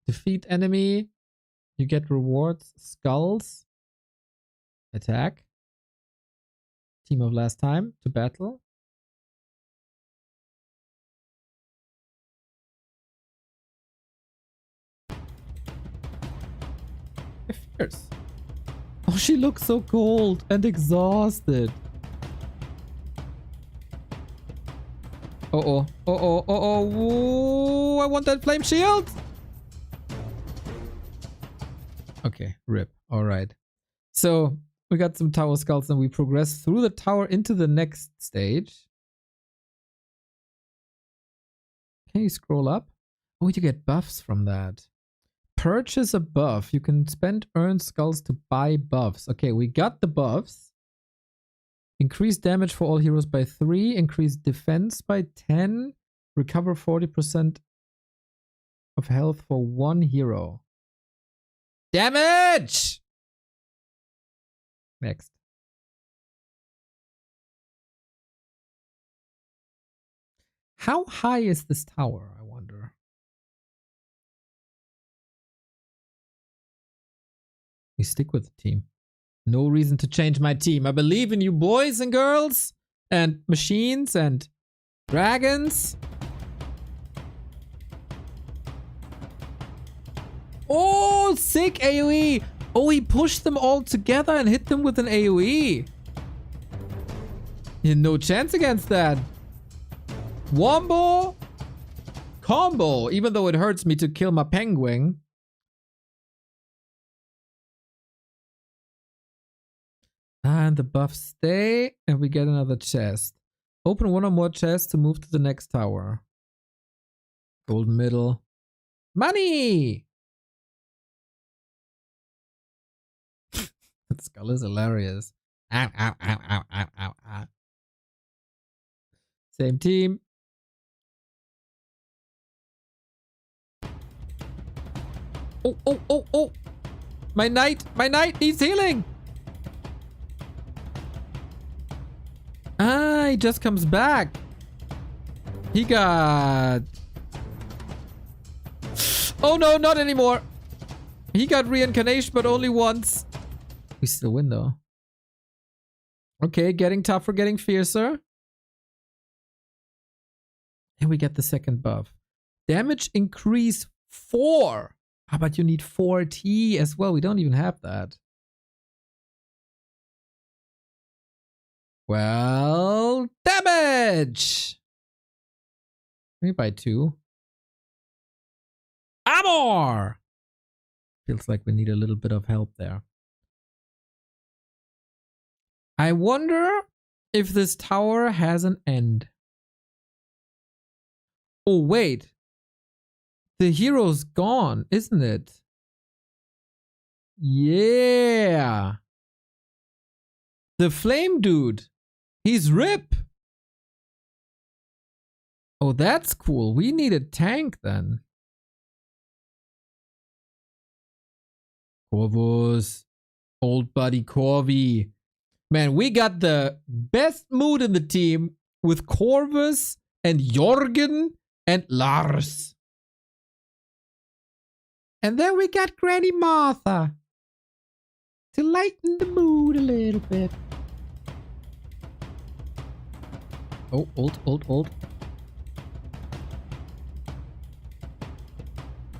Defeat enemy. You get rewards. Skulls. Attack. Team of last time to battle. Fierce. Oh, she looks so cold and exhausted. Uh-oh. Uh-oh. Uh-oh. Whoa, I want that flame shield. Okay, rip. All right. So we got some tower skulls and we progress through the tower into the next stage. Can you scroll up? Oh, you get buffs from that. Purchase a buff. You can spend earned skulls to buy buffs. Okay, we got the buffs. Increase damage for all heroes by 3. Increase defense by 10. Recover 40% of health for 1 hero. Damage! Next. How high is this tower, I wonder? We stick with the team. No reason to change my team. I believe in you boys and girls and machines and dragons. Oh, sick AoE. Oh, he pushed them all together and hit them with an AoE. You had no chance against that. Wombo. Combo. Even though it hurts me to kill my penguin. And the buffs stay, and we get another chest. Open one or more chests to move to the next tower. Gold middle. Money! That skull is hilarious. Ow, ow, ow, ow, ow, ow, ow. Same team. Oh, oh, oh, oh! My knight needs healing! Ah, he just comes back. He got... Oh no, not anymore. He got reincarnation, but only once. We still win though. Okay, getting tougher, getting fiercer. And we get the second buff. Damage increase 4. How about you need 4T as well? We don't even have that. Well, damage! Let me buy 2. Armor! Feels like we need a little bit of help there. I wonder if this tower has an end. Oh, wait. The hero's gone, isn't it? Yeah. The flame dude. He's RIP. Oh, that's cool. We need a tank then. Corvus. Old buddy Corvi. Man, we got the best mood in the team with Corvus and Jorgen and Lars. And then we got Granny Martha to lighten the mood a little bit. Oh, ult.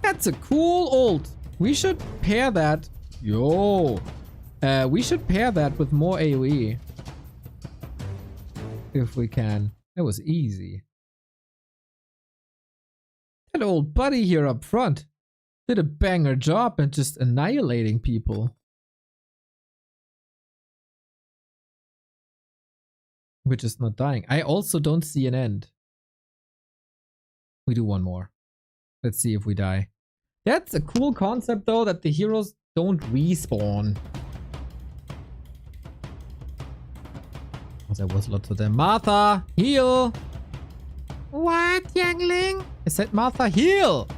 That's a cool ult. We should pair that. Yo. We should pair that with more AoE. If we can. That was easy. That old buddy here up front did a banger job and just annihilating people. We're just not dying. I also don't see an end. We do one more. Let's see if we die. That's a cool concept though, that the heroes don't respawn. There was lots of them. Martha, heal! What, youngling? I said Martha, heal!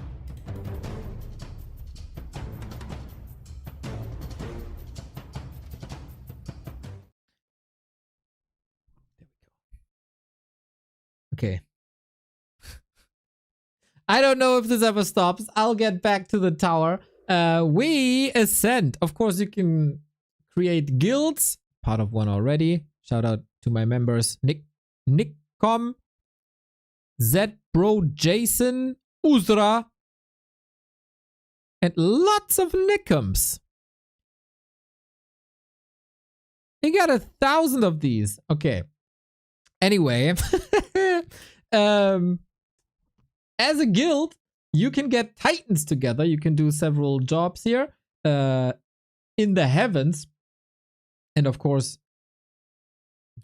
Okay. I don't know if this ever stops. I'll get back to the tower. We ascend. Of course, you can create guilds. Part of one already. Shout out to my members. Nickcom, Zbro, Jason, Uzra. And lots of Nickoms. You got 1,000 of these. Okay. Anyway. As a guild, you can get titans together. You can do several jobs here in the heavens. And of course,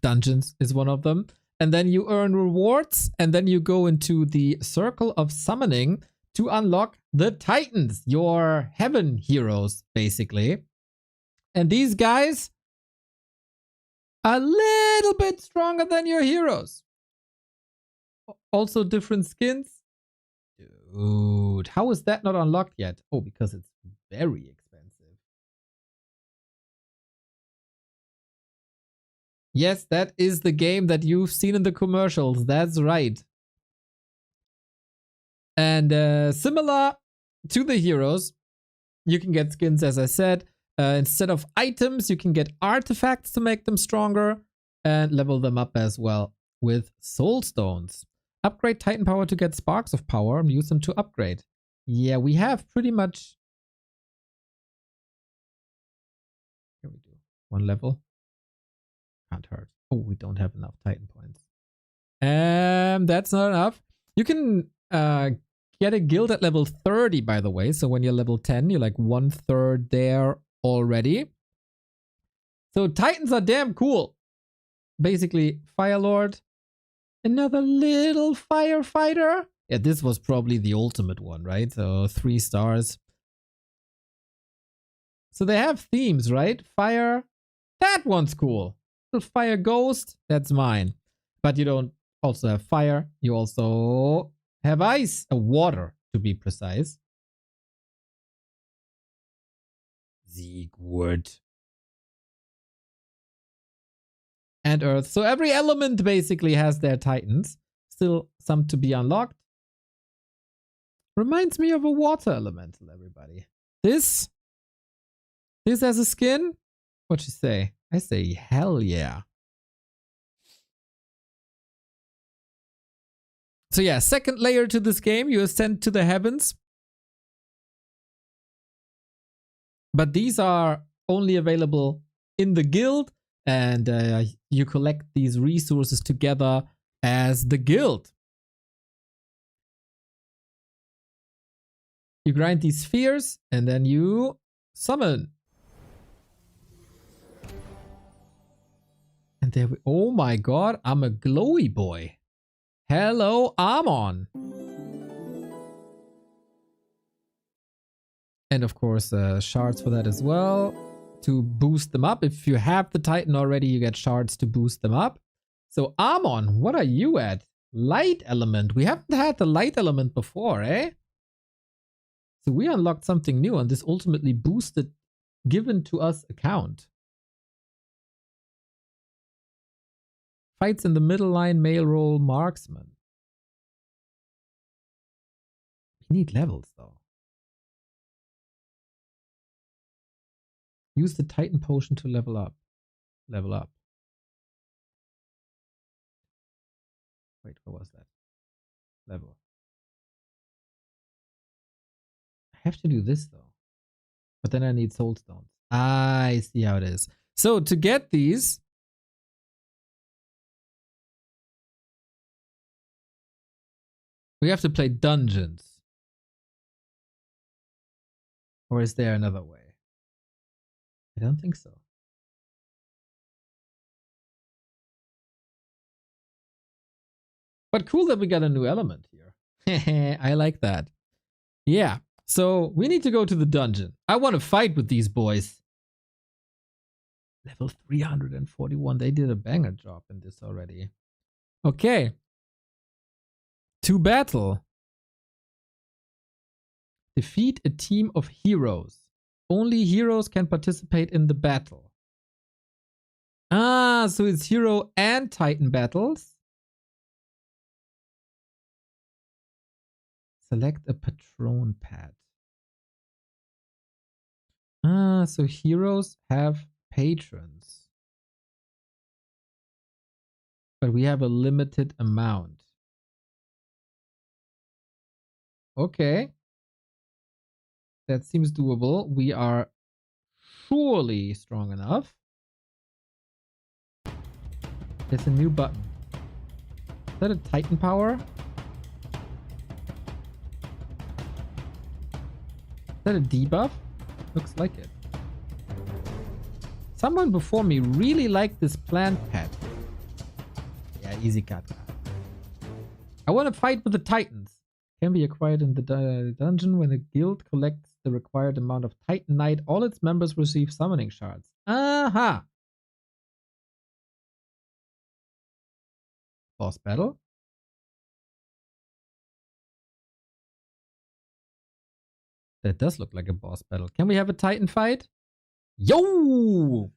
dungeons is one of them. And then you earn rewards. And then you go into the circle of summoning to unlock the titans, your heaven heroes, basically. And these guys are a little bit stronger than your heroes. Also different skins. Dude, how is that not unlocked yet? Oh, because it's very expensive. Yes, that is the game that you've seen in the commercials. That's right. And similar to the heroes, you can get skins, as I said. Instead of items, you can get artifacts to make them stronger and level them up as well with soul stones. Upgrade Titan power to get sparks of power and use them to upgrade. Yeah, we have pretty much... Here we do. One level. Can't hurt. Oh, we don't have enough Titan points. That's not enough. You can get a guild at level 30, by the way. So when you're level 10, you're like 1/3 there already. So Titans are damn cool. Basically, Firelord. Another little firefighter. Yeah, this was probably the ultimate one, right? So 3 stars. So they have themes, right? Fire. That one's cool. Little fire ghost. That's mine. But you don't also have fire. You also have ice. Water, to be precise. Siegward. And earth. So every element basically has their titans. Still some to be unlocked. Reminds me of a water elemental, everybody. This as a skin? What you say? I say hell yeah. So yeah, second layer to this game. You ascend to the heavens. But these are only available in the guild. And you collect these resources together as the guild. You grind these spheres and then you summon. And there we... Oh my god, I'm a glowy boy. Hello, Amon. And of course, shards for that as well. To boost them up. If you have the Titan already, you get shards to boost them up. So Amon, what are you at? Light element. We haven't had the light element before, eh? So we unlocked something new on this ultimately boosted given to us account. Fights in the middle line, male role, marksman. We need levels though. Use the Titan potion to level up. Level up. Wait, what was that? Level. I have to do this though. But then I need soul stones. I see how it is. So to get these, we have to play dungeons. Or is there another way? I don't think so. But cool that we got a new element here. I like that. Yeah. So we need to go to the dungeon. I want to fight with these boys. Level 341. They did a banger job in this already. Okay. To battle. Defeat a team of heroes. Only heroes can participate in the battle. Ah, so it's hero and titan battles. Select a patron pad. Ah, so heroes have patrons. But we have a limited amount. Okay. That seems doable. We are surely strong enough. There's a new button. Is that a Titan power? Is that a debuff? Looks like it. Someone before me really liked this plant pet. Yeah, easy cut. I want to fight with the Titans. Can be acquired in the dungeon when a guild collects the required amount of Titanite. All its members receive summoning shards. Aha! Boss battle. That does look like a boss battle. Can we have a Titan fight? Yo!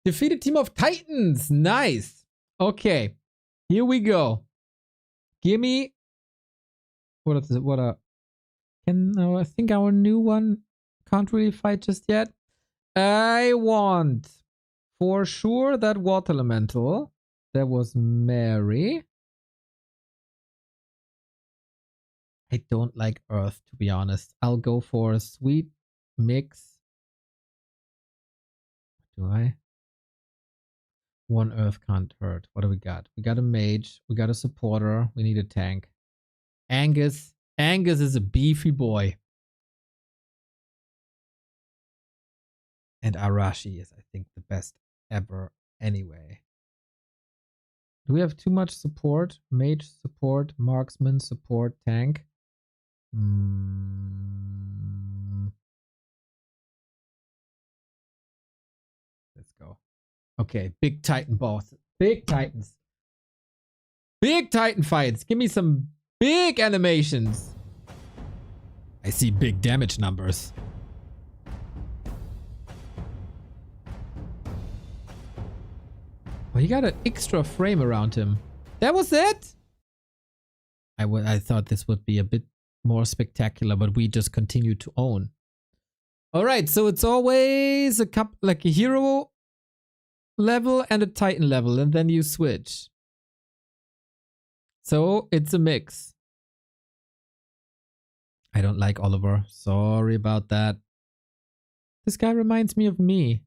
Defeat a team of Titans. Nice. Okay. Here we go. Gimme. What is it? What a. No, I think our new one can't really fight just yet. I want for sure that water elemental. That was Mary. I don't like Earth, to be honest. I'll go for a sweet mix. Do I? One Earth can't hurt. What do we got? We got a mage. We got a supporter. We need a tank. Angus. Angus is a beefy boy. And Arashi is, I think, the best ever anyway. Do we have too much support? Mage support, marksman support, tank. Let's go. Okay, big Titan boss. Big Titans. Big Titan fights. Give me some big animations. I see big damage numbers. Well, he got an extra frame around him. That was it? I thought this would be a bit more spectacular, but we just continue to own. All right, so it's always a couple, like a hero level and a Titan level, and then you switch. So it's a mix. I don't like Oliver. Sorry about that. This guy reminds me of me.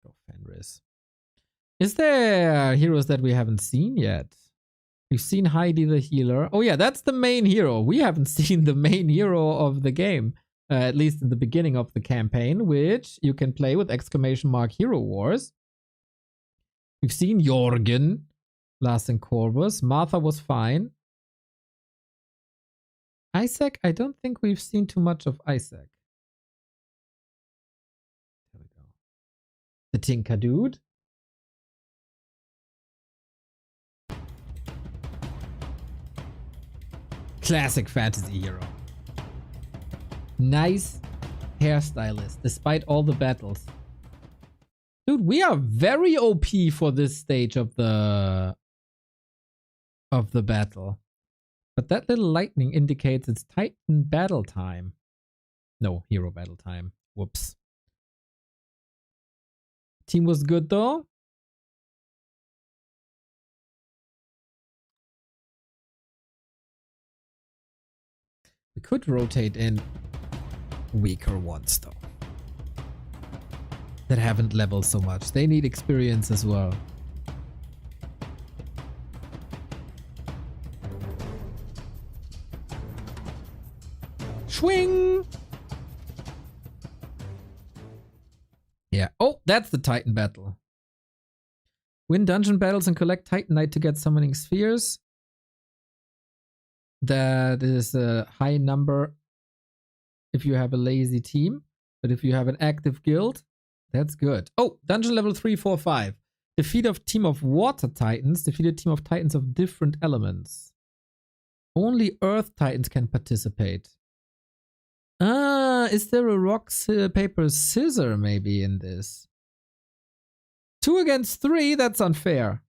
Go Fenris. Is there heroes that we haven't seen yet? We've seen Heidi the healer. Oh yeah, that's the main hero. We haven't seen the main hero of the game. At least in the beginning of the campaign, which you can play with ! Hero Wars. We've seen Jorgen, Lars and Corvus. Martha was fine. Isaac, I don't think we've seen too much of Isaac. There we go. The Tinker Dude. Classic fantasy hero. Nice hairstylist, despite all the battles. Dude, we are very OP for this stage of the battle. But that little lightning indicates it's Titan battle time. No, hero battle time. Whoops. Team was good though. We could rotate in weaker ones though. That haven't leveled so much. They need experience as well. Swing! Yeah. Oh, that's the Titan battle. Win dungeon battles and collect Titanite to get summoning spheres. That is a high number if you have a lazy team. But if you have an active guild, that's good. Oh, dungeon level 3, 4, 5. Defeat of team of water titans. Defeat a team of titans of different elements. Only earth titans can participate. Ah, is there a rock, paper, scissor maybe in this? 2 against 3? That's unfair.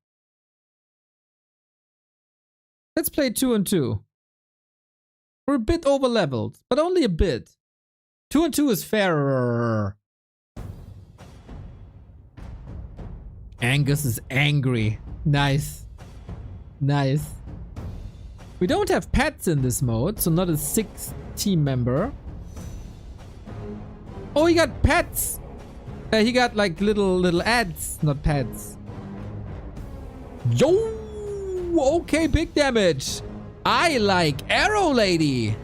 Let's play 2 and 2. We're a bit over leveled, but only a bit. 2 and 2 is fairer. Angus is angry. Nice. Nice. We don't have pets in this mode, so not a 6th team member. Oh, he got pets. He got like little ads, not pets. Yo! Okay, big damage. I like Arrow Lady.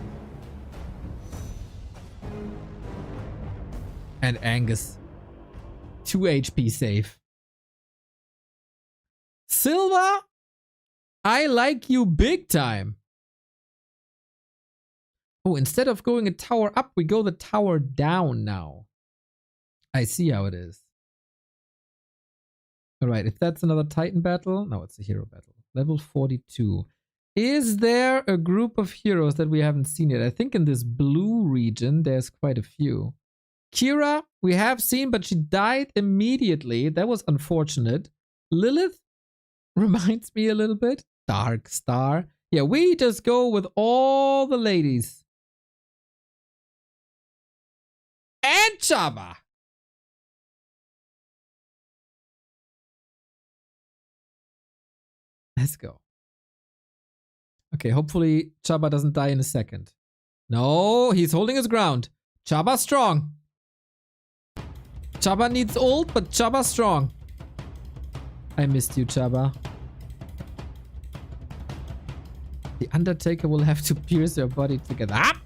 And Angus. 2 HP save. Silva, I like you big time. Oh, instead of going a tower up, we go the tower down now. I see how it is. Alright, if that's another Titan battle... No, it's a hero battle. Level 42. Is there a group of heroes that we haven't seen yet? I think in this blue region, there's quite a few. Kira, we have seen, but she died immediately. That was unfortunate. Lilith reminds me a little bit. Dark Star. Yeah, we just go with all the ladies. And Chaba. Let's go. Okay, hopefully Chaba doesn't die in a second. No, he's holding his ground. Chaba strong. Chaba needs ult, but Chaba strong. I missed you, Chaba. The Undertaker will have to pierce your body together. Ah!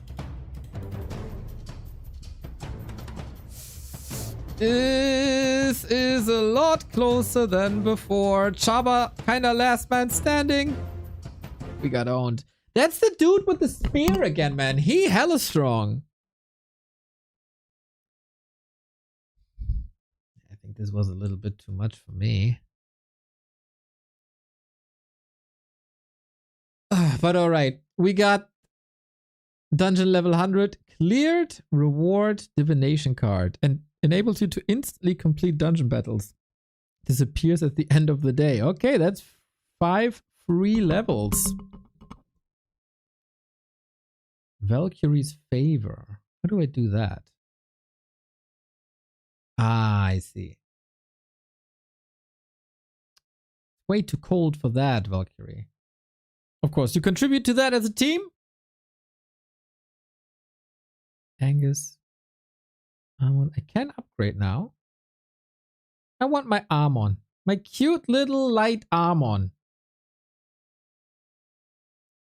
This is a lot closer than before. Chaba, kinda last man standing. We got owned. That's the dude with the spear again, man. He hella strong. I think this was a little bit too much for me. But alright. We got dungeon level 100 cleared, reward, divination card, and enables you to instantly complete dungeon battles. Disappears at the end of the day. Okay, that's 5 free levels. Valkyrie's favor. How do I do that? Ah, I see. Way too cold for that, Valkyrie. Of course, you contribute to that as a team. Angus. I can upgrade now. I want my Armon. My cute little light Armon.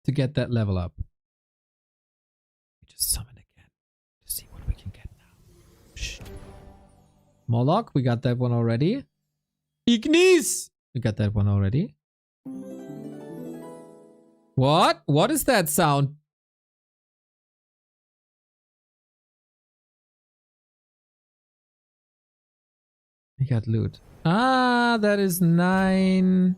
To get that level up. We just summon again. To see what we can get now. Shh. Moloch, we got that one already. Ignis! We got that one already. What? What is that sound? We got loot. Ah, that is 9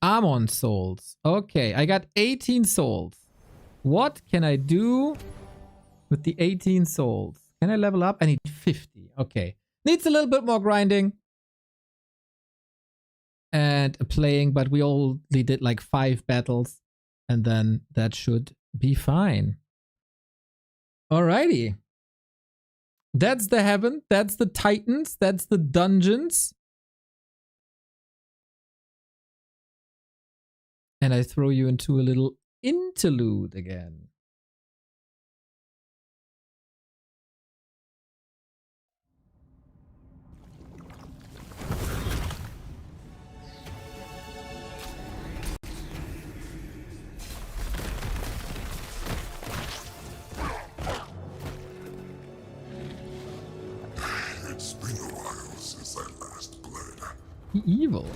Amon souls. Okay, I got 18 souls. What can I do with the 18 souls? Can I level up? I need 50. Okay. Needs a little bit more grinding. And playing, but we only did like 5 battles. And then that should be fine. Alrighty. That's the heaven. That's the titans. That's the dungeons. And I throw you into a little interlude again. Evil.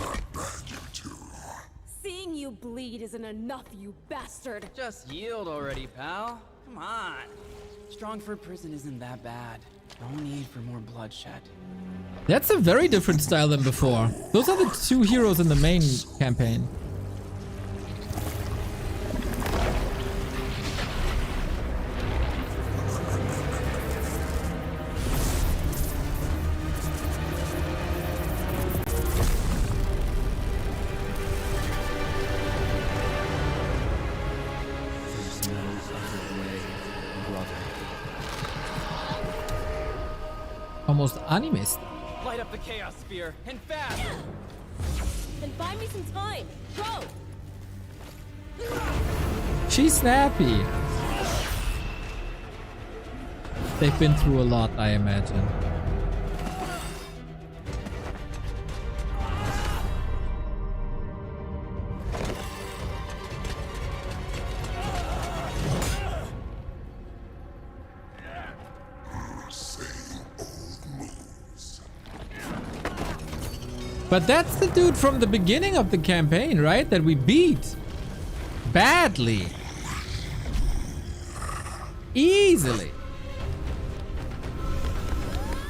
Seeing you bleed isn't enough, you bastard. Just yield already, pal. Come on. Strongford Prison isn't that bad. No need for more bloodshed. That's a very different style than before. Those are the two heroes in the main campaign. Almost anime style. Light up the Chaos Sphere, and fast! Then buy me some time. Go! She's snappy. They've been through a lot, I imagine. But that's the dude from the beginning of the campaign, right? That we beat. Badly. Easily.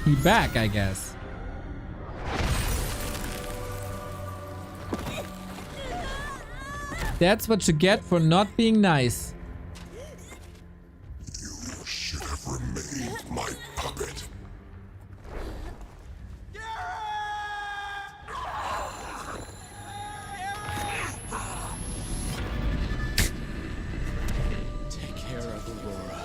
He back, I guess. That's what you get for not being nice. You should have remained my puppet. Take care of Aurora.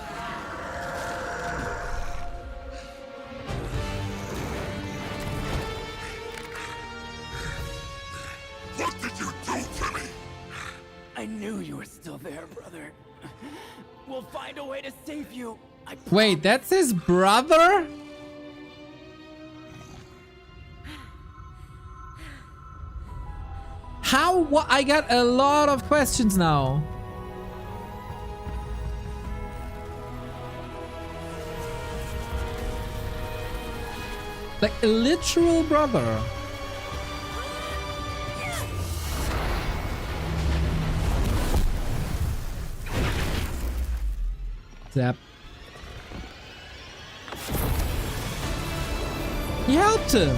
What did you do to me? I knew you were still there, brother. We'll find a way to save you. Wait, that's his brother? How? What? I got a lot of questions now. Like a literal brother. Zap. He helped him.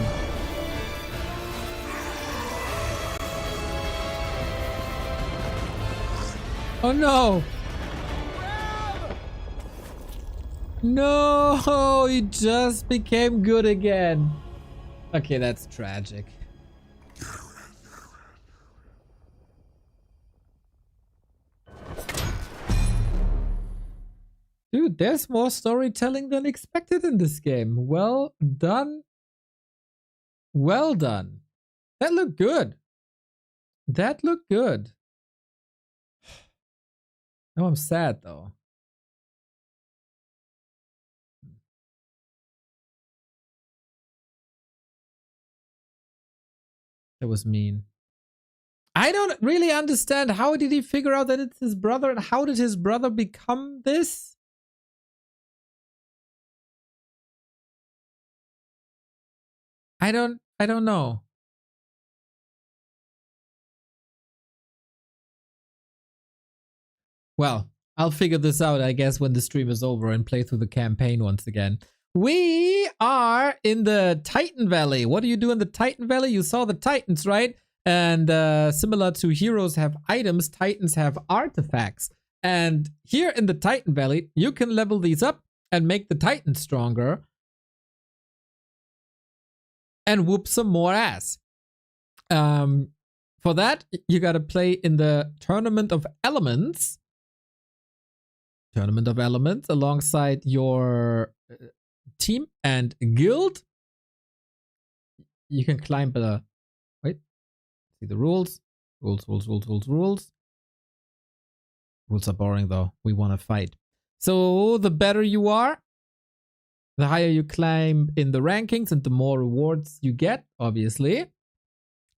Oh no. No, he just became good again. Okay, that's tragic. Dude, there's more storytelling than expected in this game. Well done. Well done. That looked good. That looked good. Now I'm sad though. That was mean. I don't really understand. How did he figure out that it's his brother, and how did his brother become this? I don't know. Well, I'll figure this out, I guess, when the stream is over and play through the campaign once again. We are in the Titan Valley. What do you do in the Titan Valley? You saw the Titans, right? And similar to heroes have items, Titans have artifacts. And here in the Titan Valley, you can level these up and make the Titans stronger. And whoop some more ass. For that, you gotta play in the Tournament of Elements. Tournament of Elements alongside your team and guild. You can climb the... Wait. See the rules. Rules. Rules are boring though. We want to fight. So the better you are, the higher you climb in the rankings and the more rewards you get, obviously.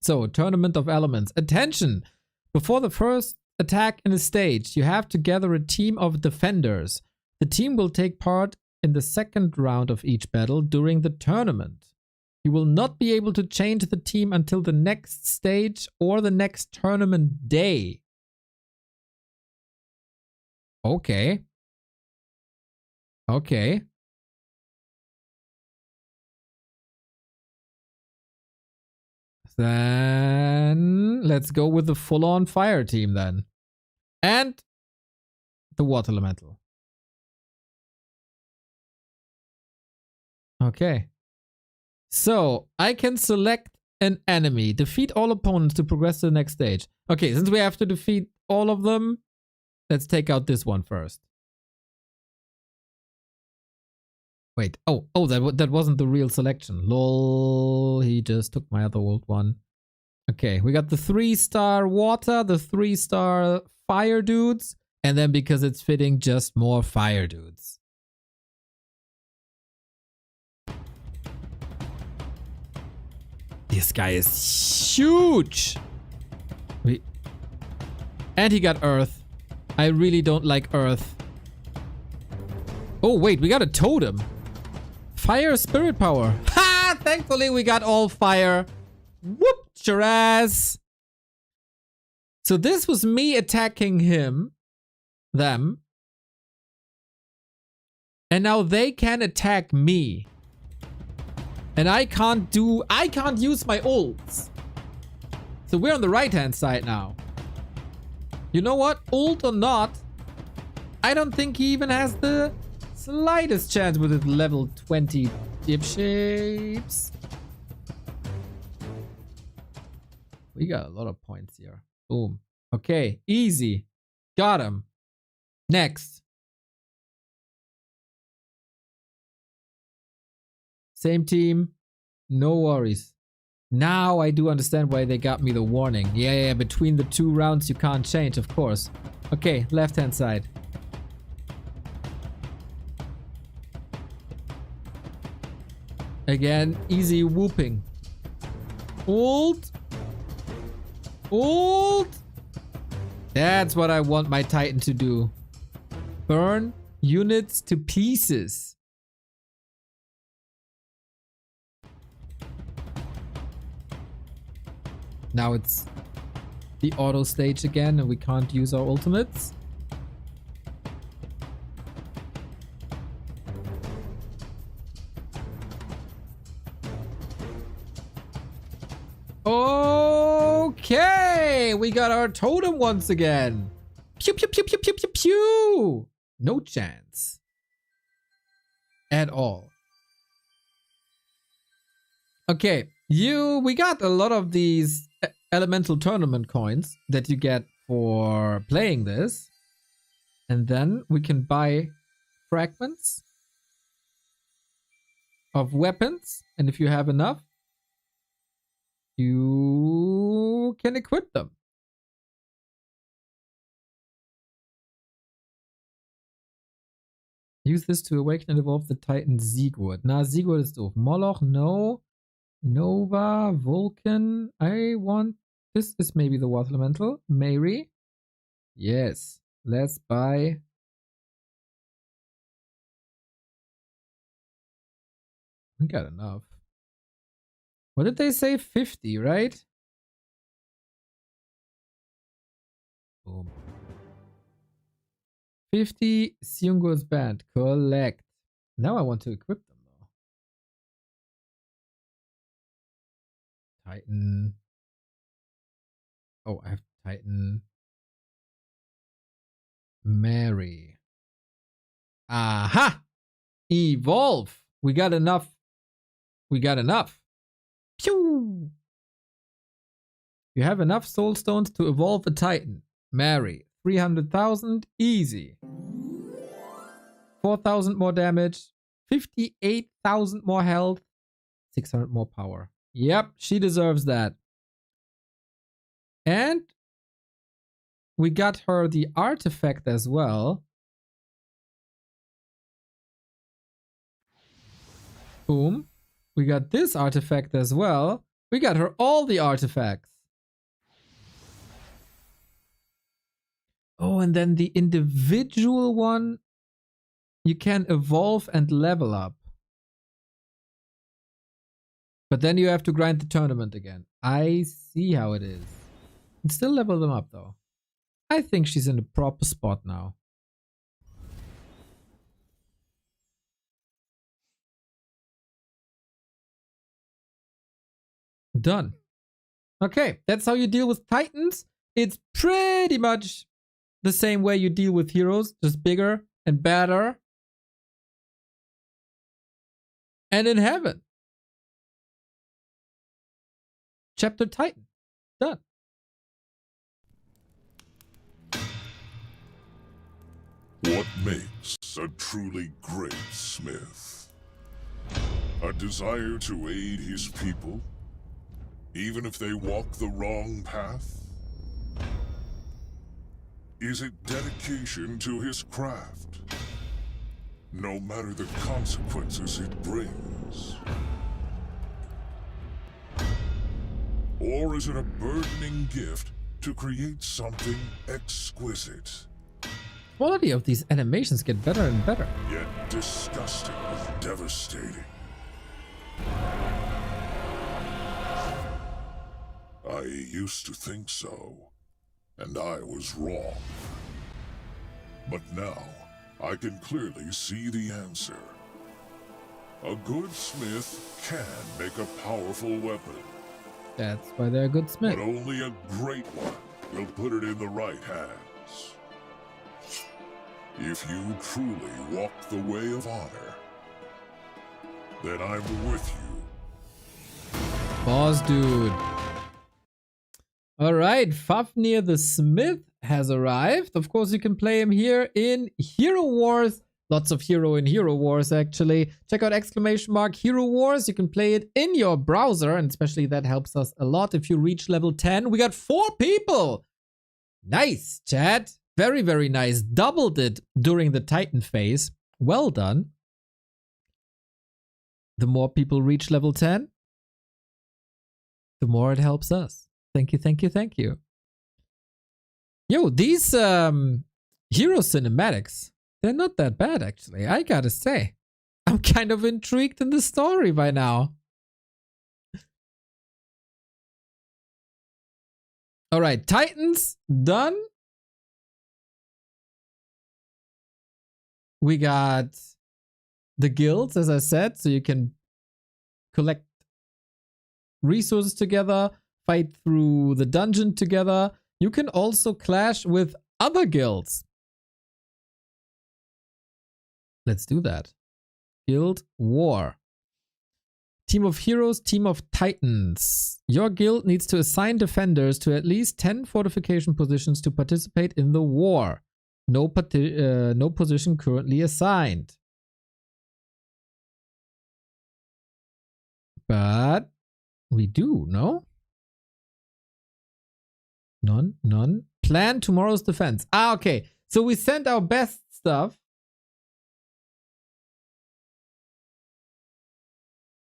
So, Tournament of Elements. Attention! Before the first attack in a stage, you have to gather a team of defenders. The team will take part in the second round of each battle during the tournament. You will not be able to change the team until the next stage or the next tournament day. Okay. Okay. Then let's go with the full-on fire team then. And the water elemental. Okay. So I can select an enemy. Defeat all opponents to progress to the next stage. Okay, since we have to defeat all of them, let's take out this one first. Wait. Oh, that wasn't the real selection. Lol, he just took my other old one. Okay, we got the 3-star water, the 3-star fire dudes, and then because it's fitting, just more fire dudes. This guy is huge. And he got earth. I really don't like earth. Oh, wait, we got a totem. Fire spirit power. Ha! Thankfully, we got all fire. Whooped your ass. So this was me attacking them. And now they can attack me. And I can't use my ults. So we're on the right-hand side now. You know what? Ult or not, I don't think he even has the slightest chance with his level 20 dipshapes. We got a lot of points here. Boom. Okay, easy. Got him. Next. Same team. No worries. Now I do understand why they got me the warning. Yeah, between the 2 rounds you can't change, of course. Okay, left-hand side. Again, easy whooping. Ult. Ult. That's what I want my Titan to do. Burn units to pieces. Now it's the auto stage again and we can't use our ultimates. Okay, we got our totem once again. Pew, pew, pew, pew, pew, pew, pew. No chance. At all. Okay, we got a lot of these elemental tournament coins that you get for playing this. And then we can buy fragments of weapons. And if you have enough, you can equip them. Use this to awaken and evolve the Titan Sigurd. Nah, Sigurd is doof. Moloch, no. Nova, Vulcan. I want... This is maybe the water elemental. Mary. Yes. Let's buy... We got enough. What did they say? 50, right? Boom. 50 Siungur's band. Collect. Now I want to equip them though. Titan. Oh, I have Titan. Mary. Aha! Evolve. We got enough. We got enough. Pew! You have enough soul stones to evolve a Titan. Mary. 300,000. Easy. 4,000 more damage. 58,000 more health. 600 more power. Yep, she deserves that. And we got her the artifact as well. Boom. We got this artifact as well. We got her all the artifacts. Oh, and then the individual one, you can evolve and level up. But then you have to grind the tournament again. I see how it is. And still level them up though. I think she's in the proper spot now. Done. Okay, that's how you deal with Titans. It's pretty much the same way you deal with heroes, just bigger and better. And in heaven. Chapter Titan. Done. What makes a truly great smith? A desire to aid his people, even if they walk the wrong path? Is it dedication to his craft, no matter the consequences it brings? Or is it a burdening gift to create something exquisite, Quality of these animations get better and better. yet disgustingly devastating? I used to think so, and I was wrong. But now, I can clearly see the answer. A good smith can make a powerful weapon, That's why they're a good smith. but only a great one will put it in the right hands. If you truly walk the way of honor, then I'm with you. Boss dude. Alright, Fafnir the Smith has arrived. Of course, you can play him here in Hero Wars. Lots of hero in Hero Wars, actually. Check out !Hero Wars. You can play it in your browser, and especially that helps us a lot if you reach level 10. We got 4 people. Nice, chat. Very, very nice. Doubled it during the Titan phase. Well done. The more people reach level 10, the more it helps us. Thank you, thank you, thank you. Yo, these hero cinematics, they're not that bad, actually. I gotta say. I'm kind of intrigued in the story by now. Alright, Titans, done. We got the guilds, as I said, so you can collect resources together, fight through the dungeon together. You can also clash with other guilds. Let's do that. Guild War. Team of Heroes, Team of Titans. Your guild needs to assign defenders to at least 10 fortification positions to participate in the war. No position currently assigned. But we do, no? None. Plan tomorrow's defense. Ah, okay. So we sent our best stuff.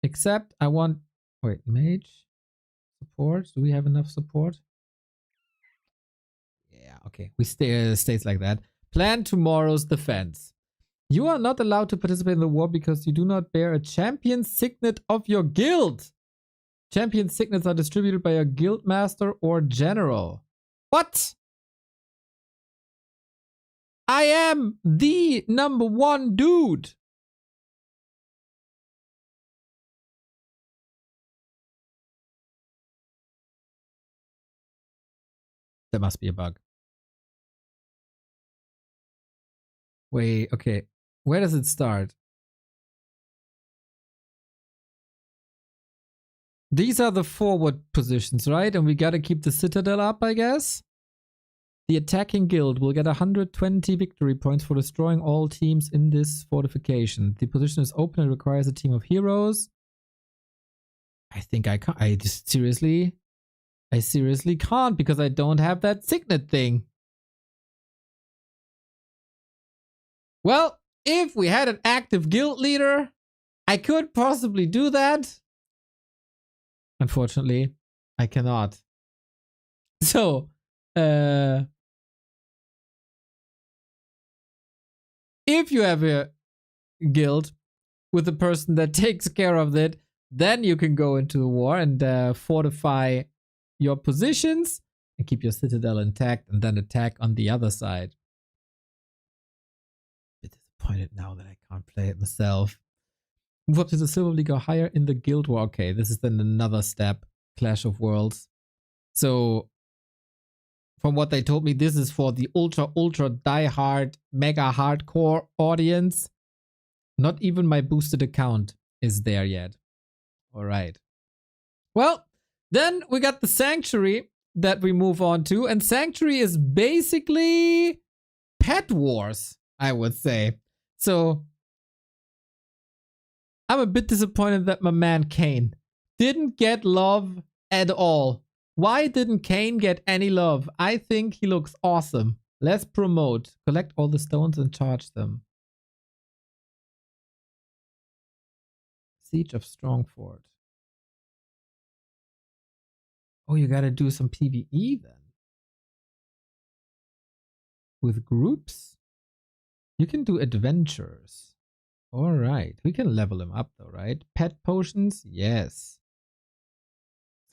Except I want... Wait, mage? Support? Do we have enough support? Yeah, okay. We stays like that. Plan tomorrow's defense. You are not allowed to participate in the war because you do not bear a champion signet of your guild. Champion signets are distributed by a guild master or general. What? I am the #1 dude. There must be a bug. Wait, okay. Where does it start? These are the forward positions, right? And we gotta keep the citadel up, I guess? The attacking guild will get 120 victory points for destroying all teams in this fortification. The position is open and requires a team of heroes. I think I can't. I seriously can't because I don't have that signet thing. Well, if we had an active guild leader, I could possibly do that. Unfortunately, I cannot. So, if you have a guild with a person that takes care of it, Then you can go into the war and fortify your positions and keep your citadel intact and then attack on the other side. A bit disappointed now that I can't play it myself. Move up to the Silver League or higher in the Guild War. Okay, this is then another step. Clash of Worlds. So, from what they told me, this is for the ultra die-hard, mega hardcore audience. Not even my boosted account is there yet. Alright. Well, then we got the Sanctuary that we move on to. And Sanctuary is basically pet wars, I would say. So, I'm a bit disappointed that my man Kane didn't get love at all. Why didn't Kane get any love? I think he looks awesome. Let's promote. Collect all the stones and charge them. Siege of Strongford. Oh, you gotta do some PvE then. With groups? You can do adventures. Alright, we can level him up though, right? Pet potions? Yes.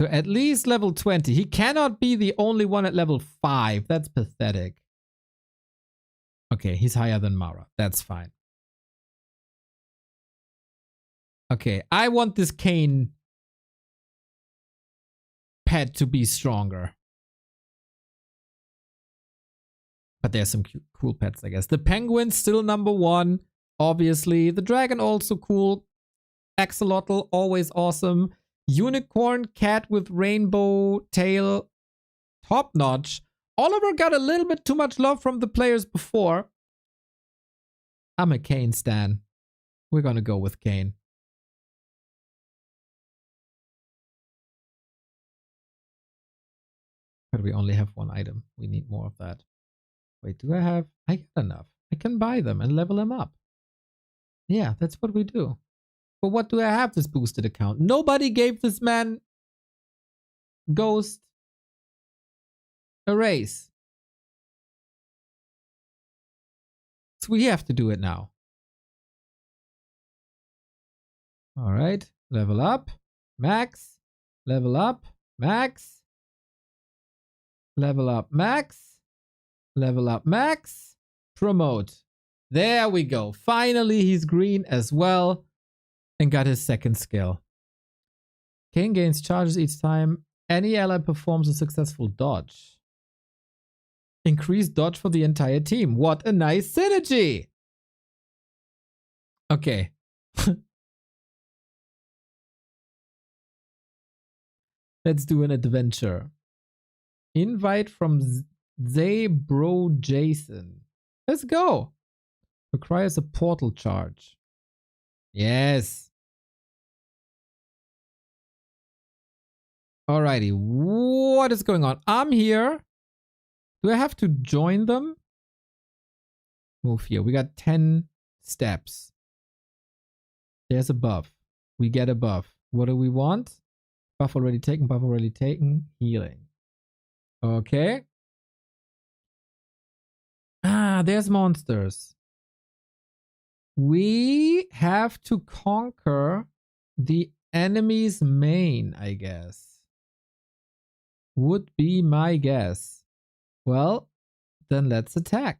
So at least level 20. He cannot be the only one at level 5. That's pathetic. Okay, he's higher than Mara. That's fine. Okay, I want this Kane pet to be stronger. But there's some cute, cool pets, I guess. The penguin still number 1, obviously. The dragon also cool. Axolotl, always awesome. Unicorn, cat with rainbow tail, top notch. Oliver got a little bit too much love from the players before. I'm a Kane stan. We're gonna go with Kane. But we only have one item. We need more of that. Wait, do I have? I got enough. I can buy them and level them up. Yeah, that's what we do. But what do I have this boosted account? Nobody gave this man Ghost a raise. So we have to do it now. Alright, level up, max, level up, max, level up, max, level up, max, promote. There we go. Finally, he's green as well. And got his second skill. Kane gains charges each time any ally performs a successful dodge. Increase dodge for the entire team. What a nice synergy! Okay. Let's do an adventure. Invite from Bro Jason. Let's go. Requires a portal charge. Yes. Alrighty. What is going on? I'm here. Do I have to join them? Move here. We got 10 steps. There's a buff. We get a buff. What do we want? Buff already taken. Buff already taken. Healing. Okay. Ah, there's monsters. We have to conquer the enemy's main, I guess. Would be my guess. Well, then let's attack.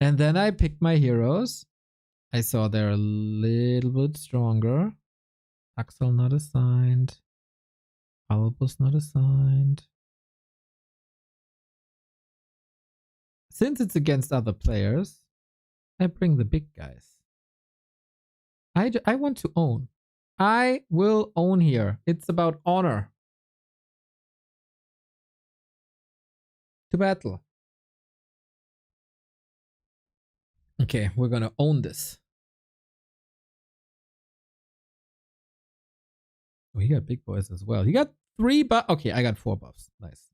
And then I picked my heroes. I saw they're a little bit stronger. Axel not assigned. Albus not assigned. Since it's against other players, I bring the big guys. I want to own. I will own here. It's about honor. To battle. Okay, we're gonna own this. Oh, he got big boys as well. He got 3 buffs. Okay, I got 4 buffs. Nice.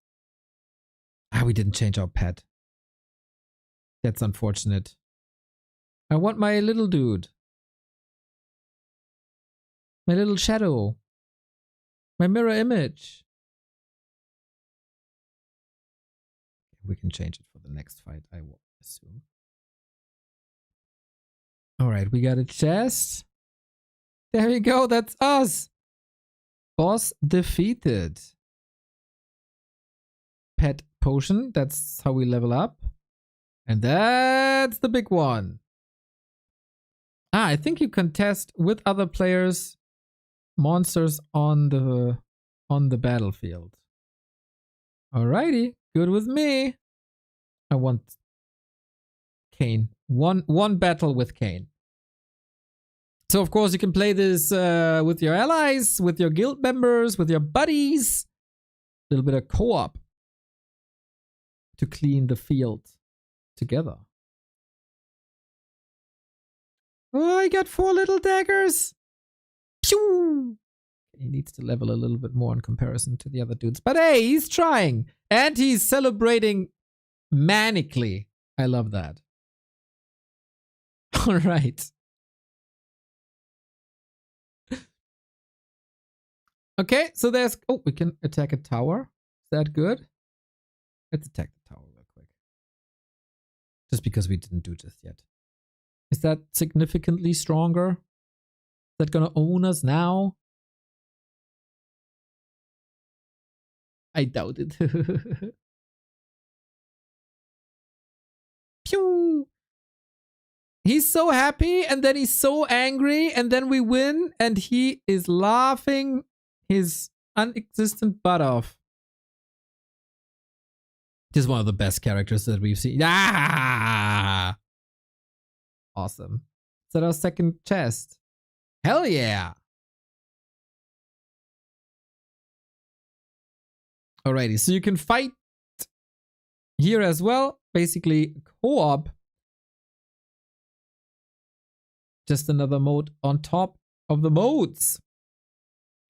Ah, we didn't change our pet. That's unfortunate. I want my little dude. My little shadow. My mirror image. We can change it for the next fight, I will assume. Alright, we got a chest. There we go. That's us. Boss defeated. Pet potion. That's how we level up. And that's the big one. Ah, I think you can test with other players monsters on the battlefield. Alrighty, good with me. I want Kain. One battle with Kain. So of course you can play this with your allies, with your guild members, with your buddies. A little bit of co-op to clean the field together. Oh, I got 4 little daggers. Pew! He needs to level a little bit more in comparison to the other dudes. But hey, he's trying. And he's celebrating manically. I love that. All right. Okay, so there's... Oh, we can attack a tower. Is that good? Let's attack the tower real quick. Just because we didn't do this yet. Is that significantly stronger? Is that gonna own us now? I doubt it. Pew! He's so happy and then he's so angry and then we win and he is laughing his unexistent butt off. This is one of the best characters that we've seen. Ah! Awesome. Is that our second chest? Hell yeah! Alrighty, so you can fight here as well. Basically, co-op. Just another mode on top of the modes.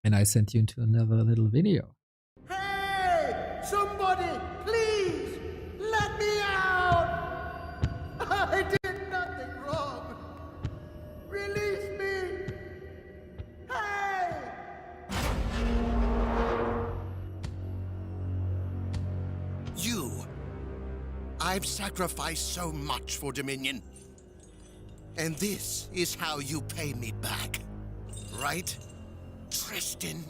And I sent you into another little video. Hey! Somebody, please! Let me out! I did nothing wrong! Release me! Hey! You! I've sacrificed so much for Dominion. And this is how you pay me back. Right? Tristan?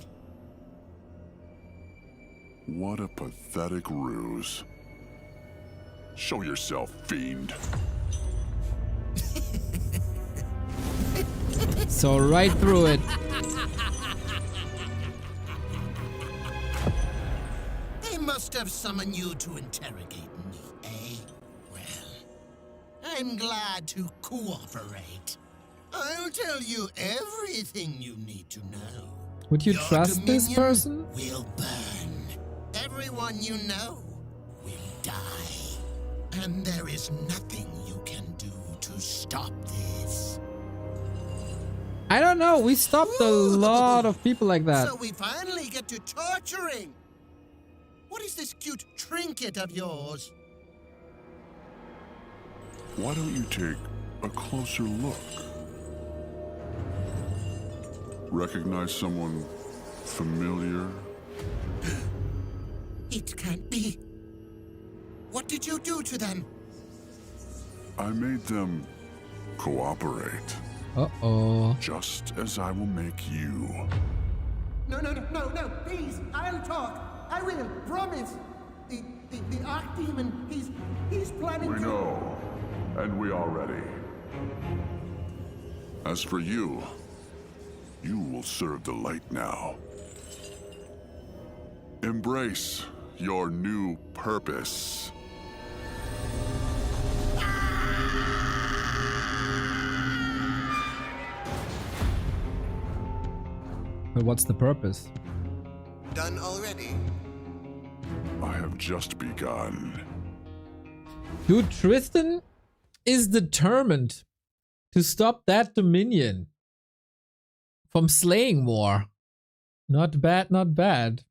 What a pathetic ruse. Show yourself, fiend. So right through it. They must have summoned you to interrogate me, eh? Well, I'm glad to cooperate. I'll tell you everything you need to know. Would you Your trust this dominion person? will burn. Everyone you know will die. And there is nothing you can do to stop this. I don't know. We stopped a lot of people like that. So we finally get to torturing. What is this cute trinket of yours? Why don't you take a closer look? Recognize someone familiar? It can't be. What did you do to them? I made them cooperate. Uh-oh. Just as I will make you. No, please, I'll talk. I will, promise. The Archdemon, he's planning We to... know, and we are ready. As for you, you will serve the light now. Embrace your new purpose. But what's the purpose? Done already? I have just begun. Dude, Tristan is determined to stop that Dominion from slaying more. Not bad, not bad.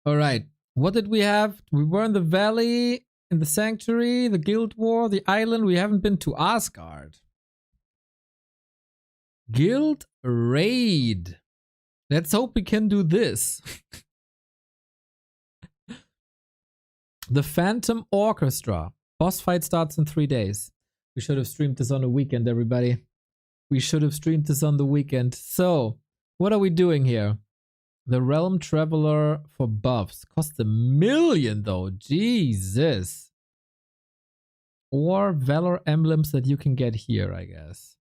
All right. What did we have? We were in the valley, in the sanctuary, the guild war, the island. We haven't been to Asgard. Guild raid. Let's hope we can do this. The Phantom Orchestra. Boss fight starts in 3 days. We should have streamed this on the weekend, everybody. We should have streamed this on the weekend. So, what are we doing here? The Realm Traveler for buffs. Costs $1 million though. Jesus. Or Valor emblems that you can get here, I guess.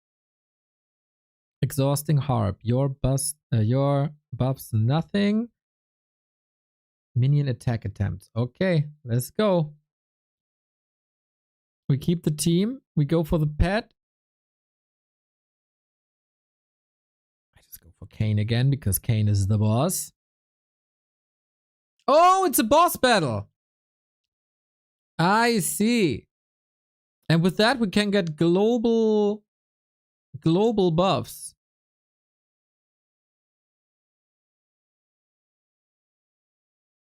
Exhausting Harp. Your buffs nothing. Minion attack attempts. Okay, let's go. We keep the team. We go for the pet. I just go for Kain again because Kain is the boss. Oh, it's a boss battle. I see. And with that, we can get global buffs.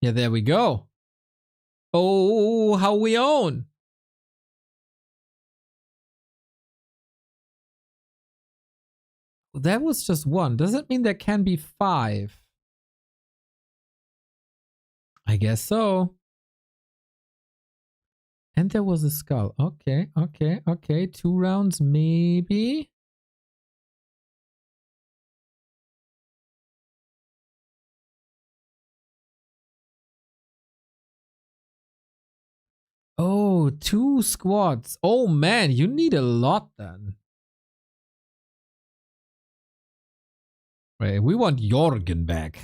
Yeah, there we go. Oh, how we own. That was just one. Does it mean there can be 5? I guess so. And there was a skull. Okay, okay, okay. 2 rounds, maybe. Oh, 2 squads. Oh man, you need a lot then. Right, we want Jorgen back.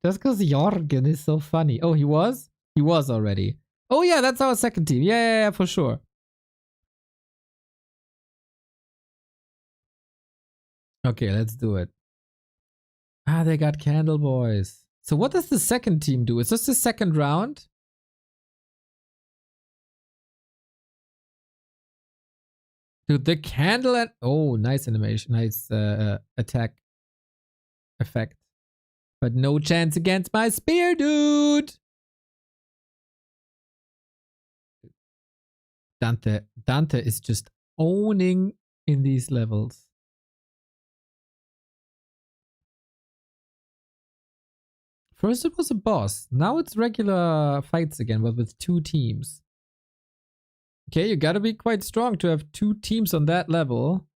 Just because Jorgen is so funny. Oh, he was? He was already. Oh yeah, that's our second team. Yeah, for sure. Okay, let's do it. Ah, they got Candle Boys. So what does the second team do? Is this the second round? Dude, the candle and oh, nice animation, nice attack effect. But no chance against my spear, dude. Dante is just owning in these levels. First it was a boss. Now it's regular fights again, but with 2 teams. Okay, you gotta be quite strong to have 2 teams on that level.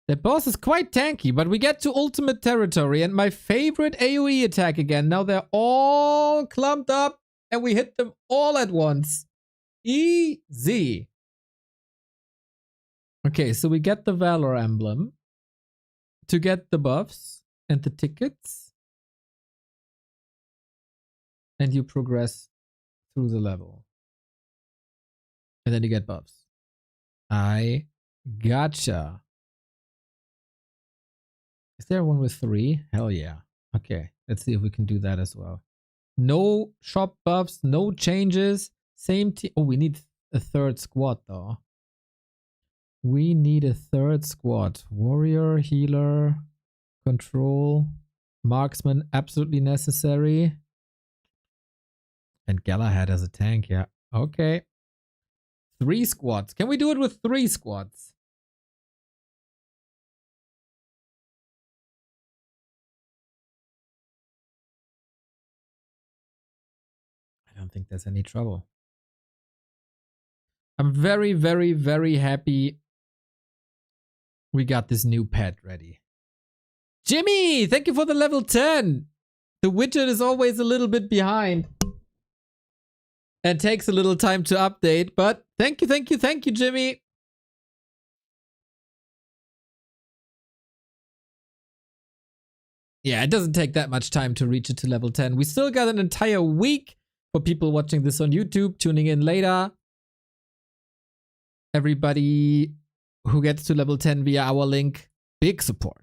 The boss is quite tanky, but we get to ultimate territory and my favorite AoE attack again. Now they're all clumped up and we hit them all at once. Easy. Okay, so we get the Valor emblem to get the buffs and the tickets. And you progress through the level. And then you get buffs. I gotcha. Is there one with 3? Hell yeah. Okay, let's see if we can do that as well. No shop buffs, no changes. Same team. Oh, we need a 3rd squad though. We need a 3rd squad. Warrior, healer, control, marksman, absolutely necessary. And Galahad as a tank, yeah. Okay. 3 squads. Can we do it with 3 squads? I don't think there's any trouble. I'm very, very, very happy we got this new pet ready. Jimmy, thank you for the level 10. The widget is always a little bit behind. And takes a little time to update, but thank you, Jimmy. Yeah, it doesn't take that much time to reach it to level 10. We still got an entire week for people watching this on YouTube, tuning in later. Everybody who gets to level 10 via our link, big support.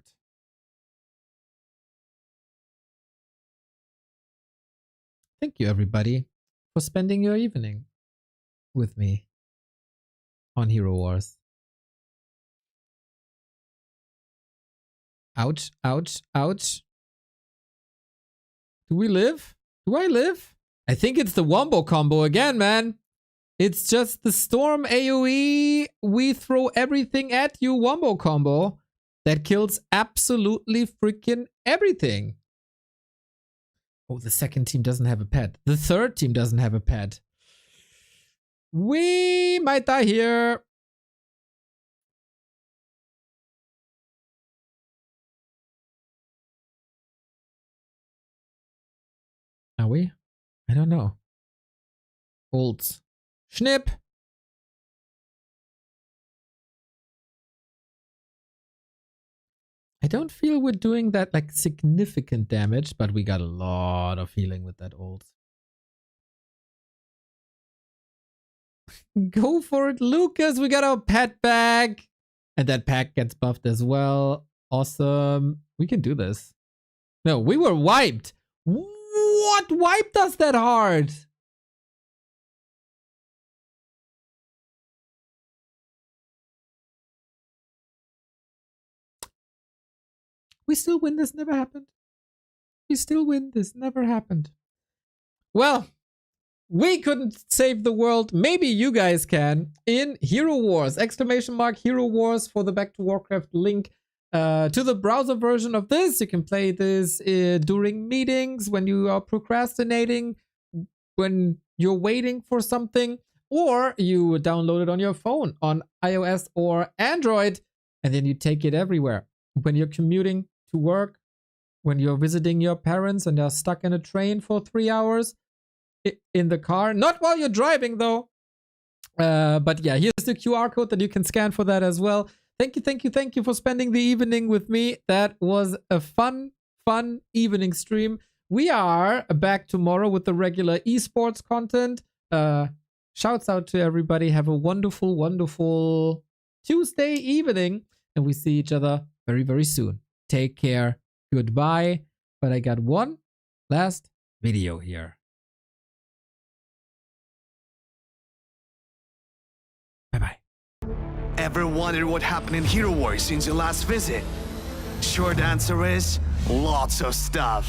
Thank you, everybody, for spending your evening with me on Hero Wars. Ouch, ouch, ouch. Do we live? Do I live? I think it's the Wombo combo again, man. It's just the Storm AoE. We throw everything at you wombo combo that kills absolutely freaking everything. Oh, the second team doesn't have a pet. The third team doesn't have a pet. We might die here. Are we? I don't know. Olds. Schnip. I don't feel we're doing that like significant damage, but we got a lot of healing with that Olds. Go for it, Lucas. We got our pet back. And that pack gets buffed as well. Awesome. We can do this. No, we were wiped. What wiped us that hard? We still win. This never happened. We still win. This never happened. Well, we couldn't save the world. Maybe you guys can in Hero Wars. Exclamation mark Hero Wars for the Back to Warcraft link to the browser version of this. You can play this during meetings, when you are procrastinating, when you're waiting for something, or you download it on your phone on iOS or Android, and then you take it everywhere. When you're commuting to work, when you're visiting your parents and they're stuck in a train for 3 hours in the car, not while you're driving though. But yeah, here's the QR code that you can scan for that as well. Thank you for spending the evening with me. That was a fun evening stream. We are back tomorrow with the regular esports content. Shouts out to everybody. Have a wonderful Tuesday evening, and we see each other very soon. Take care. Goodbye. But I got one last video here. Bye-bye. Ever wondered what happened in Hero Wars since your last visit? Short answer is lots of stuff.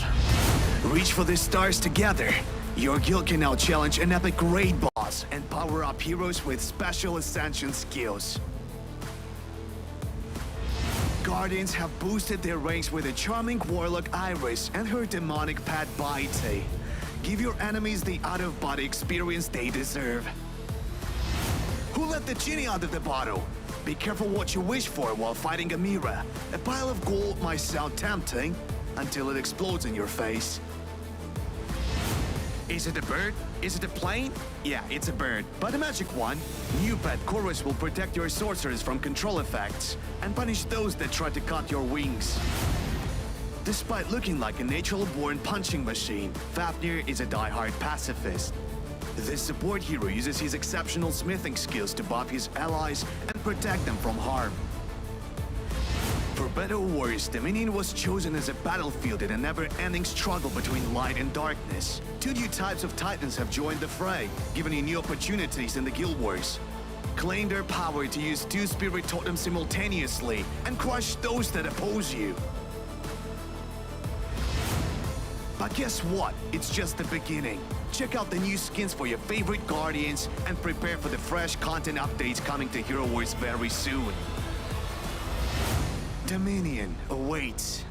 Reach for the stars together. Your guild can now challenge an epic raid boss and power up heroes with special ascension skills. Guardians have boosted their ranks with a charming warlock Iris and her demonic pet Baite. Give your enemies the out-of-body experience they deserve. Who let the genie out of the bottle? Be careful what you wish for while fighting Amira. A pile of gold might sound tempting until it explodes in your face. Is it a bird? Is it a plane? Yeah, it's a bird, but a magic one. New pet Chorus will protect your sorcerers from control effects and punish those that try to cut your wings. Despite looking like a natural-born punching machine, Fafnir is a die-hard pacifist. This support hero uses his exceptional smithing skills to buff his allies and protect them from harm. For better or worse, Dominion was chosen as a battlefield in a never-ending struggle between light and darkness. 2 new types of titans have joined the fray, giving you new opportunities in the guild wars. Claim their power to use 2 spirit totems simultaneously and crush those that oppose you. But guess what? It's just the beginning. Check out the new skins for your favorite Guardians and prepare for the fresh content updates coming to Hero Wars very soon. Dominion awaits.